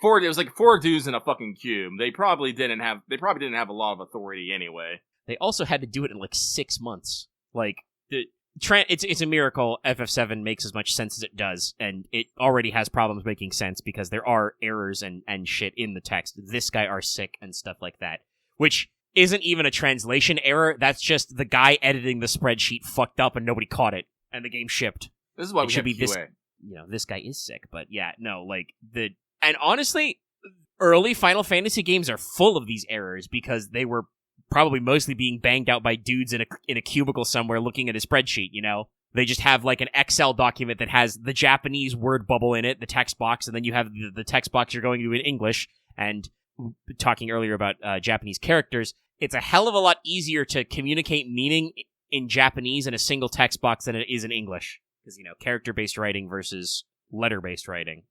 four dudes in a fucking cube. They probably didn't have a lot of authority anyway. They also had to do it in like 6 months. Like, it's a miracle FF7 makes as much sense as it does, and it already has problems making sense because there are errors and shit in the text. This guy are sick and stuff like that, which isn't even a translation error. That's just the guy editing the spreadsheet fucked up and nobody caught it, and the game shipped. This is why we should be QA. This guy is sick, but yeah, no, like and honestly, early Final Fantasy games are full of these errors because they were probably mostly being banged out by dudes in a cubicle somewhere looking at a spreadsheet, They just have like an Excel document that has the Japanese word bubble in it, the text box, and then you have the text box you're going to in English. And talking earlier about Japanese characters, it's a hell of a lot easier to communicate meaning in Japanese in a single text box than it is in English. Because, character-based writing versus letter-based writing.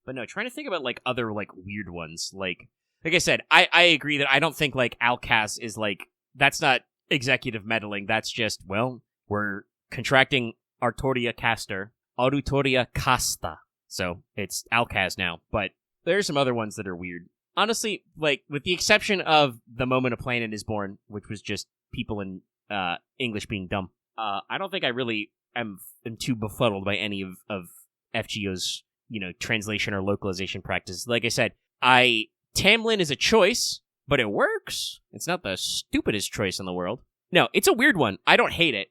But no, trying to think about like other like weird ones. Like I said, I agree that I don't think like Alcas is like, that's not executive meddling. That's just, well, we're contracting Artoria Caster, Auditoria Casta. So it's Alcas now. But there's some other ones that are weird. Honestly, like with the exception of the moment a planet is born, which was just people in English being dumb. I don't think I really am too befuddled by any of FGO's, translation or localization practices. Like I said, Tamlin is a choice, but it works. It's not the stupidest choice in the world. No, it's a weird one. I don't hate it,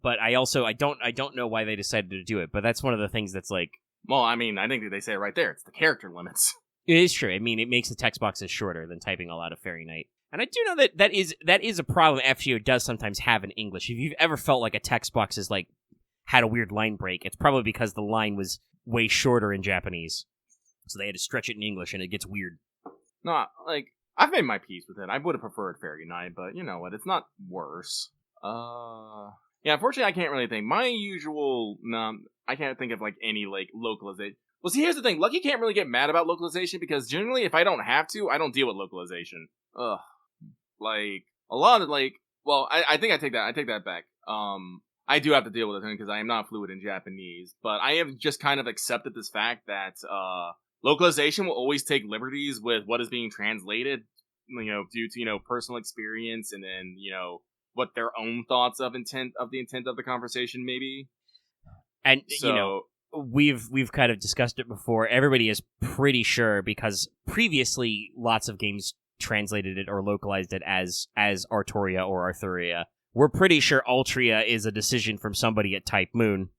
but I don't know why they decided to do it. But that's one of the things that's like. Well, I mean, I think they say it right there. It's the character limits. It is true. I mean, it makes the text boxes shorter than typing a lot of Fairy Knight. And I do know that is a problem FGO does sometimes have in English. If you've ever felt like a text box is like had a weird line break, it's probably because the line was way shorter in Japanese. So they had to stretch it in English, and it gets weird. No, like, I've made my peace with it. I would have preferred Fairy Knight, but you know what? It's not worse. Yeah, unfortunately, I can't really think. My usual, I can't think of, like, any, like, localization. Well, see, here's the thing. Lucky can't really get mad about localization, because generally, if I don't have to, I don't deal with localization. Ugh. Like, a lot of, like, well, I think I take that back. I do have to deal with it, because I am not fluent in Japanese, but I have just kind of accepted this fact that, localization will always take liberties with what is being translated, due to, personal experience and then, what their own thoughts of the intent of the conversation may be. And, so, we've kind of discussed it before. Everybody is pretty sure, because previously lots of games translated it or localized it as Artoria or Arthuria. We're pretty sure Altria is a decision from somebody at Type Moon.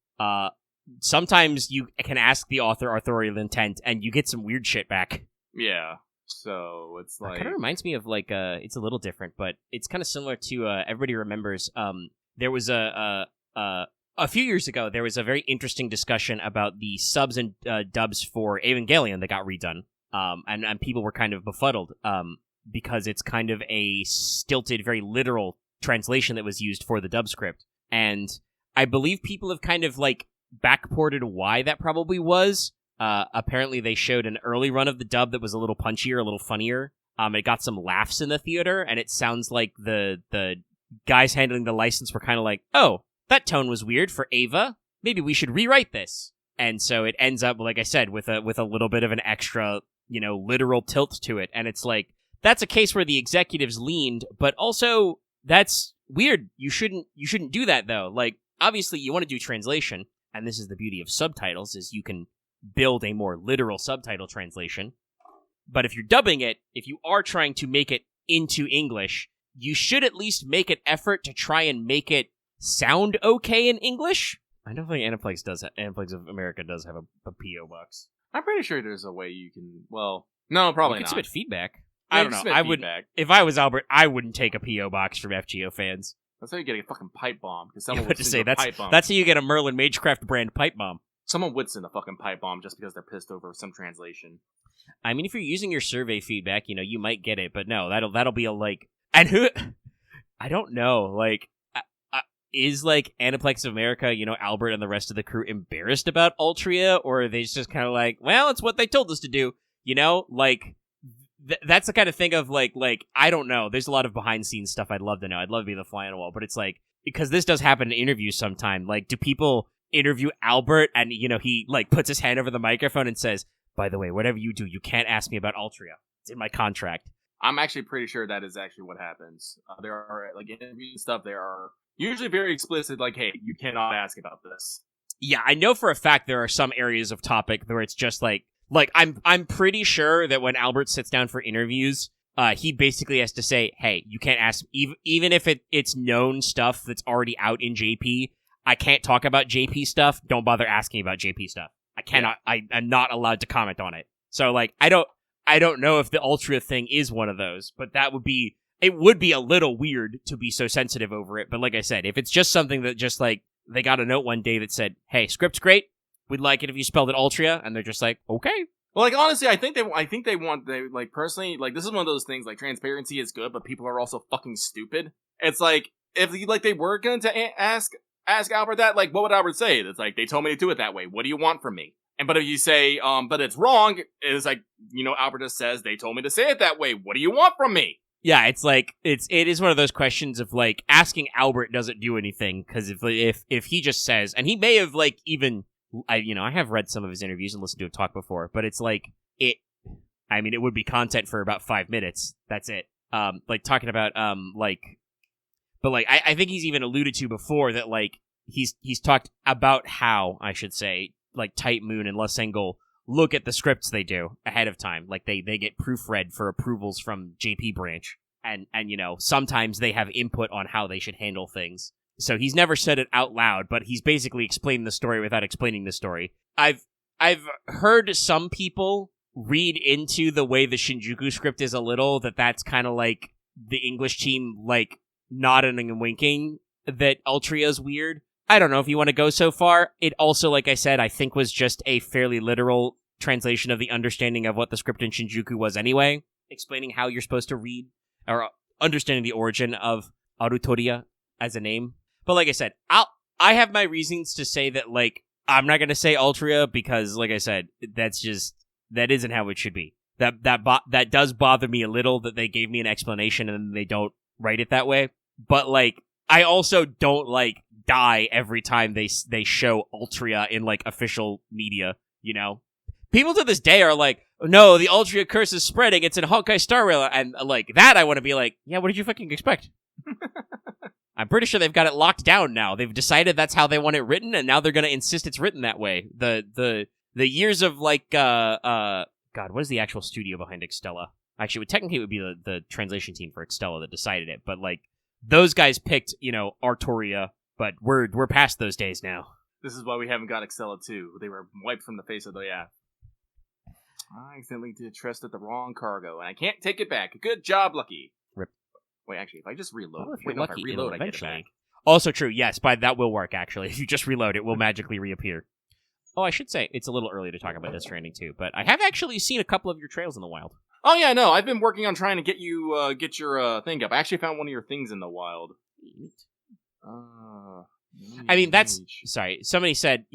Sometimes you can ask the author authorial intent, and you get some weird shit back. Yeah. So it's like, it kind of reminds me of like it's a little different, but it's kind of similar to everybody remembers. There was a few years ago there was a very interesting discussion about the subs and dubs for Evangelion that got redone. And people were kind of befuddled because it's kind of a stilted, very literal translation that was used for the dub script, and I believe people have kind of like backported why that probably was. Apparently they showed an early run of the dub that was a little punchier, a little funnier. It got some laughs in the theater, and it sounds like the guys handling the license were kind of like, oh, that tone was weird for Ava. Maybe we should rewrite this. And so it ends up, like I said, with a little bit of an extra, literal tilt to it. And it's like, that's a case where the executives leaned, but also that's weird. You shouldn't do that though. Like, obviously you want to do translation, and this is the beauty of subtitles, is you can build a more literal subtitle translation. But if you're dubbing it, if you are trying to make it into English, you should at least make an effort to try and make it sound okay in English. I don't think Aniplex of America does have a P.O. box. I'm pretty sure there's a way you can, well, no, probably you can not. submit feedback. I don't know. I would, if I was Albert, I wouldn't take a P.O. box from FGO fans. That's how you get a fucking pipe bomb. Because someone would say that's how you get a Merlin Magecraft brand pipe bomb. Someone would send a fucking pipe bomb just because they're pissed over some translation. I mean, if you're using your survey feedback, you might get it, but no, that'll be a like. And who? I don't know. Like, is like Aniplex of America, Albert and the rest of the crew embarrassed about Altria, or are they just kind of like, well, it's what they told us to do, like that's the kind of thing of like I don't know. There's a lot of behind scenes stuff I'd love to know. I'd love to be the fly on the wall, but it's like, because this does happen in interviews sometime. Like, do people interview Albert and he like puts his hand over the microphone and says, "By the way, whatever you do, you can't ask me about Altria. It's in my contract." I'm actually pretty sure that is actually what happens. There are, like, interviews and stuff, there are usually very explicit, like, hey, you cannot ask about this. Yeah, I know for a fact there are some areas of topic where it's just like I'm pretty sure that when Albert sits down for interviews, he basically has to say, hey, you can't ask, even if it's known stuff that's already out in JP, I can't talk about JP stuff, don't bother asking about JP stuff. I cannot, yeah. I'm not allowed to comment on it. So, like, I don't know if the Altria thing is one of those, but it would be a little weird to be so sensitive over it. But like I said, if it's just something that just like, they got a note one day that said, hey, script's great, we'd like it if you spelled it Altria, and they're just like, okay. Well, like, honestly, I think they want, like, personally, like, this is one of those things, like, transparency is good, but people are also fucking stupid. It's like, if, like, they were going to ask Albert that, like, what would Albert say? It's like, they told me to do it that way, what do you want from me? But if you say, but it's wrong, it's like, Albert just says, they told me to say it that way, what do you want from me? Yeah, it's like, it is one of those questions of, like, asking Albert doesn't do anything, because if he just says, and he may have, like, even, I have read some of his interviews and listened to him talk before, but it's like, it would be content for about 5 minutes, that's it. Like, talking about, but, like, I think he's even alluded to before that, like, he's talked about how, I should say, like, Type Moon and Lasengel look at the scripts they do ahead of time. Like, they get proofread for approvals from JP branch. And sometimes they have input on how they should handle things. So he's never said it out loud, but he's basically explained the story without explaining the story. I've heard some people read into the way the Shinjuku script is a little, that's kind of like the English team, like, nodding and winking that Altria's weird. I don't know if you want to go so far. It also, like I said, I think was just a fairly literal translation of the understanding of what the script in Shinjuku was anyway, explaining how you're supposed to read, or understanding the origin of Arutoria as a name. But like I said, I have my reasons to say that, like, I'm not going to say Altria because, like I said, that isn't how it should be. That does bother me a little that they gave me an explanation and they don't write it that way. But, like, I also don't, like, die every time they show Altria in, like, official media, People to this day are like, no, the Altria curse is spreading, it's in Honkai Star Rail, and, like, that I want to be like, yeah, what did you fucking expect? I'm pretty sure they've got it locked down now. They've decided that's how they want it written, and now they're going to insist it's written that way. The years of, like, God, what is the actual studio behind Extella? Actually, technically it would be the translation team for Extella that decided it, but, like, those guys picked, Artoria, but we're past those days now. This is why we haven't got Extella 2. They were wiped from the face of the app. I accidentally trusted the wrong cargo, and I can't take it back. Good job, Lucky. Rip. Wait, actually, if I just reload... Oh, if I reload, I get it back. Also true, yes, but that will work, actually. If you just reload, it will magically reappear. Oh, I should say, it's a little early to talk about Death Stranding, too, but I have actually seen a couple of your trails in the wild. Oh, yeah, no, I've been working on trying to get you, get your, thing up. I actually found one of your things in the wild. I mean, sorry, somebody said,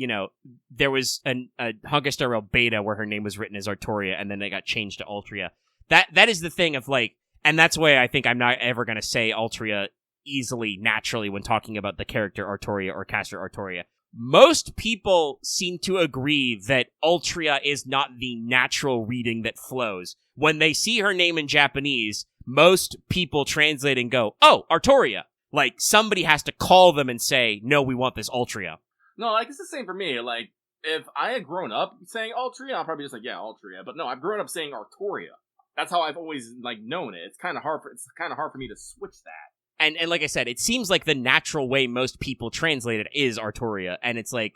there was a Honkai Star Rail beta where her name was written as Artoria, and then they got changed to Altria. That is the thing of, like, and that's why I think I'm not ever going to say Altria easily, naturally, when talking about the character Artoria or caster Artoria. Most people seem to agree that Altria is not the natural reading that flows. When they see her name in Japanese, most people translate and go, oh, Artoria. Like, somebody has to call them and say, no, we want this Altria. No, like, it's the same for me. Like, if I had grown up saying Altria, I'm probably just like, yeah, Altria. But no, I've grown up saying Artoria. That's how I've always, like, known it. It's kind of hard for me to switch that. And like I said, it seems like the natural way most people translate it is Artoria. And it's like,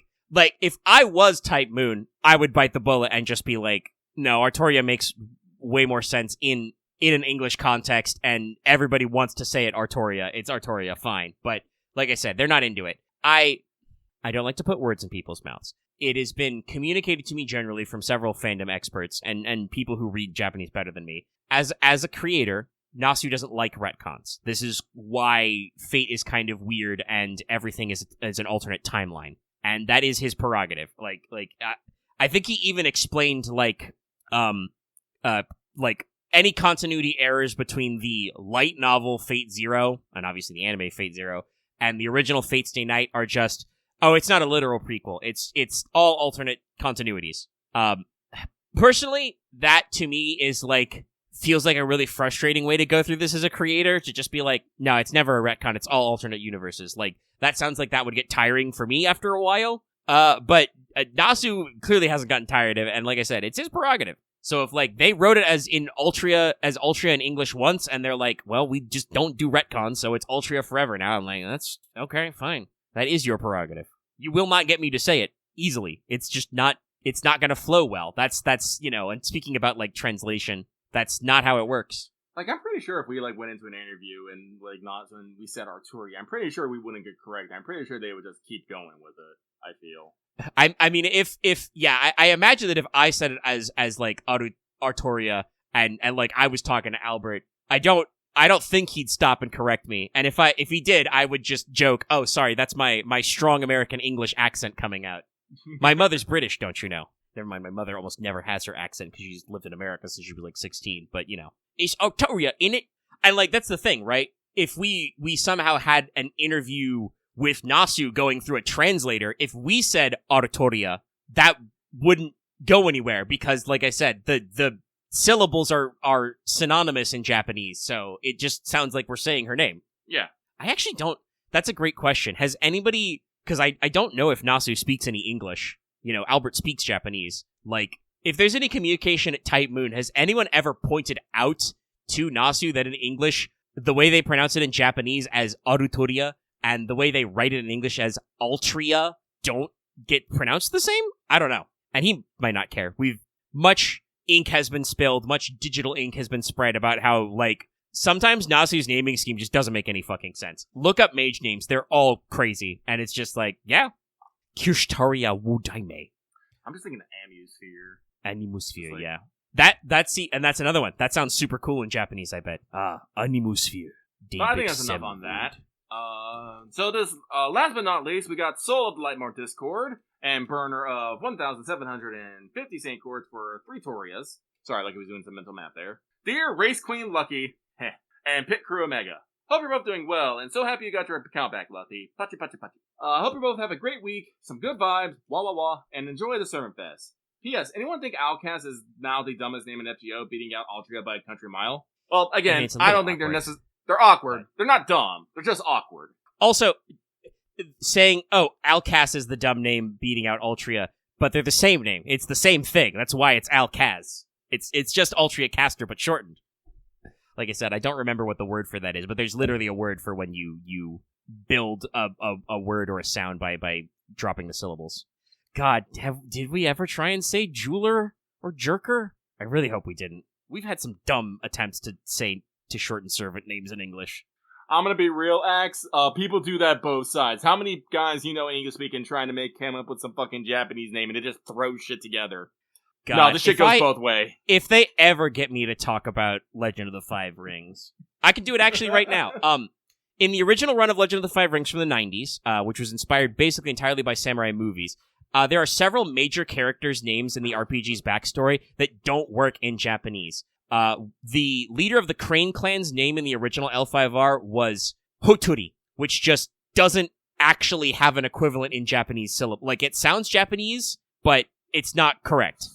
if I was Type Moon, I would bite the bullet and just be like, no, Artoria makes way more sense in an English context, and everybody wants to say it Artoria. It's Artoria, fine. But, like I said, they're not into it. I don't like to put words in people's mouths. It has been communicated to me generally from several fandom experts and people who read Japanese better than me. As a creator, Nasu doesn't like retcons. This is why Fate is kind of weird and everything is an alternate timeline. And that is his prerogative. I think he even explained, any continuity errors between the light novel Fate Zero, and obviously the anime Fate Zero, and the original Fate Stay Night are just, it's not a literal prequel. It's all alternate continuities. Personally, that to me is feels like a really frustrating way to go through this as a creator, to just be like, no, it's never a retcon, it's all alternate universes. That sounds like that would get tiring for me after a while. But Nasu clearly hasn't gotten tired of it, and like I said, it's his prerogative. So if they wrote it as Altria in English once, and they're like, well, we just don't do retcons, so it's Altria forever now, I'm like, that's okay, fine. That is your prerogative. You will not get me to say it easily. It's just not. It's not gonna flow well. That's And speaking about translation, that's not how it works. I'm pretty sure if we went into an interview and not when we said Arturia, I'm pretty sure we wouldn't get correct. I'm pretty sure they would just keep going with it. I feel. I mean, I imagine that if I said it as Arturia and I was talking to Albert, I don't think he'd stop and correct me. And if he did, I would just joke, oh, sorry, that's my strong American English accent coming out. My mother's British, don't you know? Never mind, my mother almost never has her accent because she's lived in America since she was 16. But is Arturia in it? And that's the thing, right? If we somehow had an interview with Nasu going through a translator, if we said Arturia, that wouldn't go anywhere because, like I said, the syllables are synonymous in Japanese, so it just sounds like we're saying her name. Yeah. I actually don't... That's a great question. Has anybody... Because I don't know if Nasu speaks any English. Albert speaks Japanese. If there's any communication at Type Moon, has anyone ever pointed out to Nasu that in English, the way they pronounce it in Japanese as Arturia, and the way they write it in English as Altria don't get pronounced the same? I don't know. And he might not care. Much ink has been spilled, much digital ink has been spread about how, sometimes Nasu's naming scheme just doesn't make any fucking sense. Look up mage names, they're all crazy. And it's just yeah. Kirshtaria Wudaime. I'm just thinking Amusphere. Animusphere, yeah. And that's another one. That sounds super cool in Japanese, I bet. Animusphere. But I think that's enough on that. So this, last but not least, we got Soul of the Lightmore Discord and burner of 1,750 Saint Chords for 3 Torias. Sorry, he was doing some mental math there. Dear Race Queen Lucky, and Pit Crew Omega. Hope you're both doing well, and so happy you got your account back, Lucky. Pachi, pachi, pachi. Hope you both have a great week, some good vibes, wah wah wah, and enjoy the Sermon Fest. P.S. Anyone think Outcast is now the dumbest name in FGO, beating out Altria by a country mile? Well, again, I don't think they're necessarily... They're awkward. They're not dumb. They're just awkward. Also, saying, Alcaz is the dumb name beating out Altria, but they're the same name. It's the same thing. That's why it's Alcaz. It's just Altria Caster, but shortened. Like I said, I don't remember what the word for that is, but there's literally a word for when you build a word or a sound by dropping the syllables. God, did we ever try and say jeweler or jerker? I really hope we didn't. We've had some dumb attempts to shorten servant names in English. I'm gonna be real, Axe. People do that both sides. How many guys English speaking trying to come up with some fucking Japanese name and it just throws shit together? God, no, this shit goes both ways. If they ever get me to talk about Legend of the Five Rings, I can do it actually right now. In the original run of Legend of the Five Rings from the 90s, which was inspired basically entirely by samurai movies, there are several major characters' names in the RPG's backstory that don't work in Japanese. The leader of the Crane Clan's name in the original L5R was Hoturi, which just doesn't actually have an equivalent in Japanese syllable. It sounds Japanese, but it's not correct.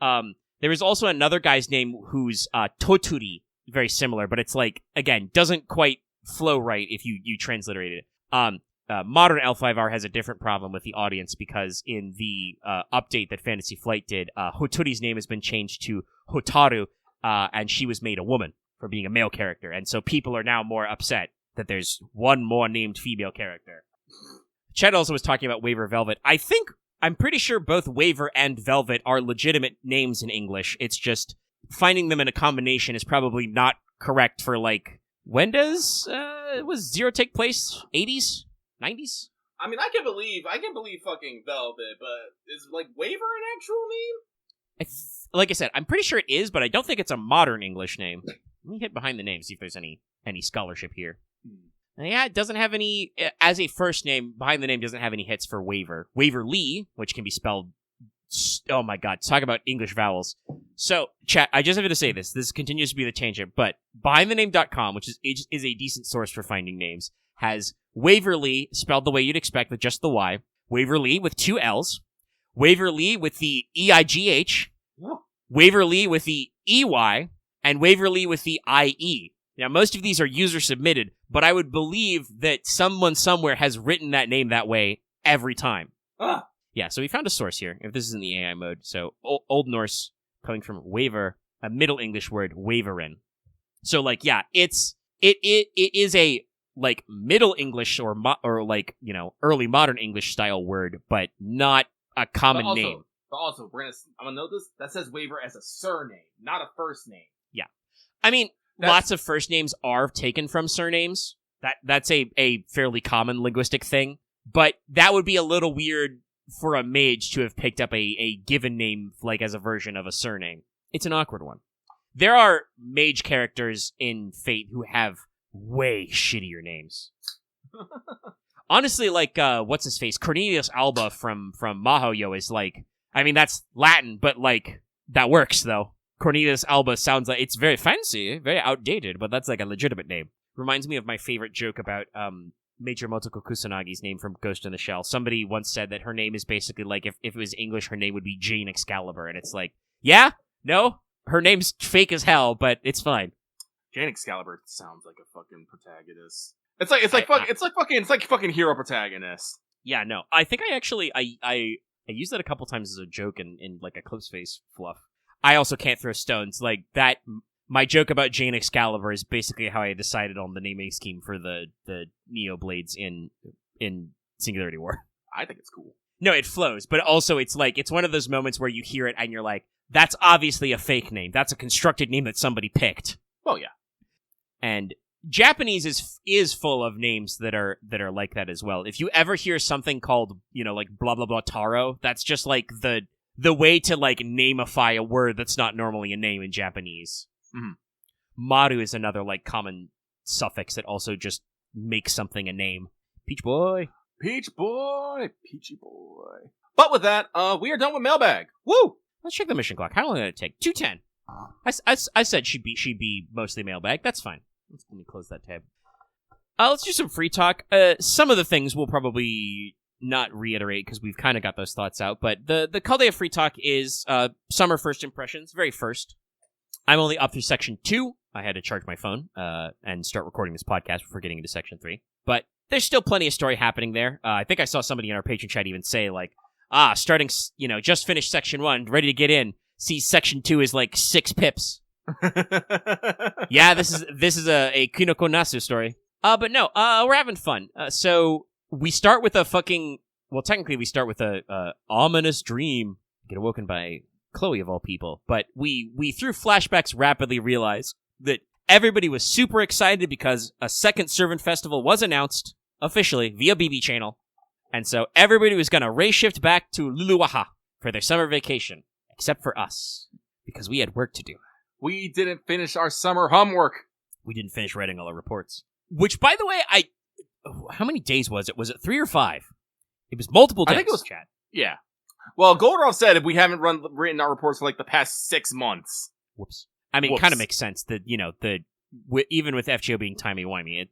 There is also another guy's name who's Toturi, very similar, but it's again, doesn't quite flow right if you transliterate it. Modern L5R has a different problem with the audience because in the update that Fantasy Flight did, Hoturi's name has been changed to Hotaru, and she was made a woman for being a male character, and so people are now more upset that there's one more named female character. Chet also was talking about Waver Velvet. I'm pretty sure both Waver and Velvet are legitimate names in English. It's just finding them in a combination is probably not correct for when does was Zero take place? 80s? 90s? I mean, I can believe fucking Velvet, but is Waver an actual name? Like I said, I'm pretty sure it is, but I don't think it's a modern English name. Let me hit behind the name, see if there's any scholarship here. Yeah, it doesn't have any, as a first name, behind the name doesn't have any hits for Waver. Waverly, which can be spelled, oh my god, talk about English vowels. So, chat, I just have to say this continues to be the tangent, but behindthename.com, which is a decent source for finding names, has Waverly spelled the way you'd expect with just the Y, Waverly with 2 L's, Waverly with the EIGH, Waverly with the EY, and Waverly with the IE. Now, most of these are user-submitted, but I would believe that someone somewhere has written that name that way every time. Yeah, so we found a source here, if this is in the AI mode. So, Old Norse, coming from waver, a Middle English word, waverin. So, like, yeah, it is a, like, Middle English or early modern English style word, but not a common name. But also, I'm gonna note this, that says waver as a surname, not a first name. Yeah. I mean, lots of first names are taken from surnames. That's a fairly common linguistic thing. But that would be a little weird for a mage to have picked up a given name, like, as a version of a surname. It's an awkward one. There are mage characters in Fate who have way shittier names. Honestly, like, what's his face? Cornelius Alba from Mahoyo is like, I mean, that's Latin, but, like, that works, though. Cornelius Alba sounds like, it's very fancy, very outdated, but that's like a legitimate name. Reminds me of my favorite joke about Major Motoko Kusanagi's name from Ghost in the Shell. Somebody once said that her name is basically like, if it was English, her name would be Jane Excalibur, and it's like, yeah, no, her name's fake as hell, but it's fine. Jane Excalibur sounds like a fucking protagonist. It's like fucking hero protagonist. Yeah, no, I think I used that a couple times as a joke in like a close face fluff. I also can't throw stones. Like, that, my joke about Jane Excalibur is basically how I decided on the naming scheme for the Neo Blades in Singularity War. I think it's cool. No, it flows, but also it's like, it's one of those moments where you hear it and you're like, that's obviously a fake name. That's a constructed name that somebody picked. Oh, yeah. And Japanese is full of names that are like that as well. If you ever hear something called, like blah blah blah taro, that's just like the way to, like, nameify a word that's not normally a name in Japanese. Mm-hmm. Maru is another, like, common suffix that also just makes something a name. Peach boy. Peach boy. Peachy boy. But with that, we are done with Mailbag. Woo! Let's check the mission clock. How long did it take? 2:10. I said she'd be mostly Mailbag. That's fine. Let me close that tab. Let's do some free talk. Some of the things we'll probably not reiterate because we've kind of got those thoughts out, but the Call Day of Free Talk is summer first impressions, very first. I'm only up through section 2. I had to charge my phone and start recording this podcast before getting into section 3, but there's still plenty of story happening there. I think I saw somebody in our patron chat even say, like, starting, just finished section 1, ready to get in. See, section 2 is like 6 pips. Yeah, this is a Kinoko Nasu story. But no, we're having fun. So we start with technically we start with a ominous dream. Get awoken by Chloe of all people. But we through flashbacks rapidly realize that everybody was super excited because a second Servant Festival was announced officially via BB Channel. And so everybody was going to race shift back to Luluaha for their summer vacation. Except for us. Because we had work to do. We didn't finish our summer homework. We didn't finish writing all our reports. Which, by the way, how many days was it? Was it 3 or 5? It was multiple days. I think it was, chat. Yeah. Well, Goldorf said if we haven't written our reports for like the past 6 months. Whoops. I mean, it kind of makes sense that, even with FGO being timey-wimey,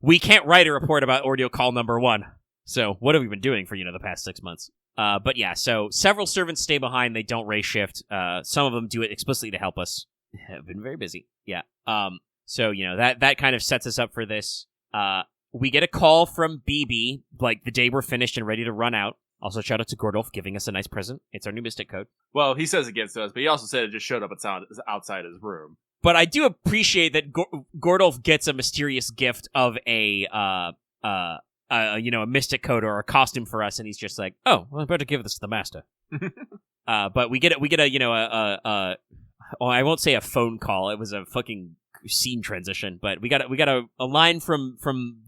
we can't write a report about Ordeal Call number 1. So, what have we been doing for, the past 6 months? But yeah, so several servants stay behind. They don't race shift. Some of them do it explicitly to help us. Have been very busy. Yeah. So, that kind of sets us up for this. We get a call from BB, like, the day we're finished and ready to run out. Also, shout out to Gordolf giving us a nice present. It's our new Mystic Code. Well, he says it gets us, but he also said it just showed up outside his room. But I do appreciate that Gordolf gets a mysterious gift of a Mystic Code or a costume for us, and he's just like, oh, well, I better give this to the master. But we get I won't say a phone call. It was a fucking scene transition, but we got a line from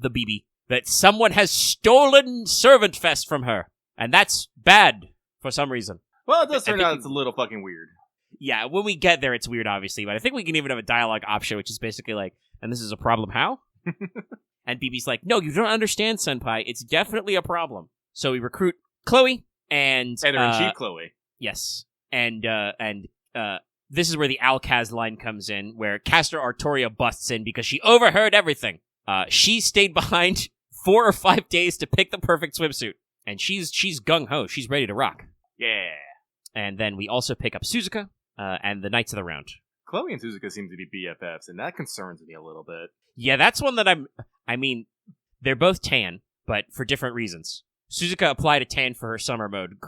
the BB that someone has stolen Servant Fest from her, and that's bad for some reason. Well, it does turn out it's a little fucking weird. Yeah, when we get there, it's weird, obviously, but I think we can even have a dialogue option, which is basically like, and this is a problem how? And BB's like, no, you don't understand, Senpai. It's definitely a problem. So we recruit Chloe and... Editor-in-Chief Chloe. Yes. And this is where the Alcaz line comes in, where Castor Artoria busts in because she overheard everything. She stayed behind 4 or 5 days to pick the perfect swimsuit. And she's gung-ho. She's ready to rock. Yeah. And then we also pick up Suzuka and the Knights of the Round. Chloe and Suzuka seem to be BFFs, and that concerns me a little bit. Yeah, that's one that I mean, they're both tan, but for different reasons. Suzuka applied a tan for her summer mode.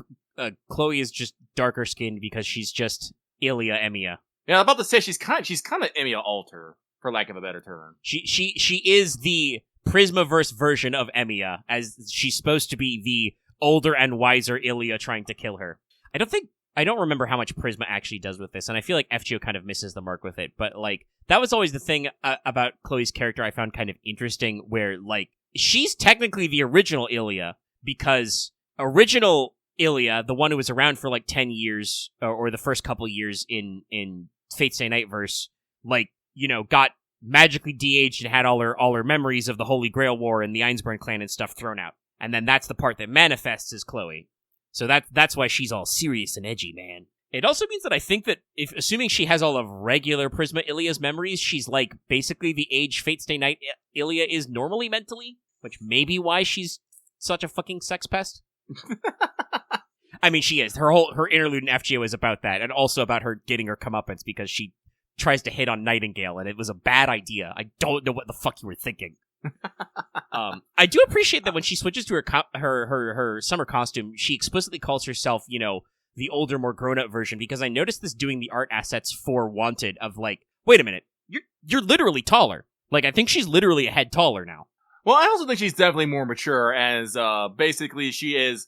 Chloe is just darker skinned because she's just Ilya Emiya. Yeah, I'm about to say she's kind of Emiya Alter, for lack of a better term. She is the Prismaverse version of Emiya, as she's supposed to be the older and wiser Ilya trying to kill her. I don't remember how much Prisma actually does with this, and I feel like FGO kind of misses the mark with it, but, like, that was always the thing about Chloe's character I found kind of interesting, where, like, she's technically the original Ilya, because original Ilya, the one who was around for, like, 10 years, or the first couple years in Fate Stay Night verse, like, you know, got magically de-aged and had all her memories of the Holy Grail War and the Ainsburn clan and stuff thrown out. And then that's the part that manifests as Chloe. So that's why she's all serious and edgy, man. It also means that I think that, assuming she has all of regular Prisma Ilya's memories, she's like basically the age Fate Stay Night Ilya is normally mentally, which may be why she's such a fucking sex pest. I mean, she is. Her interlude in FGO is about that, and also about her getting her comeuppance because she tries to hit on Nightingale, and it was a bad idea. I don't know what the fuck you were thinking. I do appreciate that when she switches to her summer costume, she explicitly calls herself, you know, the older, more grown-up version, because I noticed this doing the art assets for Wanted of like, wait a minute, you're literally taller. Like, I think she's literally a head taller now. Well, I also think she's definitely more mature, as basically she is,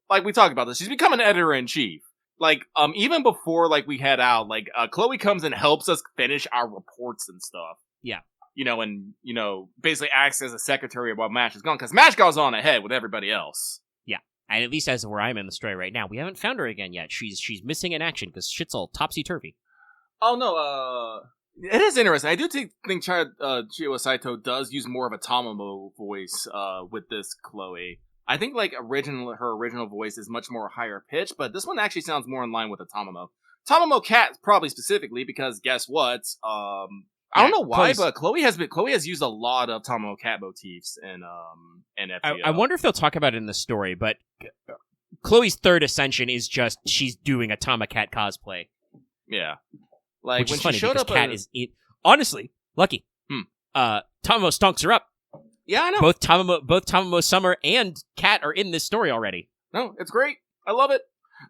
like we talked about this, she's become an editor-in-chief. Like, even before, like, we head out, like, Chloe comes and helps us finish our reports and stuff. Yeah. You know, and, you know, basically acts as a secretary while Mash is gone, because Mash goes on ahead with everybody else. Yeah. And at least as of where I'm in the story right now, we haven't found her again yet. She's missing in action, because shit's all topsy-turvy. Oh, no, it is interesting. I do think Chiyo Saito does use more of a Tamamo voice, with this Chloe. I think, like, her original voice is much more higher pitched, but this one actually sounds more in line with a Tamamo. Tamamo Cat, probably specifically, because guess what? I don't know why, but Chloe has used a lot of Tamamo Cat motifs in FGO. I wonder if they'll talk about it in the story, but Chloe's third ascension is just she's doing a Tama Cat cosplay. Yeah. Like, which when is funny, she showed up... Cat is... Honestly, Lucky. Tamamo stonks her up. Yeah, I know. Both Tamamo Summer and Cat are in this story already. No, it's great. I love it.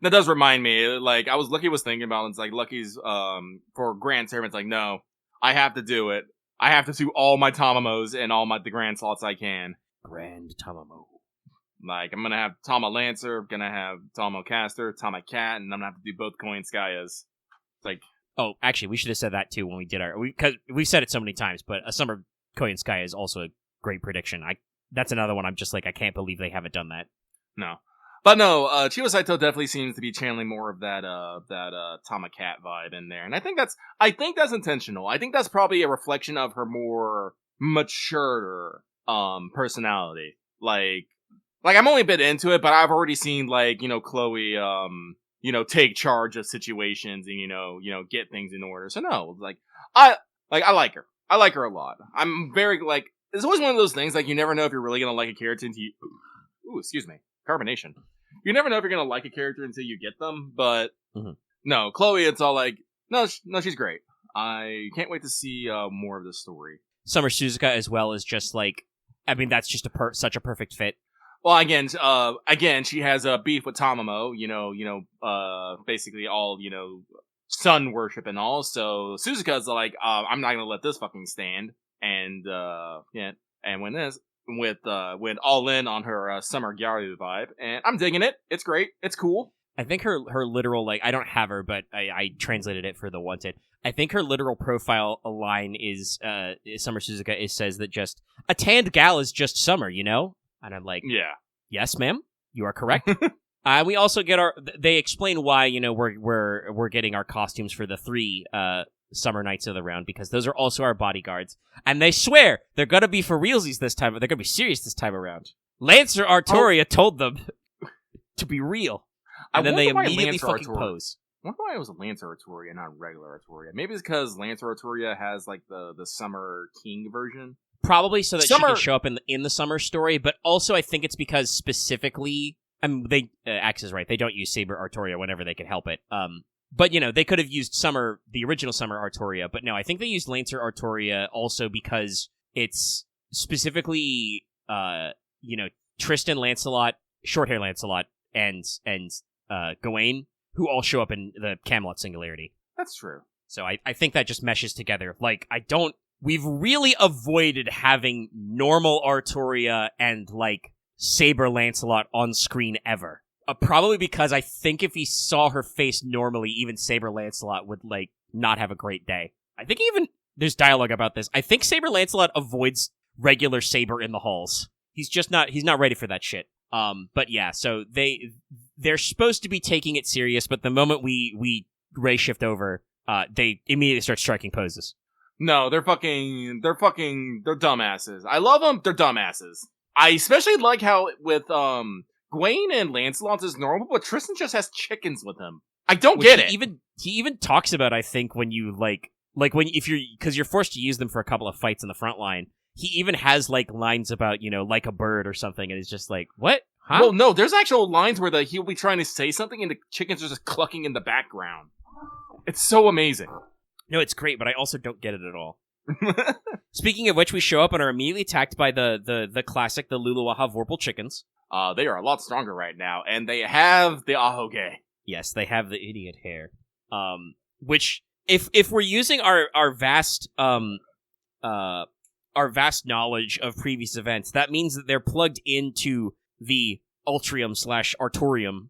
That does remind me, like, Lucky was thinking about, it's like, Lucky's, for Grand Servants, like, no, I have to do it. I have to do all my Tamamos and all the Grand slots I can. Grand Tamamo. Like, I'm gonna have Tama Lancer, gonna have Tama Caster, Tama Cat, and I'm gonna have to do both Koen Skyas. Like... Oh, actually, we should have said that, too, when we did because we've said it so many times, but a Summer Koen Sky is also a great prediction. That's another one I'm just like, I can't believe they haven't done that. No. But no, Chiyo Saito definitely seems to be channeling more of that Tama Cat vibe in there. And I think that's intentional. I think that's probably a reflection of her more mature personality. Like I'm only a bit into it, but I've already seen, like, you know, Chloe take charge of situations and, you know, get things in order. So no, I like her. I like her a lot. I'm very, like, it's always one of those things, like, you never know if you're really gonna like a character until you... Ooh, excuse me. Carbonation. You never know if you're gonna like a character until you get them, but... Mm-hmm. No, Chloe, it's all like... No, she's great. I can't wait to see more of this story. Summer Suzuka as well is just, like... I mean, that's just such a perfect fit. Well, again, she has a beef with Tamamo, basically all, sun worship and all, so Suzuka's like, I'm not gonna let this fucking stand, and, and went all in on her, Summer Gyaru vibe, and I'm digging it, it's great, it's cool. I think her literal, like, I don't have her, but I translated it for the Wanted. I think her literal profile line is, Summer Suzuka says that just, a tanned gal is just summer, you know? And I'm like, yeah. Yes, ma'am, you are correct. We also get they explain why, we're getting our costumes for the 3 summer nights of the round, because those are also our bodyguards. And they swear they're gonna be for realsies this time, but they're gonna be serious this time around. Lancer Artoria told them to be real. And then they immediately fucking pose. I wonder why it was Lancer Artoria, not regular Artoria. Maybe it's because Lancer Artoria has, like, the Summer King version. Probably so that she can show up in the summer story, but also I think it's because specifically, they Axe is right, they don't use Saber Artoria whenever they can help it. But, they could have used the original Summer Artoria, but no, I think they used Lancer Artoria also because it's specifically, Tristan, Lancelot, Shorthair Lancelot, and Gawain, who all show up in the Camelot Singularity. That's true. So I think that just meshes together. Like, we've really avoided having normal Artoria and, like, Saber Lancelot on screen ever. Probably because I think if he saw her face normally, even Saber Lancelot would, like, not have a great day. I think even there's dialogue about this. I think Saber Lancelot avoids regular Saber in the halls. He's not ready for that shit. But yeah, so they're supposed to be taking it serious, but the moment we ray shift over, they immediately start striking poses. No, they're dumbasses. I love them. They're dumbasses. I especially like how with Gawain and Lancelot is normal, but Tristan just has chickens with him. I don't get it. He even talks about, I think, when you because you're forced to use them for a couple of fights in the front line. He even has, like, lines about, like a bird or something, and it's just like, what? Huh? Well, no, there's actual lines where he'll be trying to say something, and the chickens are just clucking in the background. It's so amazing. No, it's great, but I also don't get it at all. Speaking of which, we show up and are immediately attacked by the classic, the Luluaha Vorpal chickens. They are a lot stronger right now, and they have the ahoge. Yes, they have the idiot hair. Which, if we're using our vast knowledge of previous events, that means that they're plugged into the Ultrium/Artorium,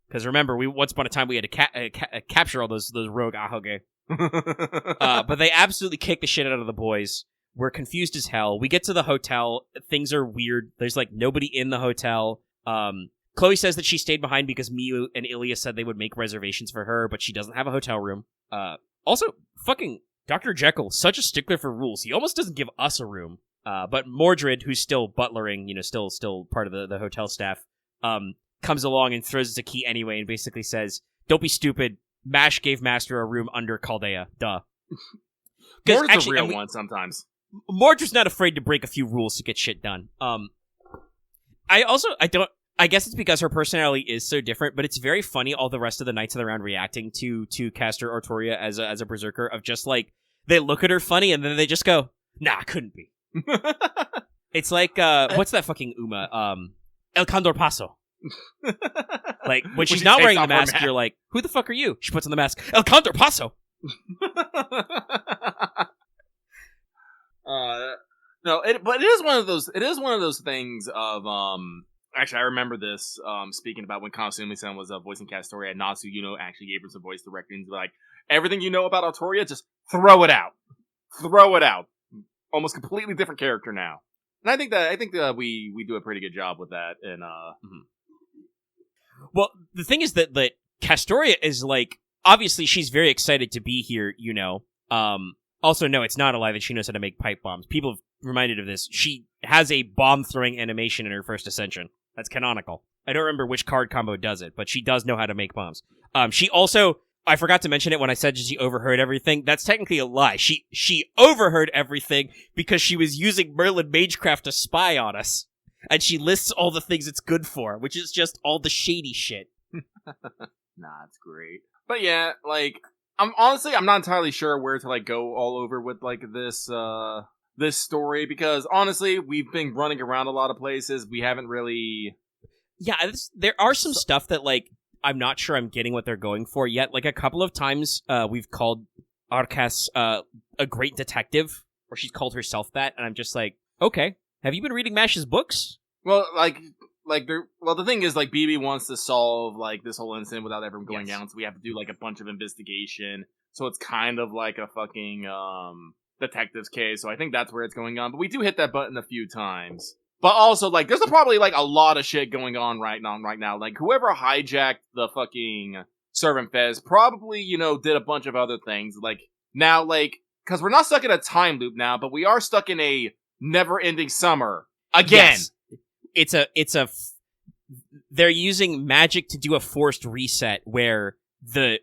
because remember, once upon a time we had to capture all those rogue ahoge. But they absolutely kick the shit out of the boys. We're confused as hell. We get to the hotel. Things are weird. There's, like, nobody in the hotel. Chloe says that she stayed behind because Miyu and Ilya said they would make reservations for her, but she doesn't have a hotel room. Also, fucking Dr. Jekyll, such a stickler for rules. He almost doesn't give us a room. But Mordred, who's still butlering, still part of the hotel staff, comes along and throws us a key anyway and basically says, "Don't be stupid. Mash gave Master a room under Chaldea. Duh." Mordred's a real one sometimes. Mordred's not afraid to break a few rules to get shit done. I guess it's because her personality is so different, but it's very funny all the rest of the Knights of the Round reacting to Caster Artoria as a berserker, of just, like, they look at her funny and then they just go, "Nah, couldn't be." It's like, what's that fucking Uma? El Condor Paso. Like, when she's not wearing the mask, you're like, "Who the fuck are you?" She puts on the mask, "El Condor Paso." No, but it is one of those. It is one of those things of Actually, I remember this. Speaking about when Kanasumi-san was voicing Castoria, Natsu, actually gave her some voice directions, like, everything you know about Artoria, just throw it out. Throw it out. Almost completely different character now. And I think that we do a pretty good job with that. And Well, the thing is that Castoria is, like, obviously she's very excited to be here. Also, no, it's not a lie that she knows how to make pipe bombs. People have reminded of this. She has a bomb throwing animation in her first ascension. That's canonical. I don't remember which card combo does it, but she does know how to make bombs. She also, I forgot to mention it when I said she overheard everything. That's technically a lie. She overheard everything because she was using Merlin Magecraft to spy on us. And she lists all the things it's good for, which is just all the shady shit. Nah, it's great. But yeah, like, I'm not entirely sure where to, like, go all over with, like, this story, because honestly, we've been running around a lot of places. We haven't really... Yeah, there are some stuff that, like, I'm not sure I'm getting what they're going for yet. Like, a couple of times, we've called Arcas a great detective, or she's called herself that, and I'm just like, okay, have you been reading Mash's books? Well, the thing is, like, BB wants to solve, like, this whole incident without ever going down, so we have to do, like, a bunch of investigation, so it's kind of like a fucking, detective's case, so I think that's where it's going on, but we do hit that button a few times. But also, like, there's probably, like, a lot of shit going on right now. Like, whoever hijacked the fucking SavaFes probably, you know, did a bunch of other things. Like, now, like, because we're not stuck in a time loop now, but we are stuck in a never-ending summer. Again! Yes. They're using magic to do a forced reset where the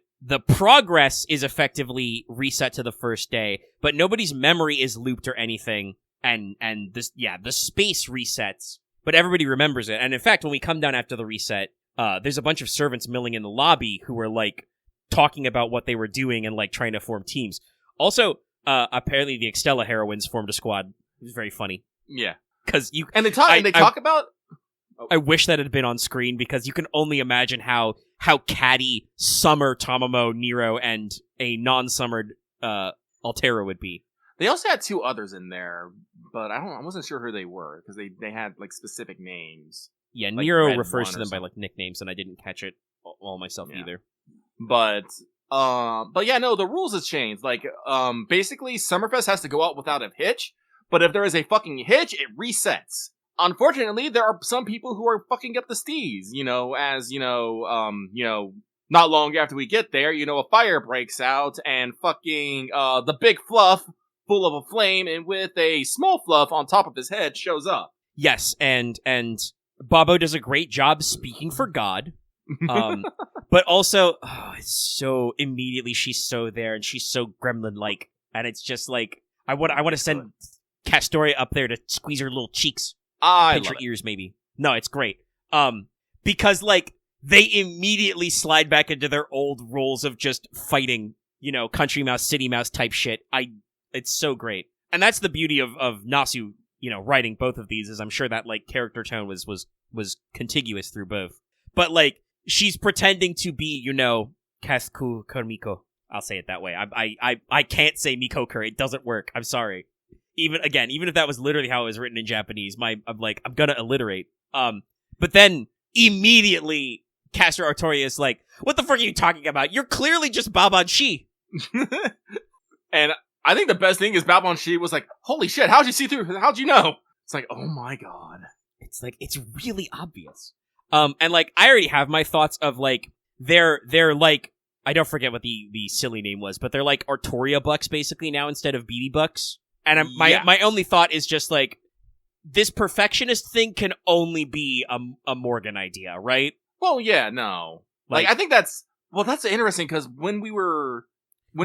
progress is effectively reset to the first day, but nobody's memory is looped or anything. And the space resets, but everybody remembers it. And in fact, when we come down after the reset, there's a bunch of servants milling in the lobby who were like talking about what they were doing and like trying to form teams. Also, apparently the Extella heroines formed a squad. It was very funny. Yeah, because you and they talk about. I wish that had been on screen because you can only imagine how catty Summer, Tamamo, Nero, and a non-summered Altera would be. They also had two others in there, but I wasn't sure who they were because they had like specific names. Yeah, like Nero refers to them by like nicknames, and I didn't catch it all myself either. But yeah, no, the rules has changed. Like, basically, Summerfest has to go out without a hitch, but if there is a fucking hitch, it resets. Unfortunately, there are some people who are fucking up the steez. You know, as not long after we get there, you know, a fire breaks out and fucking the big fluff full of a flame and with a small fluff on top of his head shows up. Yes, and Bobo does a great job speaking for God. But also, it's so immediately she's so there and she's so gremlin-like, and it's just like I want to send Castoria up there to squeeze her little cheeks, pinch her ears, maybe. No, it's great. Because like they immediately slide back into their old roles of just fighting, you know, country mouse, city mouse type shit. It's so great. And that's the beauty of Nasu, you know, writing both of these, is I'm sure that, like, character tone was contiguous through both. But, like, she's pretending to be, you know, Kasku Kurmiko. I'll say it that way. I can't say Mikoker. It doesn't work. I'm sorry. Even if that was literally how it was written in Japanese, I'm gonna alliterate. But then, immediately, Caster Artoria is like, what the fuck are you talking about? You're clearly just Babanshi. And I think the best thing is Babanshi was like, holy shit, how'd you see through? How'd you know? It's like, oh my god. It's like, it's really obvious. And like, I already have my thoughts of like, they're like, I don't forget what the silly name was, but they're like Artoria Bucks basically now instead of BB Bucks. And my only thought is just like, this perfectionist thing can only be a Morgan idea, right? Well, yeah, no. Like I think that's interesting because when we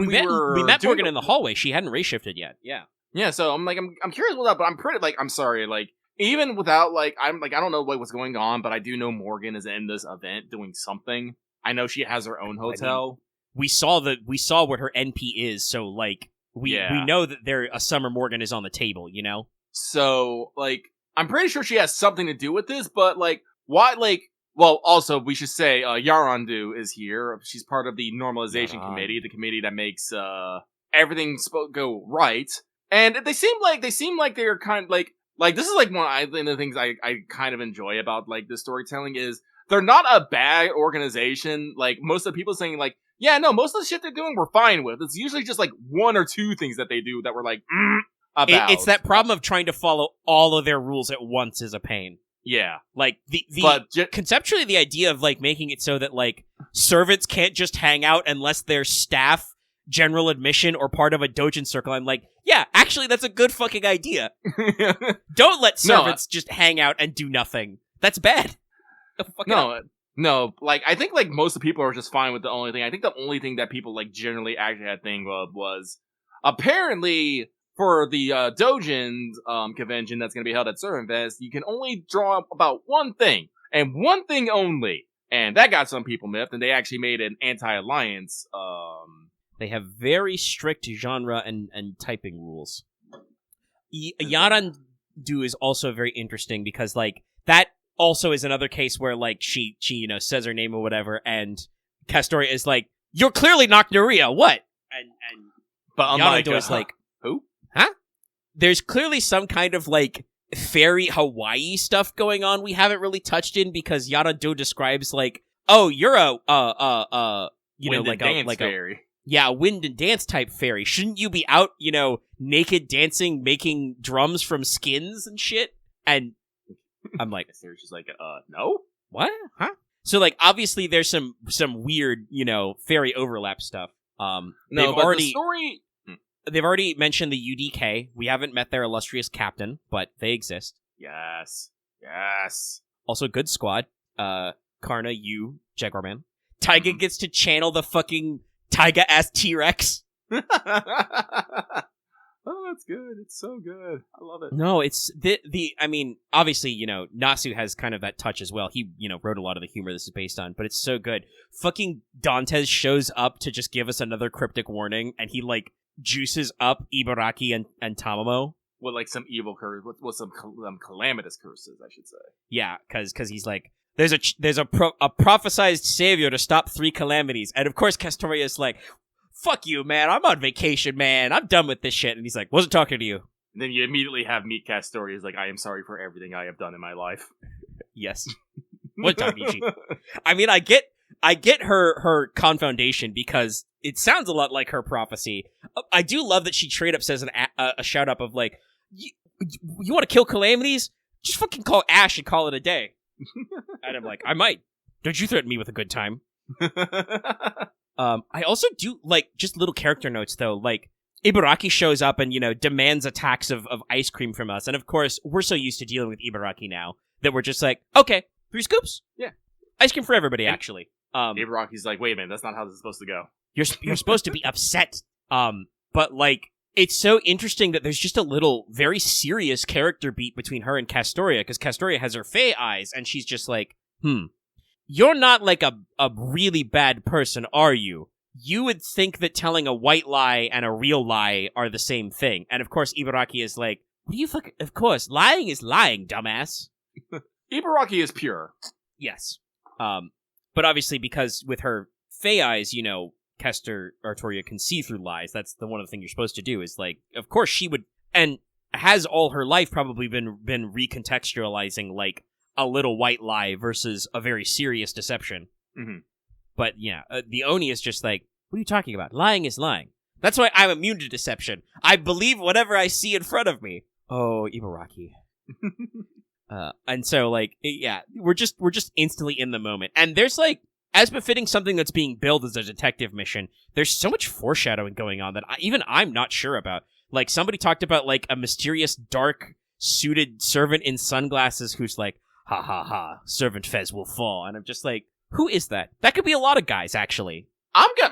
met Morgan in the hallway. She hadn't race shifted yet. Yeah. Yeah. So I'm curious about that, but I'm pretty I'm sorry. Like even without I don't know what's going on, but I do know Morgan is in this event doing something. I know she has her own hotel. We saw what her NP is. So like we know that a Summer Morgan is on the table. You know. So like I'm pretty sure she has something to do with this, but like why Well, also, we should say, Yarandu is here. She's part of the normalization committee, the committee that makes, everything go right. And they seem like they're kind of like, this is like one of the things I kind of enjoy about, like, the storytelling is, they're not a bad organization. Like, most of the people saying, like, yeah, no, most of the shit they're doing we're fine with. It's usually just, like, one or two things that they do that we're like, about. It's that problem of trying to follow all of their rules at once is a pain. Yeah. Like, conceptually, the idea of, like, making it so that, like, servants can't just hang out unless they're staff, general admission, or part of a dojin circle, I'm like, yeah, actually, that's a good fucking idea. Don't let servants just hang out and do nothing. That's bad. No, like, I think, like, most of the people are just fine with the only thing. I think the only thing that people, like, generally actually had thing of was, apparently, for the Dojin convention that's going to be held at SavaFes, you can only draw up about one thing, and one thing only. And that got some people miffed, and they actually made an anti-alliance. They have very strict genre and typing rules. Yarandu is also very interesting because, like, that also is another case where, like, she you know, says her name or whatever, and Castoria is like, you're clearly Nocturia, what? And but Yarandu is like, who? Huh? There's clearly some kind of, like, fairy Hawaii stuff going on we haven't really touched in because Yarandu describes, like, oh, you're a fairy. Yeah, a wind and dance type fairy. Shouldn't you be out, you know, naked dancing, making drums from skins and shit? And I'm like, She's like, no? what? Huh? So, like, obviously there's some weird, fairy overlap stuff. No, but the story... They've already mentioned the UDK. We haven't met their illustrious captain, but they exist. Yes. Also, good squad. Karna, you, Jaguar Man. Taiga gets to channel the fucking Taiga-ass T-Rex. Oh, that's good. It's so good. I love it. No, it's I mean, obviously, Nasu has kind of that touch as well. He, wrote a lot of the humor this is based on, but it's so good. Fucking Dantes shows up to just give us another cryptic warning, and he, like, juices up Ibaraki and Tamamo. With, like, some evil curse, with some calamitous curses, I should say. Yeah, because he's like, there's a prophesized savior to stop 3 calamities, and of course Castoria is like, fuck you, man, I'm on vacation, man, I'm done with this shit, and he's like, wasn't talking to you. And then you immediately have Meat Castoria is like, I am sorry for everything I have done in my life. Yes. What time, Michi? I mean, I get her confoundation because it sounds a lot like her prophecy. I do love that she straight up says a shout up of like, you want to kill calamities? Just fucking call Ash and call it a day. And I'm like, I might. Don't you threaten me with a good time. I also do like just little character notes though. Like Ibaraki shows up and demands attacks of ice cream from us, and of course we're so used to dealing with Ibaraki now that we're just like, okay, 3 scoops, yeah, ice cream for everybody. Actually, Ibaraki's like, wait a minute, that's not how this is supposed to go. You're supposed to be upset. But like, it's so interesting that there's just a little very serious character beat between her and Castoria, because Castoria has her Fae eyes, and she's just like, you're not like a really bad person, are you? You would think that telling a white lie and a real lie are the same thing. And of course, Ibaraki is like, what do you fucking... Of course, lying is lying, dumbass. Ibaraki is pure. Yes. But obviously, because with her Fae eyes, Artoria can see through lies. That's one of the things you're supposed to do, is like, of course she would, and has all her life probably been recontextualizing like a little white lie versus a very serious deception. Mm-hmm. But yeah, the Oni is just like, what are you talking about? Lying is lying. That's why I'm immune to deception. I believe whatever I see in front of me. Oh, Ibaraki. And so like, yeah, we're just instantly in the moment. And there's like, as befitting something that's being billed as a detective mission, there's so much foreshadowing going on that I'm not sure about. Like, somebody talked about, like, a mysterious, dark-suited servant in sunglasses who's like, ha ha ha, Servant Fez will fall. And I'm just like, who is that? That could be a lot of guys, actually.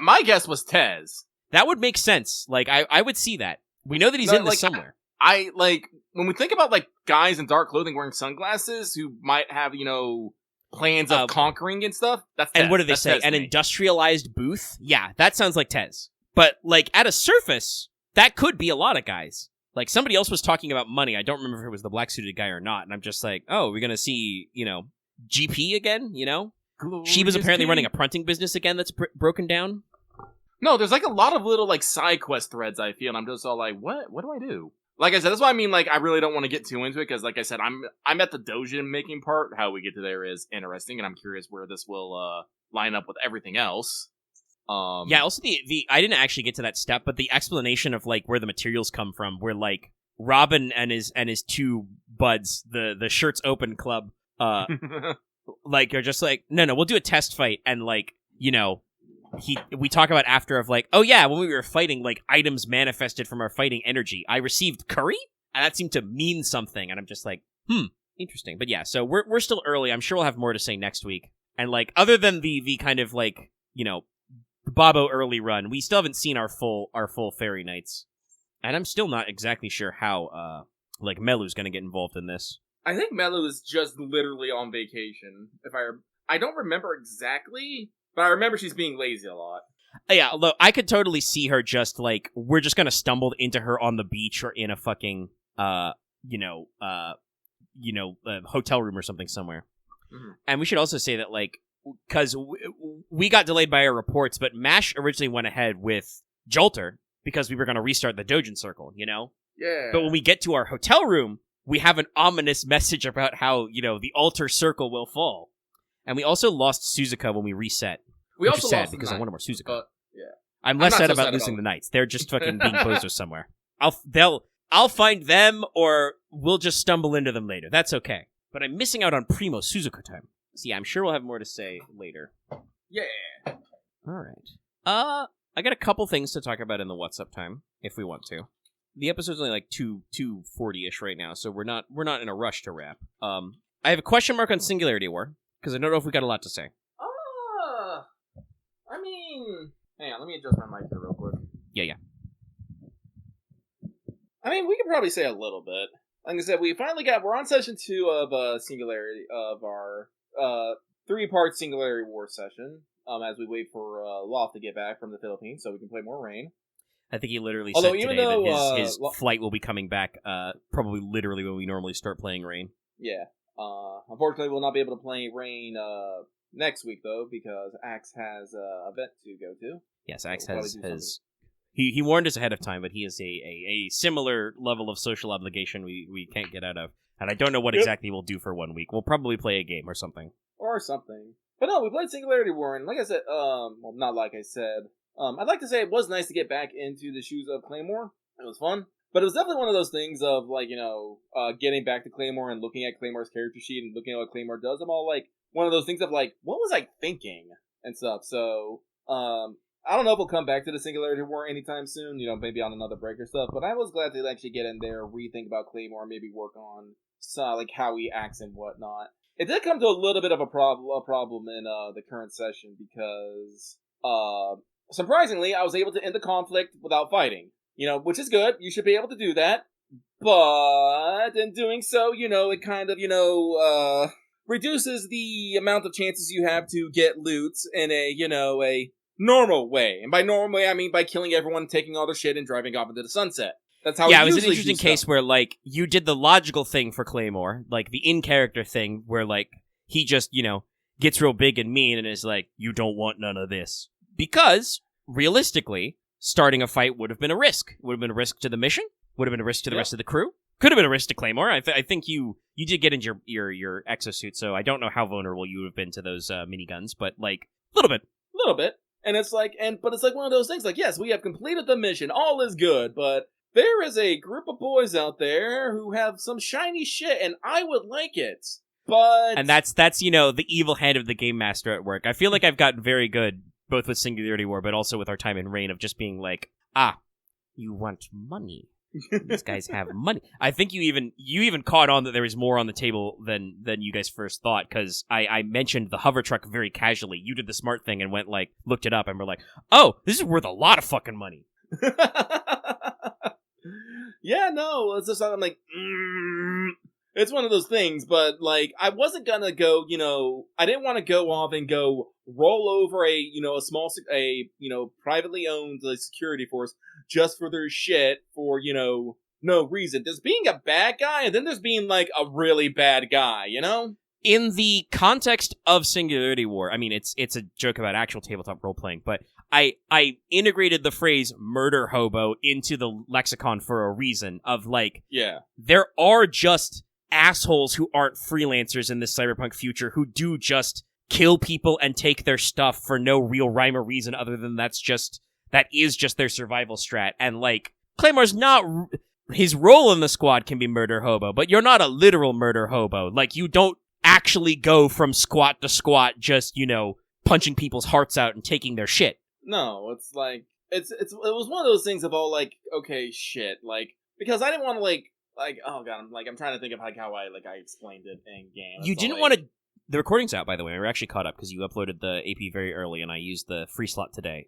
My guess was Tez. That would make sense. Like, I would see that. We know that he's in this somewhere. I like, when we think about, like, guys in dark clothing wearing sunglasses who might have, plans of conquering and stuff. That's Tez. And what do they say? An industrialized booth? Yeah, that sounds like Tez. But, like, at a surface, that could be a lot of guys. Like, somebody else was talking about money. I don't remember if it was the black-suited guy or not. And I'm just like, oh, we're gonna see, GP again, She was apparently running a printing business again that's broken down. No, there's, like, a lot of little, like, side quest threads, I feel. And I'm just all like, what do I do? Like I said, that's why I mean, like, I really don't want to get too into it, because, like I said, I'm at the Dojin making part. How we get to there is interesting, and I'm curious where this will line up with everything else. Yeah, also the I didn't actually get to that step, but the explanation of, like, where the materials come from, where, like, Robin and his 2 buds, the Shirts Open Club, like, are just like, no, we'll do a test fight, and, like, we talk about after of like, oh yeah, when we were fighting, like, items manifested from our fighting energy. I received curry? And that seemed to mean something. And I'm just like, interesting. But yeah, so we're still early. I'm sure we'll have more to say next week. And like, other than the kind of like, Bobo early run, we still haven't seen our full Fairy Nights. And I'm still not exactly sure how, like, Melu's gonna get involved in this. I think Melu is just literally on vacation. I don't remember exactly, but I remember she's being lazy a lot. Yeah, although I could totally see her just, like, we're just gonna stumble into her on the beach or in a fucking, hotel room or something somewhere. Mm-hmm. And we should also say that, like, because we got delayed by our reports, but MASH originally went ahead with Jolter because we were gonna restart the Dojin Circle, Yeah. But when we get to our hotel room, we have an ominous message about how, the Altar Circle will fall. And we also lost Suzuka when we reset. We which also is sad lost because I wanted more Suzuka. Yeah. I'm less sad about losing the Knights. They're just fucking being bozos somewhere. I'll find them, or we'll just stumble into them later. That's okay. but I'm missing out on Primo Suzuka time. So yeah, I'm sure we'll have more to say later. Yeah. All right. I got a couple things to talk about in the What's Up time, if we want to. The episode's only like 2:40-ish right now, so we're not in a rush to wrap. I have a question mark on Singularity War, because I don't know if we got a lot to say. I mean... Hang on, let me adjust my mic here real quick. Yeah. I mean, we could probably say a little bit. Like I said, we're on session 2 of Singularity, of our 3-part Singularity War session, as we wait for Loft to get back from the Philippines so we can play more Rain. I think he literally said today that his flight will be coming back probably literally when we normally start playing Rain. Yeah. Unfortunately, we'll not be able to play Rain next week, though, because Axe has a event to go to. Yes, Axe has... He warned us ahead of time, but he has a similar level of social obligation we can't get out of. And I don't know what exactly we'll do for 1 week. We'll probably play a game or something. But no, we played Singularity War, and like I said, well, not like I said, I'd like to say it was nice to get back into the shoes of Claymore. It was fun. But it was definitely one of those things of, like, getting back to Claymore and looking at Claymore's character sheet and looking at what Claymore does. I'm all, like, one of those things of, like, what was I thinking? And stuff. So, I don't know if we'll come back to the Singularity War anytime soon, maybe on another break or stuff, but I was glad to actually get in there, rethink about Claymore, maybe work on, like, how he acts and whatnot. It did come to a little bit of a problem in the current session because, surprisingly, I was able to end the conflict without fighting. Which is good. You should be able to do that. But in doing so, it kind of, reduces the amount of chances you have to get loot in a normal way. And by normal way, I mean by killing everyone, taking all their shit, and driving off into the sunset. That's how it was an interesting case where, like, you did the logical thing for Claymore, like, the in-character thing, where, like, he just, gets real big and mean and is like, you don't want none of this. Because, realistically, starting a fight would have been a risk. It would have been a risk to the mission, would have been a risk to the rest of the crew, could have been a risk to Claymore. I think you did get into your exosuit, so I don't know how vulnerable you would have been to those miniguns, but, like, a little bit. And it's like, but it's like one of those things, like, yes, we have completed the mission, all is good, but there is a group of boys out there who have some shiny shit, and I would like it, but... And that's the evil hand of the game master at work. I feel like I've gotten very good, both with Singularity War, but also with our time in Rain, of just being like, you want money. These guys have money. I think you even caught on that there was more on the table than you guys first thought, because I mentioned the hover truck very casually. You did the smart thing and went, like, looked it up, and were like, oh, this is worth a lot of fucking money. Yeah, no, it's just, I'm like, it's one of those things, but, like, I wasn't gonna go, I didn't want to go off and go roll over a privately owned security force just for their shit for, no reason. There's being a bad guy, and then there's being, like, a really bad guy, In the context of Singularity War, I mean, it's a joke about actual tabletop role-playing, but I integrated the phrase murder hobo into the lexicon for a reason of, like, there are just assholes who aren't freelancers in this cyberpunk future who do just kill people and take their stuff for no real rhyme or reason other than that is just their survival strat. And, like, Claymore's not... His role in the squad can be murder hobo, but you're not a literal murder hobo. Like, you don't actually go from squat to squat just, punching people's hearts out and taking their shit. No, it's like... It was one of those things of all, like, okay, shit, like... Because I didn't want to, like, oh god, I'm trying to think of, like, how I explained it in game. You didn't want to... The recording's out, by the way. We're actually caught up because you uploaded the AP very early and I used the free slot today.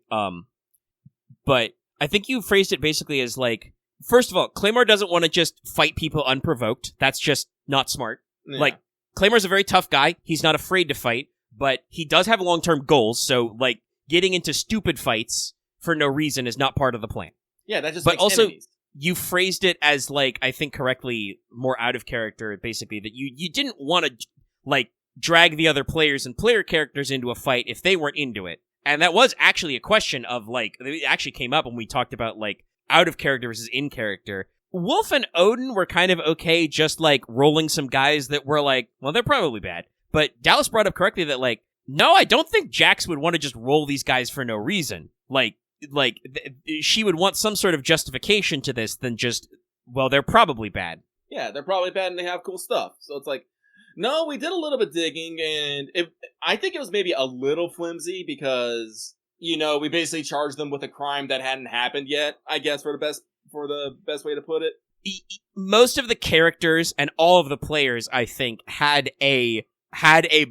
But I think you phrased it basically as, like, first of all, Claymore doesn't want to just fight people unprovoked. That's just not smart. Yeah. Like, Claymore's a very tough guy. He's not afraid to fight, but he does have long-term goals, so, like, getting into stupid fights for no reason is not part of the plan. Yeah, that just but makes also, enemies. You phrased it as, like, I think correctly, more out of character, basically, that you didn't want to, like, drag the other players and player characters into a fight if they weren't into it. And that was actually a question of, like, it actually came up when we talked about, like, out of character versus in character. Wolf and Odin were kind of okay just, like, rolling some guys that were like, well, they're probably bad. But Dallas brought up correctly that, like, no, I don't think Jax would want to just roll these guys for no reason. She would want some sort of justification to this than just, well, they're probably bad. Yeah, they're probably bad and they have cool stuff. So it's like, No, we did a little bit digging, and I think it was maybe a little flimsy because, we basically charged them with a crime that hadn't happened yet, I guess, for the best way to put it. Most of the characters and all of the players, I think, had a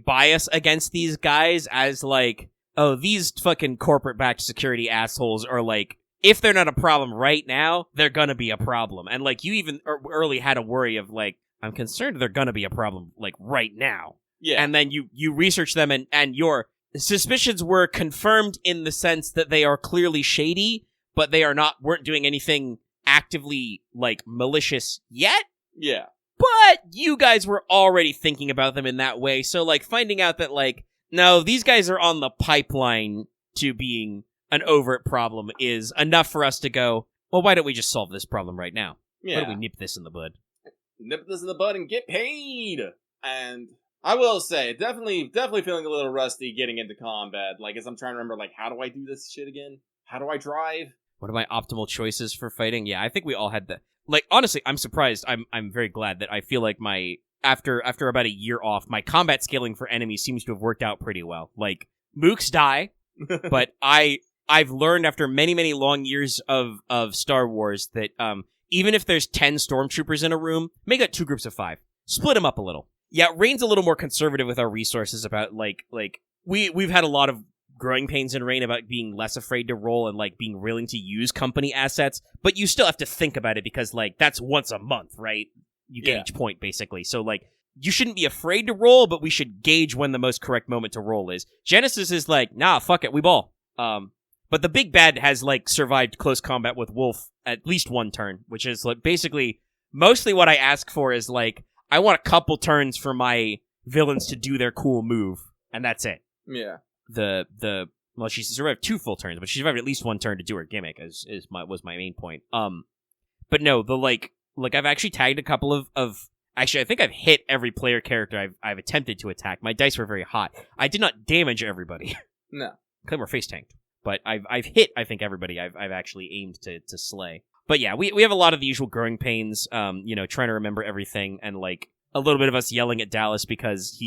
bias against these guys as like, oh, these fucking corporate-backed security assholes are like, if they're not a problem right now, they're gonna be a problem. And like, you even early had a worry of like, I'm concerned they're gonna be a problem like right now. Yeah. And then you research them and your suspicions were confirmed in the sense that they are clearly shady, but they weren't doing anything actively like malicious yet. Yeah. But you guys were already thinking about them in that way. So like finding out that like, no, these guys are on the pipeline to being an overt problem is enough for us to go, well, why don't we just solve this problem right now? Yeah. Why don't we nip this in the bud? Nip this in the bud and get paid. And I will say, definitely feeling a little rusty getting into combat. Like, as I'm trying to remember, like, how do I do this shit again? How do I drive? What are my optimal choices for fighting? Yeah, I think we all had that. Like, honestly, I'm surprised. I'm very glad that I feel like after about a year off, my combat scaling for enemies seems to have worked out pretty well. Like, mooks die, but I've learned after many, many long years of Star Wars that even if there's 10 stormtroopers in a room, make that 2 groups of 5. Split them up a little. Yeah, Rain's a little more conservative with our resources about like we've had a lot of growing pains in Rain about being less afraid to roll and like being willing to use company assets, but you still have to think about it because like that's once a month, right? You get each point basically. So like you shouldn't be afraid to roll, but we should gauge when the most correct moment to roll is. Genesis is like, nah, fuck it, we ball. But the big bad has like survived close combat with Wolf at least one turn, which is like basically mostly what I ask for is like I want a couple turns for my villains to do their cool move, and that's it. Yeah. Well, she survived 2 full turns, but she survived at least 1 turn to do her gimmick. Was my main point. But no, the like I've actually tagged a couple of actually I think I've hit every player character I've attempted to attack. My dice were very hot. I did not damage everybody. No, because we're face tanked. But I've hit I think everybody I've actually aimed to slay. But yeah, we have a lot of the usual growing pains. Trying to remember everything and like a little bit of us yelling at Dallas because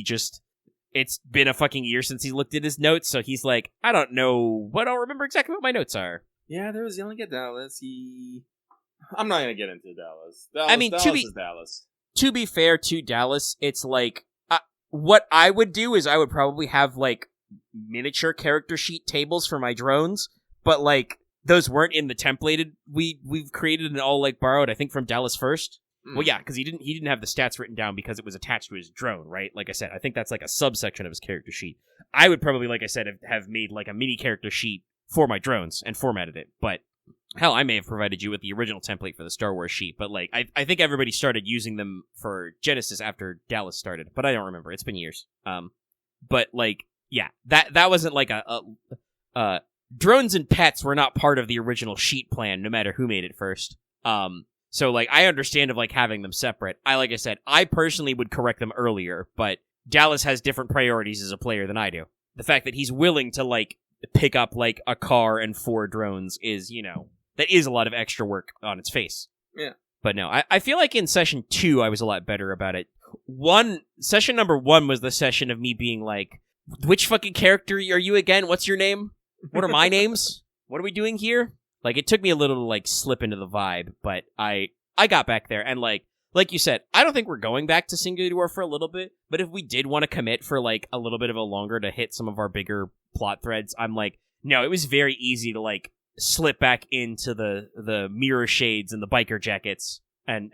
it's been a fucking year since he looked at his notes, so he's like, I don't know what I'll remember exactly what my notes are. Yeah, there was yelling at Dallas. I'm not gonna get into Dallas. Dallas. To be fair to Dallas, it's like what I would do is I would probably have like miniature character sheet tables for my drones, but like those weren't in the templated we've created and all like borrowed I think from Dallas first. Well, yeah, because he didn't have the stats written down because it was attached to his drone, right? Like I said, I think that's like a subsection of his character sheet. I would probably, like I said, have made like a mini character sheet for my drones and formatted it. But hell, I may have provided you with the original template for the Star Wars sheet. But like, I think everybody started using them for Genesis after Dallas started. But I don't remember. It's been years. But like, yeah, that wasn't like drones and pets were not part of the original sheet plan, no matter who made it first. So, like, I understand of, like, having them separate. Like I said, I personally would correct them earlier, but Dallas has different priorities as a player than I do. The fact that he's willing to, like, pick up, like, a car and 4 drones is, that is a lot of extra work on its face. Yeah. But no, I feel like in session 2, I was a lot better about it. Session number 1 was the session of me being like, which fucking character are you again? What's your name? What are my names? What are we doing here? Like, it took me a little to, like, slip into the vibe, but I got back there, and, like you said, I don't think we're going back to Singular War for a little bit, but if we did want to commit for, like, a little bit of a longer to hit some of our bigger plot threads, I'm like, no, it was very easy to, like, slip back into the mirror shades and the biker jackets and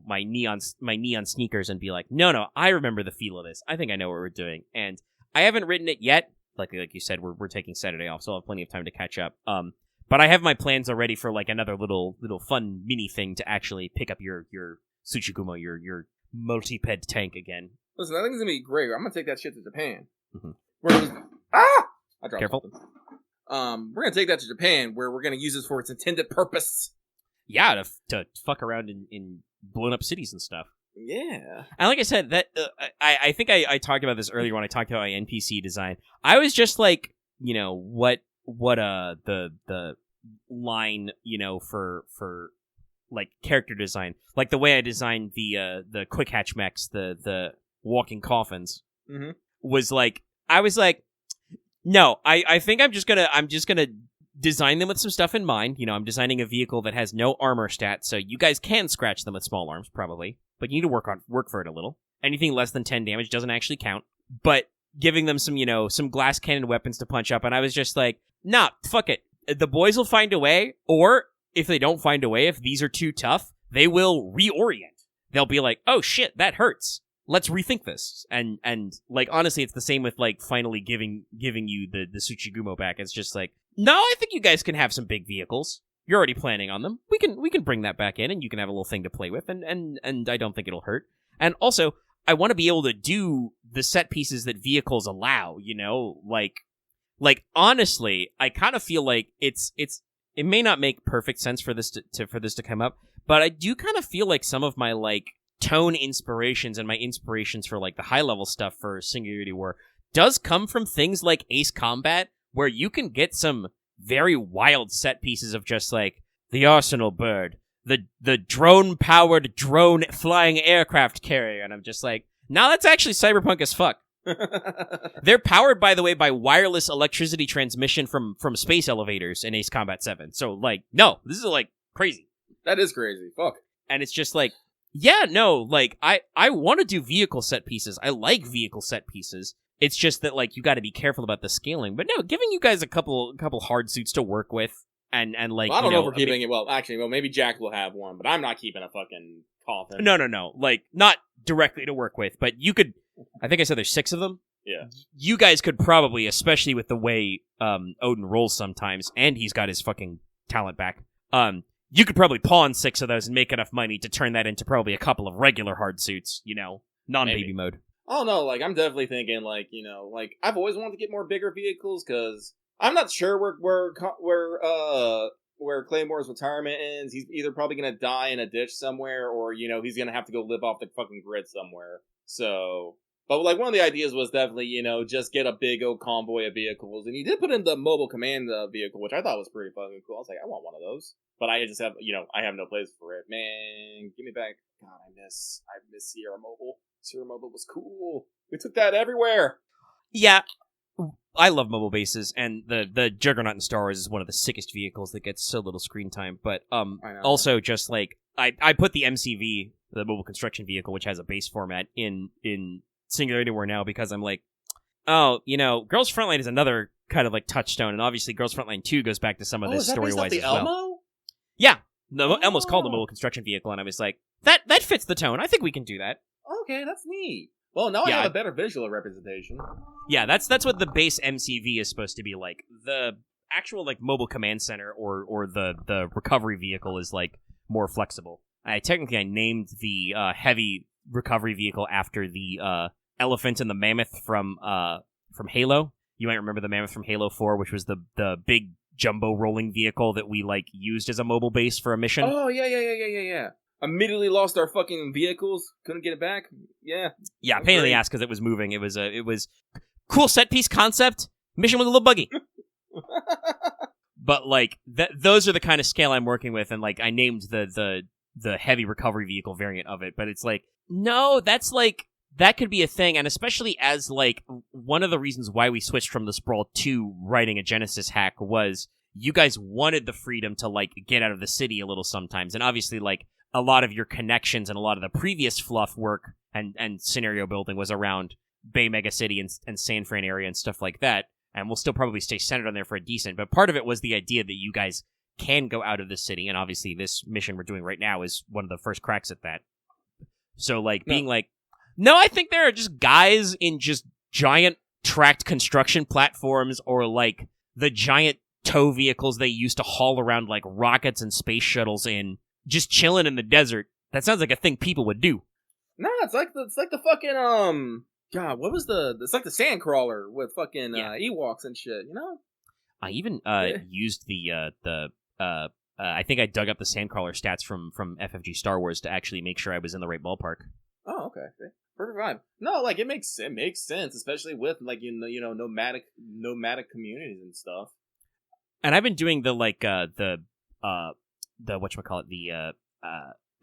my neon sneakers and be like, no, I remember the feel of this. I think I know what we're doing, and I haven't written it yet. Like you said, we're taking Saturday off, so I'll have plenty of time to catch up. But I have my plans already for like another little fun mini thing to actually pick up your Tsuchigumo, your multi-ped tank again. Listen, I think it's gonna be great. I'm gonna take that shit to Japan. Mm-hmm. I dropped Careful. Something. We're gonna take that to Japan, where we're gonna use it for its intended purpose. Yeah, to fuck around in blown up cities and stuff. Yeah. And like I said, that I think I talked about this earlier when I talked about my NPC design. I was just like, what the line, for like character design, like the way I designed the quick hatch mechs, the walking coffins, Mhm. was like, I was like, no, I think I'm just gonna design them with some stuff in mind. You know, I'm designing a vehicle that has no armor stats, so you guys can scratch them with small arms, probably, but you need to work for it a little. Anything less than 10 damage doesn't actually count, but giving them some, some glass cannon weapons to punch up, and I was just like, nah, fuck it. The boys will find a way, or if they don't find a way, if these are too tough, they will reorient. They'll be like, oh shit, that hurts. Let's rethink this. And like, honestly, it's the same with, like, finally giving you the Tsuchigumo back. It's just like, no, I think you guys can have some big vehicles. You're already planning on them. We can bring that back in, and you can have a little thing to play with, and I don't think it'll hurt. And also, I want to be able to do the set pieces that vehicles allow, like honestly, I kind of feel like it may not make perfect sense for this to come up, but I do kind of feel like some of my, like, tone inspirations and my inspirations for, like, the high level stuff for Singularity War does come from things like Ace Combat, where you can get some very wild set pieces of just, like, the Arsenal Bird, the drone-powered drone flying aircraft carrier, and I'm just like, no, that's actually cyberpunk as fuck. They're powered, by the way, by wireless electricity transmission from space elevators in Ace Combat 7. So, like, no, this is, like, crazy. That is crazy. Fuck. And it's just like, yeah, no, like, I want to do vehicle set pieces. I like vehicle set pieces. It's just that, like, you got to be careful about the scaling. But no, giving you guys a couple hard suits to work with, and like, well, I don't know if we're keeping it. Well, actually, maybe Jack will have one, but I'm not keeping a fucking coffin. No. Like, not directly to work with, but you could. I think I said there's 6 of them. Yeah. You guys could probably, especially with the way Odin rolls sometimes, and he's got his fucking talent back. You could probably pawn 6 of those and make enough money to turn that into probably a couple of regular hard suits. Non-baby Maybe. mode. Oh no, like, I'm definitely thinking, like, like, I've always wanted to get more bigger vehicles, because I'm not sure where Claymore's retirement ends. He's either probably gonna die in a ditch somewhere, or, he's gonna have to go live off the fucking grid somewhere. So, but, like, one of the ideas was definitely, just get a big old convoy of vehicles, and he did put in the mobile command vehicle, which I thought was pretty fucking cool. I was like, I want one of those, but I just have, I have no place for it. Man, give me back. God, I miss Sierra Mobile. Sierra Mobile was cool. We took that everywhere. Yeah, I love mobile bases, and the Juggernaut in Star Wars is one of the sickest vehicles that gets so little screen time. But also, just like, I put the MCV, the mobile construction vehicle, which has a base format, in Singularity War now, because I'm like, oh, Girls Frontline is another kind of, like, touchstone, and obviously Girls Frontline 2 goes back to some of this story-wise as well. Elmo? Yeah, the Elmo's called the mobile construction vehicle, and I was like, that fits the tone. I think we can do that. Okay, that's neat. Well, now I have a better visual representation. Yeah, that's what the base MCV is supposed to be like. The actual, like, mobile command center or the recovery vehicle is, like, more flexible. I named the heavy recovery vehicle after the elephant and the mammoth from Halo. You might remember the mammoth from Halo 4, which was the big jumbo rolling vehicle that we, like, used as a mobile base for a mission. Oh, yeah. Immediately lost our fucking vehicles. Couldn't get it back. Yeah. Yeah, pain in the ass because it was moving. It was cool set piece concept. Mission was a little buggy. But, like, those are the kind of scale I'm working with, and, like, I named the heavy recovery vehicle variant of it, but it's like, no, that's, like, that could be a thing, and especially as, like, one of the reasons why we switched from the Sprawl to writing a Genesis hack was you guys wanted the freedom to, like, get out of the city a little sometimes, and obviously, like, a lot of your connections and a lot of the previous fluff work and scenario building was around Bay Mega City and San Fran area and stuff like that, and we'll still probably stay centered on there for a decent, but part of it was the idea that you guys can go out of the city, and obviously this mission we're doing right now is one of the first cracks at that. So, like, being like, no, I think there are just guys in just giant tracked construction platforms, or, like, the giant tow vehicles they used to haul around, like, rockets and space shuttles in, just chilling in the desert. That sounds like a thing people would do. No, it's like the fucking God, what was it's like the Sandcrawler with fucking Ewoks and shit, I even used I think I dug up the Sandcrawler stats from FFG Star Wars to actually make sure I was in the right ballpark. Oh, okay. Perfect vibe. No, like, it makes sense, especially with, like, nomadic communities and stuff. And I've been doing the whatchamacallit,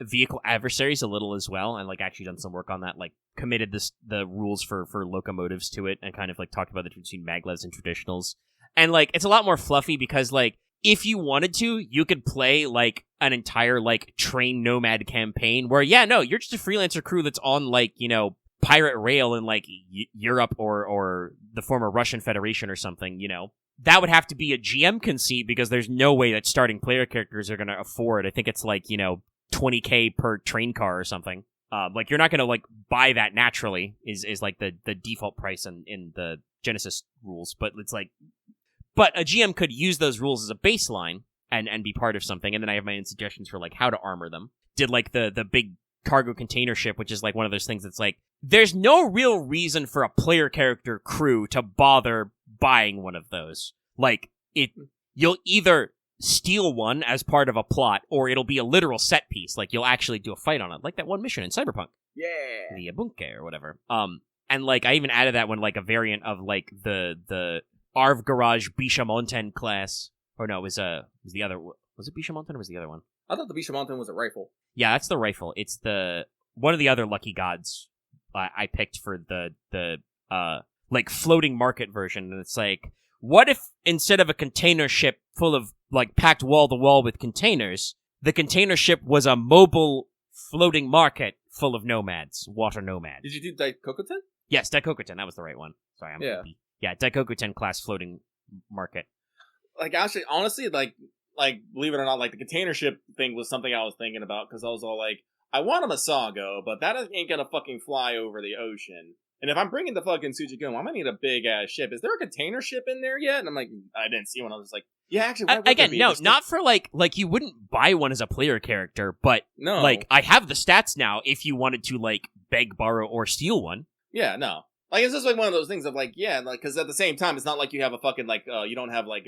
vehicle adversaries a little as well, and like actually done some work on that, like committed the rules for locomotives to it, and kind of like talked about the difference between maglevs and traditionals. And like it's a lot more fluffy because like if you wanted to, you could play like an entire like train nomad campaign where you're just a freelancer crew that's on like, you know, pirate rail in like Europe or the former Russian Federation or something, you know. That would have to be a GM conceit because there's no way that starting player characters are going to afford. I think it's like, you know, $20,000 per train car or something. Like you're not going to like buy that naturally is like the default price in the Genesis rules, but it's like, but a GM could use those rules as a baseline and be part of something. And then I have my own suggestions for like how to armor them. Did like the big cargo container ship, which is like one of those things that's like, there's no real reason for a player character crew to bother buying one of those. Like you'll either steal one as part of a plot, or it'll be a literal set piece. Like you'll actually do a fight on it, like that one mission in Cyberpunk. Yeah, the Bunke or whatever. And like I even added that one like a variant of like the Arv Garage Bishamonten class. Or no, it was the other. Was it Bishamonten or was the other one? I thought the Bishamonten was a rifle. Yeah, that's the rifle. It's the one of the other lucky gods I picked for the like floating market version. And it's like, what if instead of a container ship full of like packed wall to wall with containers, the container ship was a mobile floating market full of nomads, water nomads. Did you do Daikokuten? Yes, Daikokuten. That was the right one. Sorry, I'm goofy. Yeah, Daikokuten class floating market. Like actually, honestly, like believe it or not, like the container ship thing was something I was thinking about because I was all like, I want a Masago, but that ain't gonna fucking fly over the ocean. And if I'm bringing the fucking Tsuchigumo, I'm gonna need a big ass ship. Is there a container ship in there yet? And I'm like, I didn't see one. I was just like, yeah, actually, again, no, not for like you wouldn't buy one as a player character, but no, like I have the stats now. If you wanted to like beg, borrow, or steal one, yeah, no. Like, it's just like one of those things of like, yeah, like, because at the same time, it's not like you have a fucking, like, you don't have, like,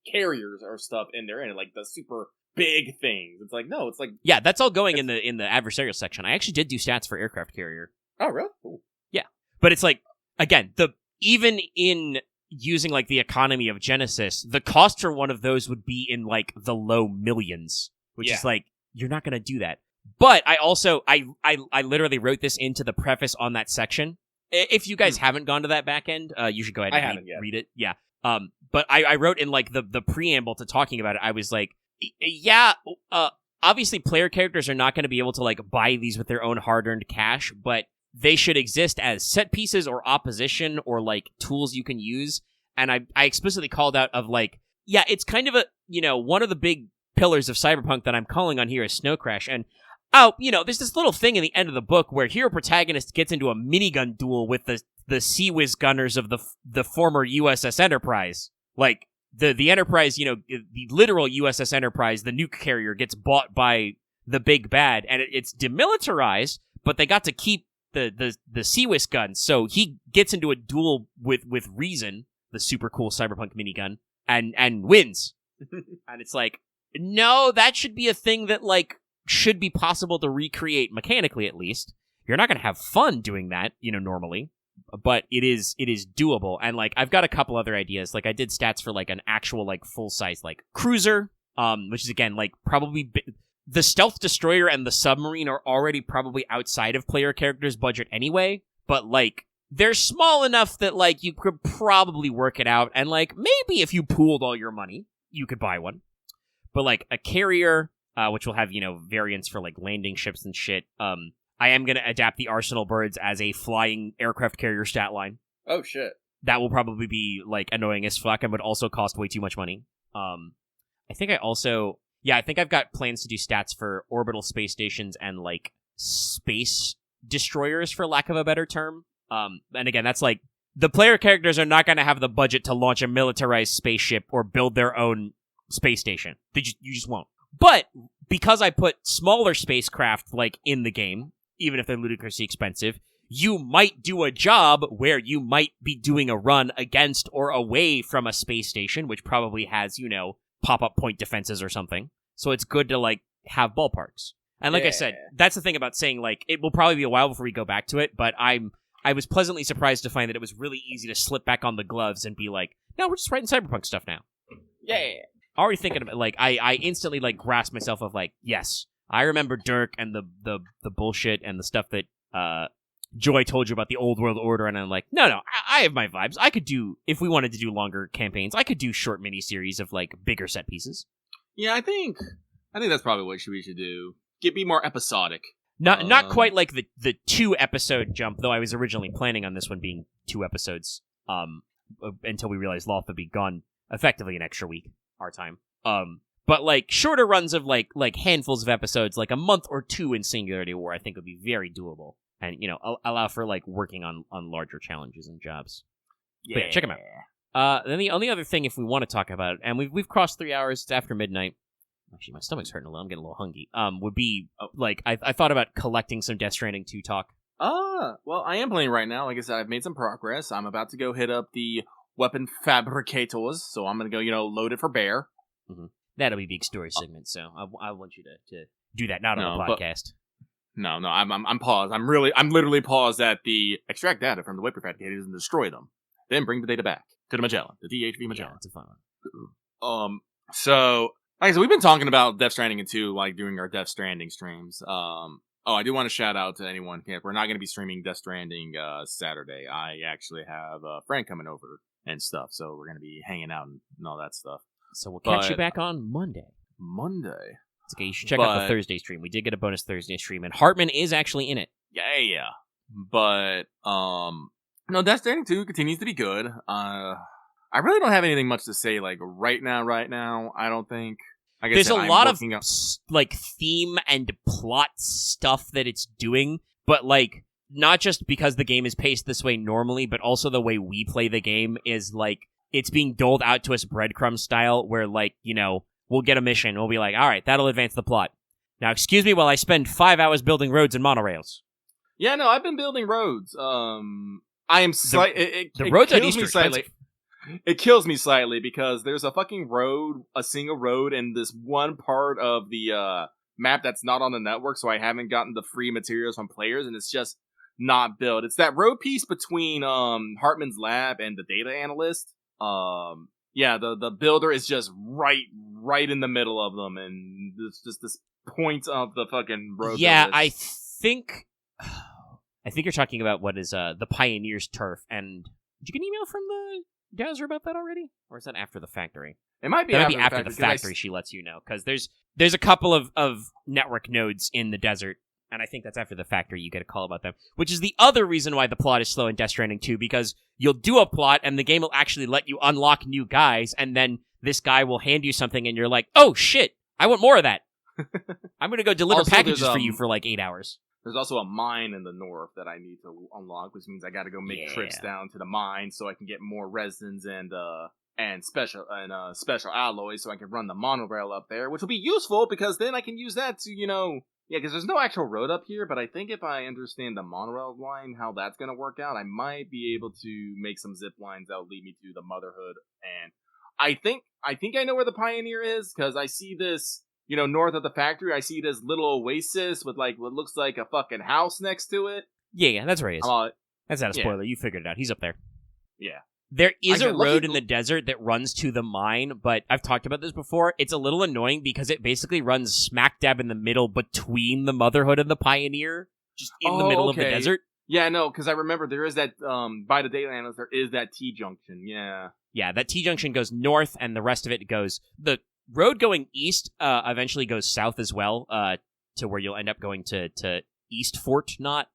carriers or stuff in there, and like, the super big things. It's like, no, it's like... Yeah, that's all going in the adversarial section. I actually did do stats for aircraft carrier. Oh, really? Cool. Yeah. But it's like, again, even in using, like, the economy of Genesis, the cost for one of those would be in, like, the low millions, which is like, you're not gonna do that. But I also, I literally wrote this into the preface on that section. If you guys haven't gone to that back end, you should go ahead and read it. Yeah. But I wrote in like the preamble to talking about it. I was like, yeah, obviously player characters are not going to be able to like buy these with their own hard-earned cash, but they should exist as set pieces or opposition or like tools you can use. And I explicitly called out of like, yeah, it's kind of a, you know, one of the big pillars of Cyberpunk that I'm calling on here is Snow Crash. And oh, you know, there's this little thing in the end of the book where hero protagonist gets into a minigun duel with the Sea-Whiz gunners of the former USS Enterprise. Like, the Enterprise, you know, the literal USS Enterprise, the nuke carrier, gets bought by the big bad, and it's demilitarized, but they got to keep the Sea-Whiz guns, so he gets into a duel with Reason, the super cool cyberpunk minigun, and wins. And it's like, no, that should be a thing that, like, should be possible to recreate mechanically, at least. You're not going to have fun doing that, you know, normally, but it is doable. And like, I've got a couple other ideas. Like, I did stats for like an actual like full size like cruiser, which is again like probably the stealth destroyer and the submarine are already probably outside of player characters' budget anyway. But like, they're small enough that like you could probably work it out. And like, maybe if you pooled all your money, you could buy one. But like a carrier. Which will have, you know, variants for, like, landing ships and shit. I am going to adapt the Arsenal Birds as a flying aircraft carrier stat line. Oh, shit. That will probably be, like, annoying as fuck and would also cost way too much money. I think I've got plans to do stats for orbital space stations and, like, space destroyers, for lack of a better term. And again, that's, like, the player characters are not going to have the budget to launch a militarized spaceship or build their own space station. You just won't. But because I put smaller spacecraft like in the game, even if they're ludicrously expensive, you might do a job where you might be doing a run against or away from a space station, which probably has, you know, pop-up point defenses or something. So it's good to like have ballparks. And like I said, that's the thing about saying like it will probably be a while before we go back to it, but I was pleasantly surprised to find that it was really easy to slip back on the gloves and be like, no, we're just writing cyberpunk stuff now. Yeah. Already thinking about, like, I instantly, like, grasped myself of, like, yes, I remember Dirk and the bullshit and the stuff that Joy told you about the old world order, and I'm like, no, I have my vibes. I could do, if we wanted to do longer campaigns, I could do short miniseries of like bigger set pieces. Yeah, I think that's probably what we should do. Be more episodic. Not quite like the 2 episode jump, though I was originally planning on this one being 2 episodes. Until we realized Loth would be gone effectively an extra week, our time. But like shorter runs of like handfuls of episodes, like a month or 2 in Singularity War, I think would be very doable, and allow for like working on larger challenges and jobs. Yeah, but yeah, check them out. Then the only other thing, if we want to talk about it, and we've crossed 3 hours, it's after midnight. Actually, my stomach's hurting a little. I'm getting a little hungry. Would be like I thought about collecting some Death Stranding 2 talk. Well, I am playing right now. Like I said, I've made some progress. I'm about to go hit up the weapon fabricators, so I'm gonna go, load it for bear. Mm-hmm. That'll be big story segment. So I want you to do that, not on a podcast. No, I'm paused. I'm literally paused at the extract data from the weapon fabricators and destroy them, then bring the data back to the Magellan, the DHV Magellan. Yeah, it's a fun one. So. Like I said, we've been talking about Death Stranding 2, like, during our Death Stranding streams. I do want to shout out to anyone. We're not going to be streaming Death Stranding Saturday. I actually have a friend coming over and stuff, so we're going to be hanging out and all that stuff. So we'll catch you back on Monday. It's okay, you should check out the Thursday stream. We did get a bonus Thursday stream, and Hartman is actually in it. Yeah. But, no, Death Stranding 2 continues to be good. I really don't have anything much to say, like, right now, I don't think. Like There's a lot of, like, theme and plot stuff that it's doing, but, like, not just because the game is paced this way normally, but also the way we play the game is, like, it's being doled out to us breadcrumb style, where, like, we'll get a mission, we'll be like, alright, that'll advance the plot. Now, excuse me while I spend 5 hours building roads and monorails. Yeah, no, I've been building roads. I am slightly... The roads at East are expensive. It kills me slightly because there's a fucking road, a single road, in this one part of the map that's not on the network, so I haven't gotten the free materials from players, and it's just not built. It's that road piece between Hartman's lab and the data analyst. The builder is just right in the middle of them, and it's just this point of the fucking road. Yeah, I think you're talking about what is the Pioneer's turf, and did you get an email from the Dowser about that already? Or is that after the factory? It might be after the factory she lets you know, because there's a couple of network nodes in the desert, and I think that's after the factory you get a call about them, which is the other reason why the plot is slow in Death Stranding 2, because you'll do a plot, and the game will actually let you unlock new guys, and then this guy will hand you something, and you're like, oh shit, I want more of that. I'm gonna go deliver packages for you for like 8 hours. There's also a mine in the north that I need to unlock, which means I got to go make trips down to the mine so I can get more resins and special alloys, so I can run the monorail up there, which will be useful because then I can use that to because there's no actual road up here. But I think if I understand the monorail line, how that's gonna work out, I might be able to make some zip lines that will lead me to the Motherhood. And I think I know where the Pioneer is because I see this. North of the factory, I see this little oasis with, like, what looks like a fucking house next to it. Yeah, that's where he is. That's not a spoiler. You figured it out. He's up there. Yeah. There is a road in the desert that runs to the mine, but I've talked about this before. It's a little annoying because it basically runs smack dab in the middle between the Motherhood and the Pioneer, just in the middle of the desert. Yeah, no, because I remember there is that, by the data analyst, there is that T-junction, yeah. Yeah, that T-junction goes north, and the rest of it goes... The road going east eventually goes south as well, to where you'll end up going to East Fort Knot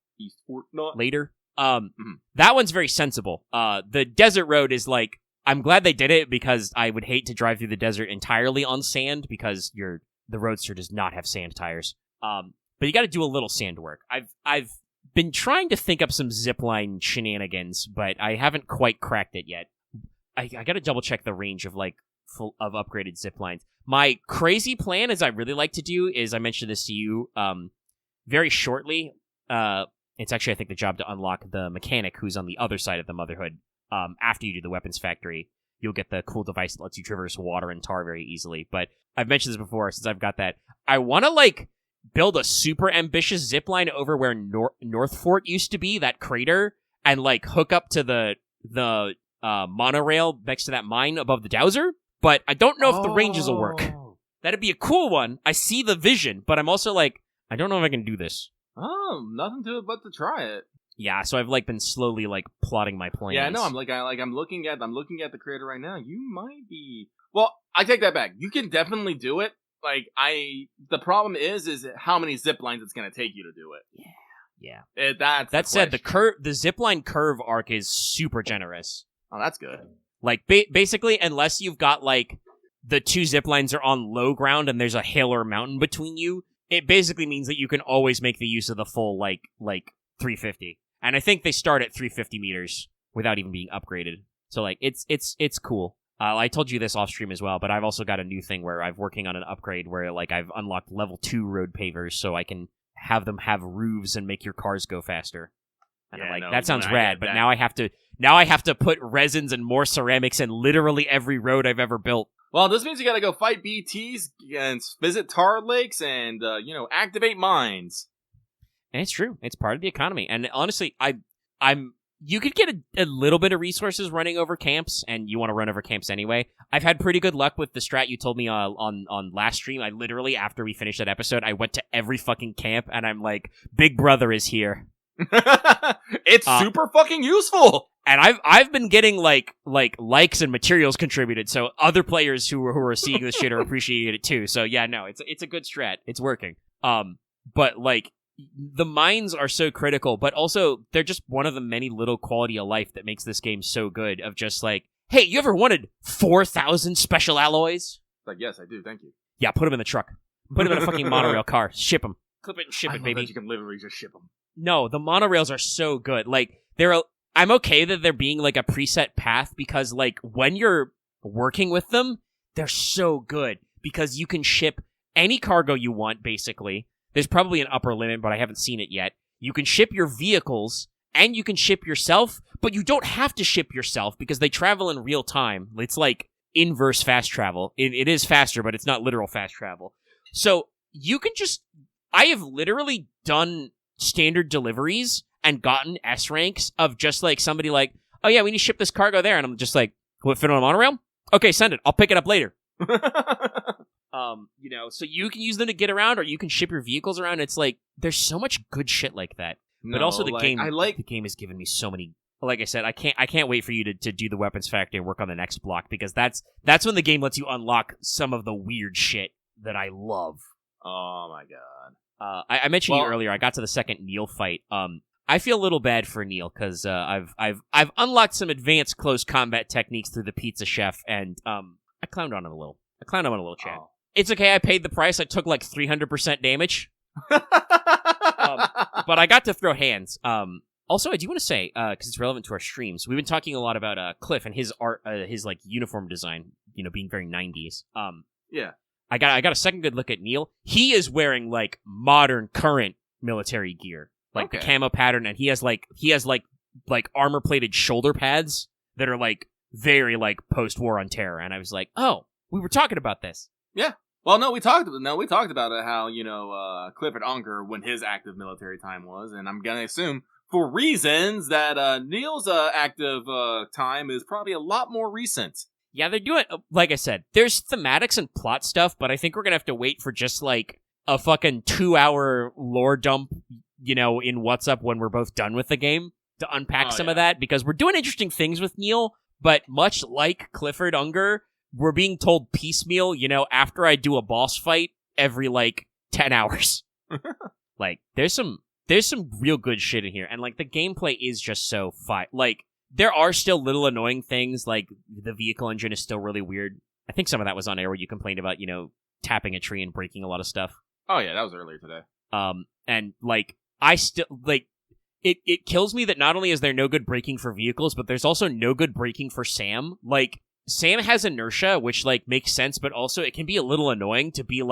later. That one's very sensible. The desert road is like, I'm glad they did it because I would hate to drive through the desert entirely on sand because the Roadster does not have sand tires. But you got to do a little sand work. I've been trying to think up some zipline shenanigans, but I haven't quite cracked it yet. I got to double check the range of full of upgraded zip lines. My crazy plan, as I really like to do, is I mentioned this to you very shortly. It's actually, I think, the job to unlock the mechanic who's on the other side of the Motherhood. After you do the weapons factory, you'll get the cool device that lets you traverse water and tar very easily. But I've mentioned this before, since I've got that. I want to, build a super ambitious zip line over where North Fort used to be, that crater, and, hook up to the monorail next to that mine above the Dowser. But I don't know if the ranges will work. That'd be a cool one. I see the vision, but I'm also like, I don't know if I can do this. Oh, nothing to it but to try it. Yeah, so I've like been slowly like plotting my plans. Yeah, no, I'm looking at the creator right now. You might be. Well, I take that back. You can definitely do it. Like the problem is how many zip lines it's gonna take you to do it. Yeah. That said, the zipline curve arc is super generous. Oh, that's good. Like basically, unless you've got like the 2 zip lines are on low ground and there's a hill or mountain between you, it basically means that you can always make the use of the full like 350. And I think they start at 350 meters without even being upgraded. So like it's cool. I told you this off stream as well, but I've also got a new thing where I'm working on an upgrade where like I've unlocked level 2 road pavers so I can have them have roofs and make your cars go faster. And I'm like, that sounds rad, but now I have to put resins and more ceramics in literally every road I've ever built. Well, this means you gotta go fight BTs and visit tar lakes and activate mines. And it's true. It's part of the economy. And honestly, you could get a little bit of resources running over camps, and you want to run over camps anyway. I've had pretty good luck with the strat you told me on last stream. I literally, after we finished that episode, I went to every fucking camp, and I'm like, Big Brother is here. It's super fucking useful. And I've been getting like likes and materials contributed, so other players who are seeing this shit are appreciating it too. So yeah, no, it's a good strat. It's working. But like, the mines are so critical, but also they're just one of the many little quality of life that makes this game so good. Of just like, hey, you ever wanted 4,000 special alloys? Like, yes, I do. Thank you. Yeah, put them in the truck. Put them in a fucking monorail car. Ship them. Clip it and ship it, baby. That you can literally just ship them. No, the monorails are so good. Like, I'm okay that they're being like a preset path because like when you're working with them, they're so good because you can ship any cargo you want, basically. There's probably an upper limit, but I haven't seen it yet. You can ship your vehicles, and you can ship yourself, but you don't have to ship yourself because they travel in real time. It's like inverse fast travel. It is faster, but it's not literal fast travel. So you can I have literally done standard deliveries and gotten S ranks of just like somebody like, oh yeah, we need to ship this cargo there. And I'm just like, will it fit on a monorail? Okay, send it. I'll pick it up later. So you can use them to get around, or you can ship your vehicles around. It's like there's so much good shit like that. But also the game has given me so many. Like I said, I can't wait for you to do the weapons factory and work on the next block because that's when the game lets you unlock some of the weird shit that I love. Oh my god! I mentioned you earlier. I got to the second Neil fight. I feel a little bad for Neil because I've unlocked some advanced close combat techniques through the pizza chef, and I clowned on him a little. Chat. Oh. It's okay. I paid the price. I took like 300% damage. But I got to throw hands. Also, I do want to say, because it's relevant to our streams, we've been talking a lot about Cliff and his art, his like uniform design, being very 90s. Yeah. I got a second good look at Neil. He is wearing like modern, current military gear, like the camo pattern, and he has like armor plated shoulder pads that are like very like post-war on terror. And I was like, oh, we were talking about this. Yeah. Well, we talked about it, how, Clifford Unger, when his active military time was, and I'm gonna assume, for reasons, that, Neil's, active, time is probably a lot more recent. Yeah, they're doing, like I said, there's thematics and plot stuff, but I think we're gonna have to wait for just, like, a fucking 2-hour lore dump, in What's Up when we're both done with the game, to unpack some of that, because we're doing interesting things with Neil, but much like Clifford Unger, we're being told piecemeal, after I do a boss fight every, 10 hours. Like, there's some real good shit in here. And, the gameplay is just so there are still little annoying things, like, the vehicle engine is still really weird. I think some of that was on air where you complained about, tapping a tree and breaking a lot of stuff. Oh, yeah, that was earlier today. And, I still, it kills me that not only is there no good braking for vehicles, but there's also no good braking for Sam. Sam has inertia, which, makes sense, but also it can be a little annoying to be,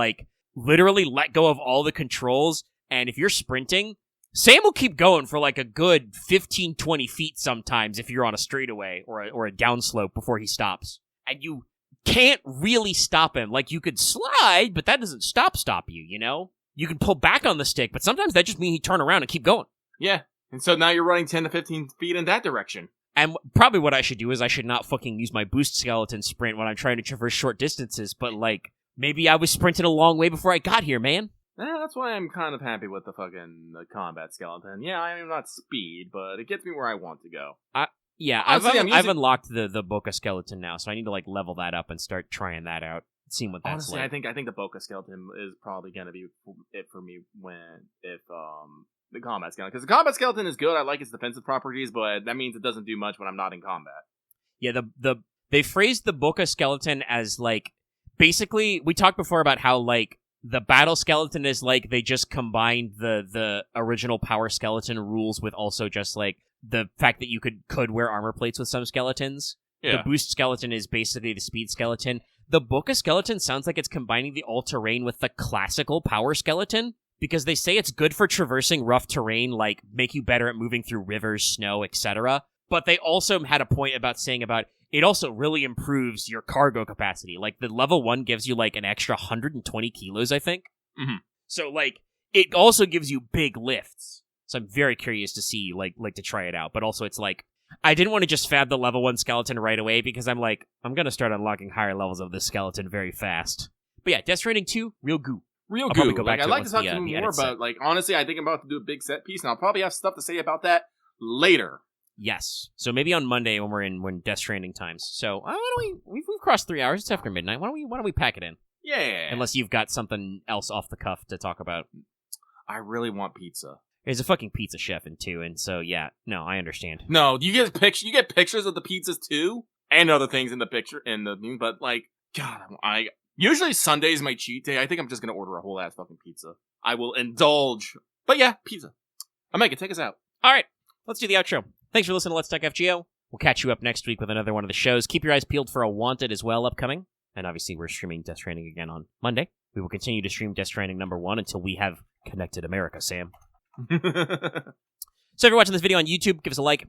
literally let go of all the controls, and if you're sprinting, Sam will keep going for, a good 15, 20 feet sometimes if you're on a straightaway or a downslope before he stops. And you can't really stop him. You could slide, but that doesn't stop you, You can pull back on the stick, but sometimes that just means he turn around and keep going. Yeah, and so now you're running 10 to 15 feet in that direction. And probably what I should do is I should not fucking use my boost skeleton sprint when I'm trying to traverse short distances, but, Maybe I was sprinting a long way before I got here, man. That's why I'm kind of happy with the fucking combat skeleton. Yeah, I am not speed, but it gets me where I want to go. Yeah, Honestly, I've unlocked the Boca skeleton now, so I need to like level that up and start trying that out, seeing what that's Honestly, like. I think the Boca skeleton is probably gonna be it for me if the combat skeleton, because the combat skeleton is good. I like its defensive properties, but that means it doesn't do much when I'm not in combat. Yeah, they phrased the Boca skeleton as like basically we talked before about how like the battle skeleton is like they just combined the original power skeleton rules with also just like the fact that you could wear armor plates with some skeletons. Yeah. The boost skeleton is basically the speed skeleton. The Boca skeleton sounds like it's combining the all-terrain with the classical power skeleton, because they say it's good for traversing rough terrain, like make you better at moving through rivers, snow, etc. But they also had a point about saying about it also really improves your cargo capacity. Like the level 1 gives you like an extra 120 kilos, I think. Mm-hmm. So like it also gives you big lifts. So I'm very curious to see, like to try it out. But also it's like, I didn't want to just fab the level 1 skeleton right away because I'm like, I'm going to start unlocking higher levels of this skeleton very fast. But yeah, Death Stranding 2, real goo. Real I'll goo. probably go back I'd to it like once to talk the to you more edit's about, like, honestly, I think I'm about to do a big set piece, and I'll probably have stuff to say about that later. Yes. So maybe on Monday when we're in Death Stranding times. So why don't we've crossed 3 hours. It's after midnight. Why don't we pack it in? Yeah. Unless you've got something else off the cuff to talk about. I really want pizza. There's a fucking pizza chef in 2, and so yeah, no, I understand. No, you get pictures of the pizzas too, and other things in the picture but like, God, usually Sunday's my cheat day. I think I'm just gonna order a whole ass fucking pizza. I will indulge. But yeah, pizza. Omega, take us out. All right, let's do the outro. Thanks for listening to Let's Talk FGO. We'll catch you up next week with another one of the shows. Keep your eyes peeled for a Wanted as well upcoming. And obviously, we're streaming Death Stranding again on Monday. We will continue to stream Death Stranding #1 until we have connected America, Sam. So if you're watching this video on YouTube, give us a like.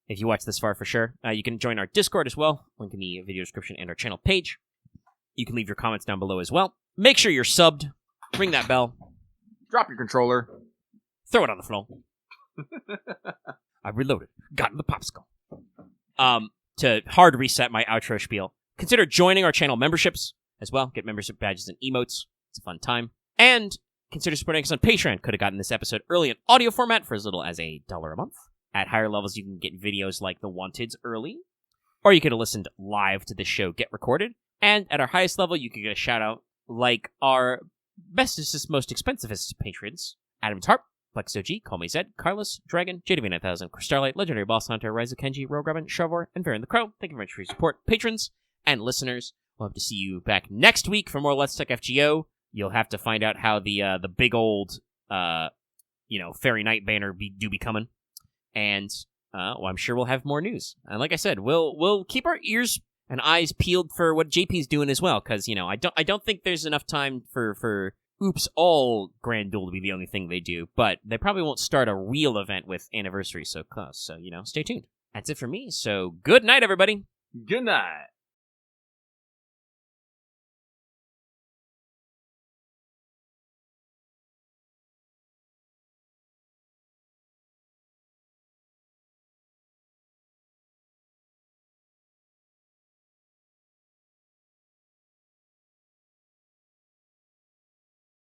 If you watch this far, for sure. You can join our Discord as well. Link in the video description and our channel page. You can leave your comments down below as well. Make sure you're subbed. Ring that bell. Drop your controller. Throw it on the floor. I reloaded. Got in the popsicle. To hard reset my outro spiel, consider joining our channel memberships as well. Get membership badges and emotes. It's a fun time. And consider supporting us on Patreon. Could have gotten this episode early in audio format for as little as $1 a month. At higher levels, you can get videos like The Wanteds early. Or you could have listened live to the show get recorded. And at our highest level, you could get a shout out like our bestest, most expensivest patrons. Adam Tarp, Flex OG, Call Me Zed, Carlos, Dragon, JW9000, Chris Starlight, Legendary Boss Hunter, Ryza Kenji, Rograben, Shavor, and Varen the Crow. Thank you very much for your support, patrons and listeners. We'll have to see you back next week for more Let's Talk FGO. You'll have to find out how the big old, Fairy Night banner do be coming. And, I'm sure we'll have more news. And like I said, we'll keep our ears and eyes peeled for what JP's doing as well. Cause, I don't think there's enough time for Oops All Grand Duel to be the only thing they do. But they probably won't start a real event with Anniversary so close. So, stay tuned. That's it for me. So good night, everybody. Good night.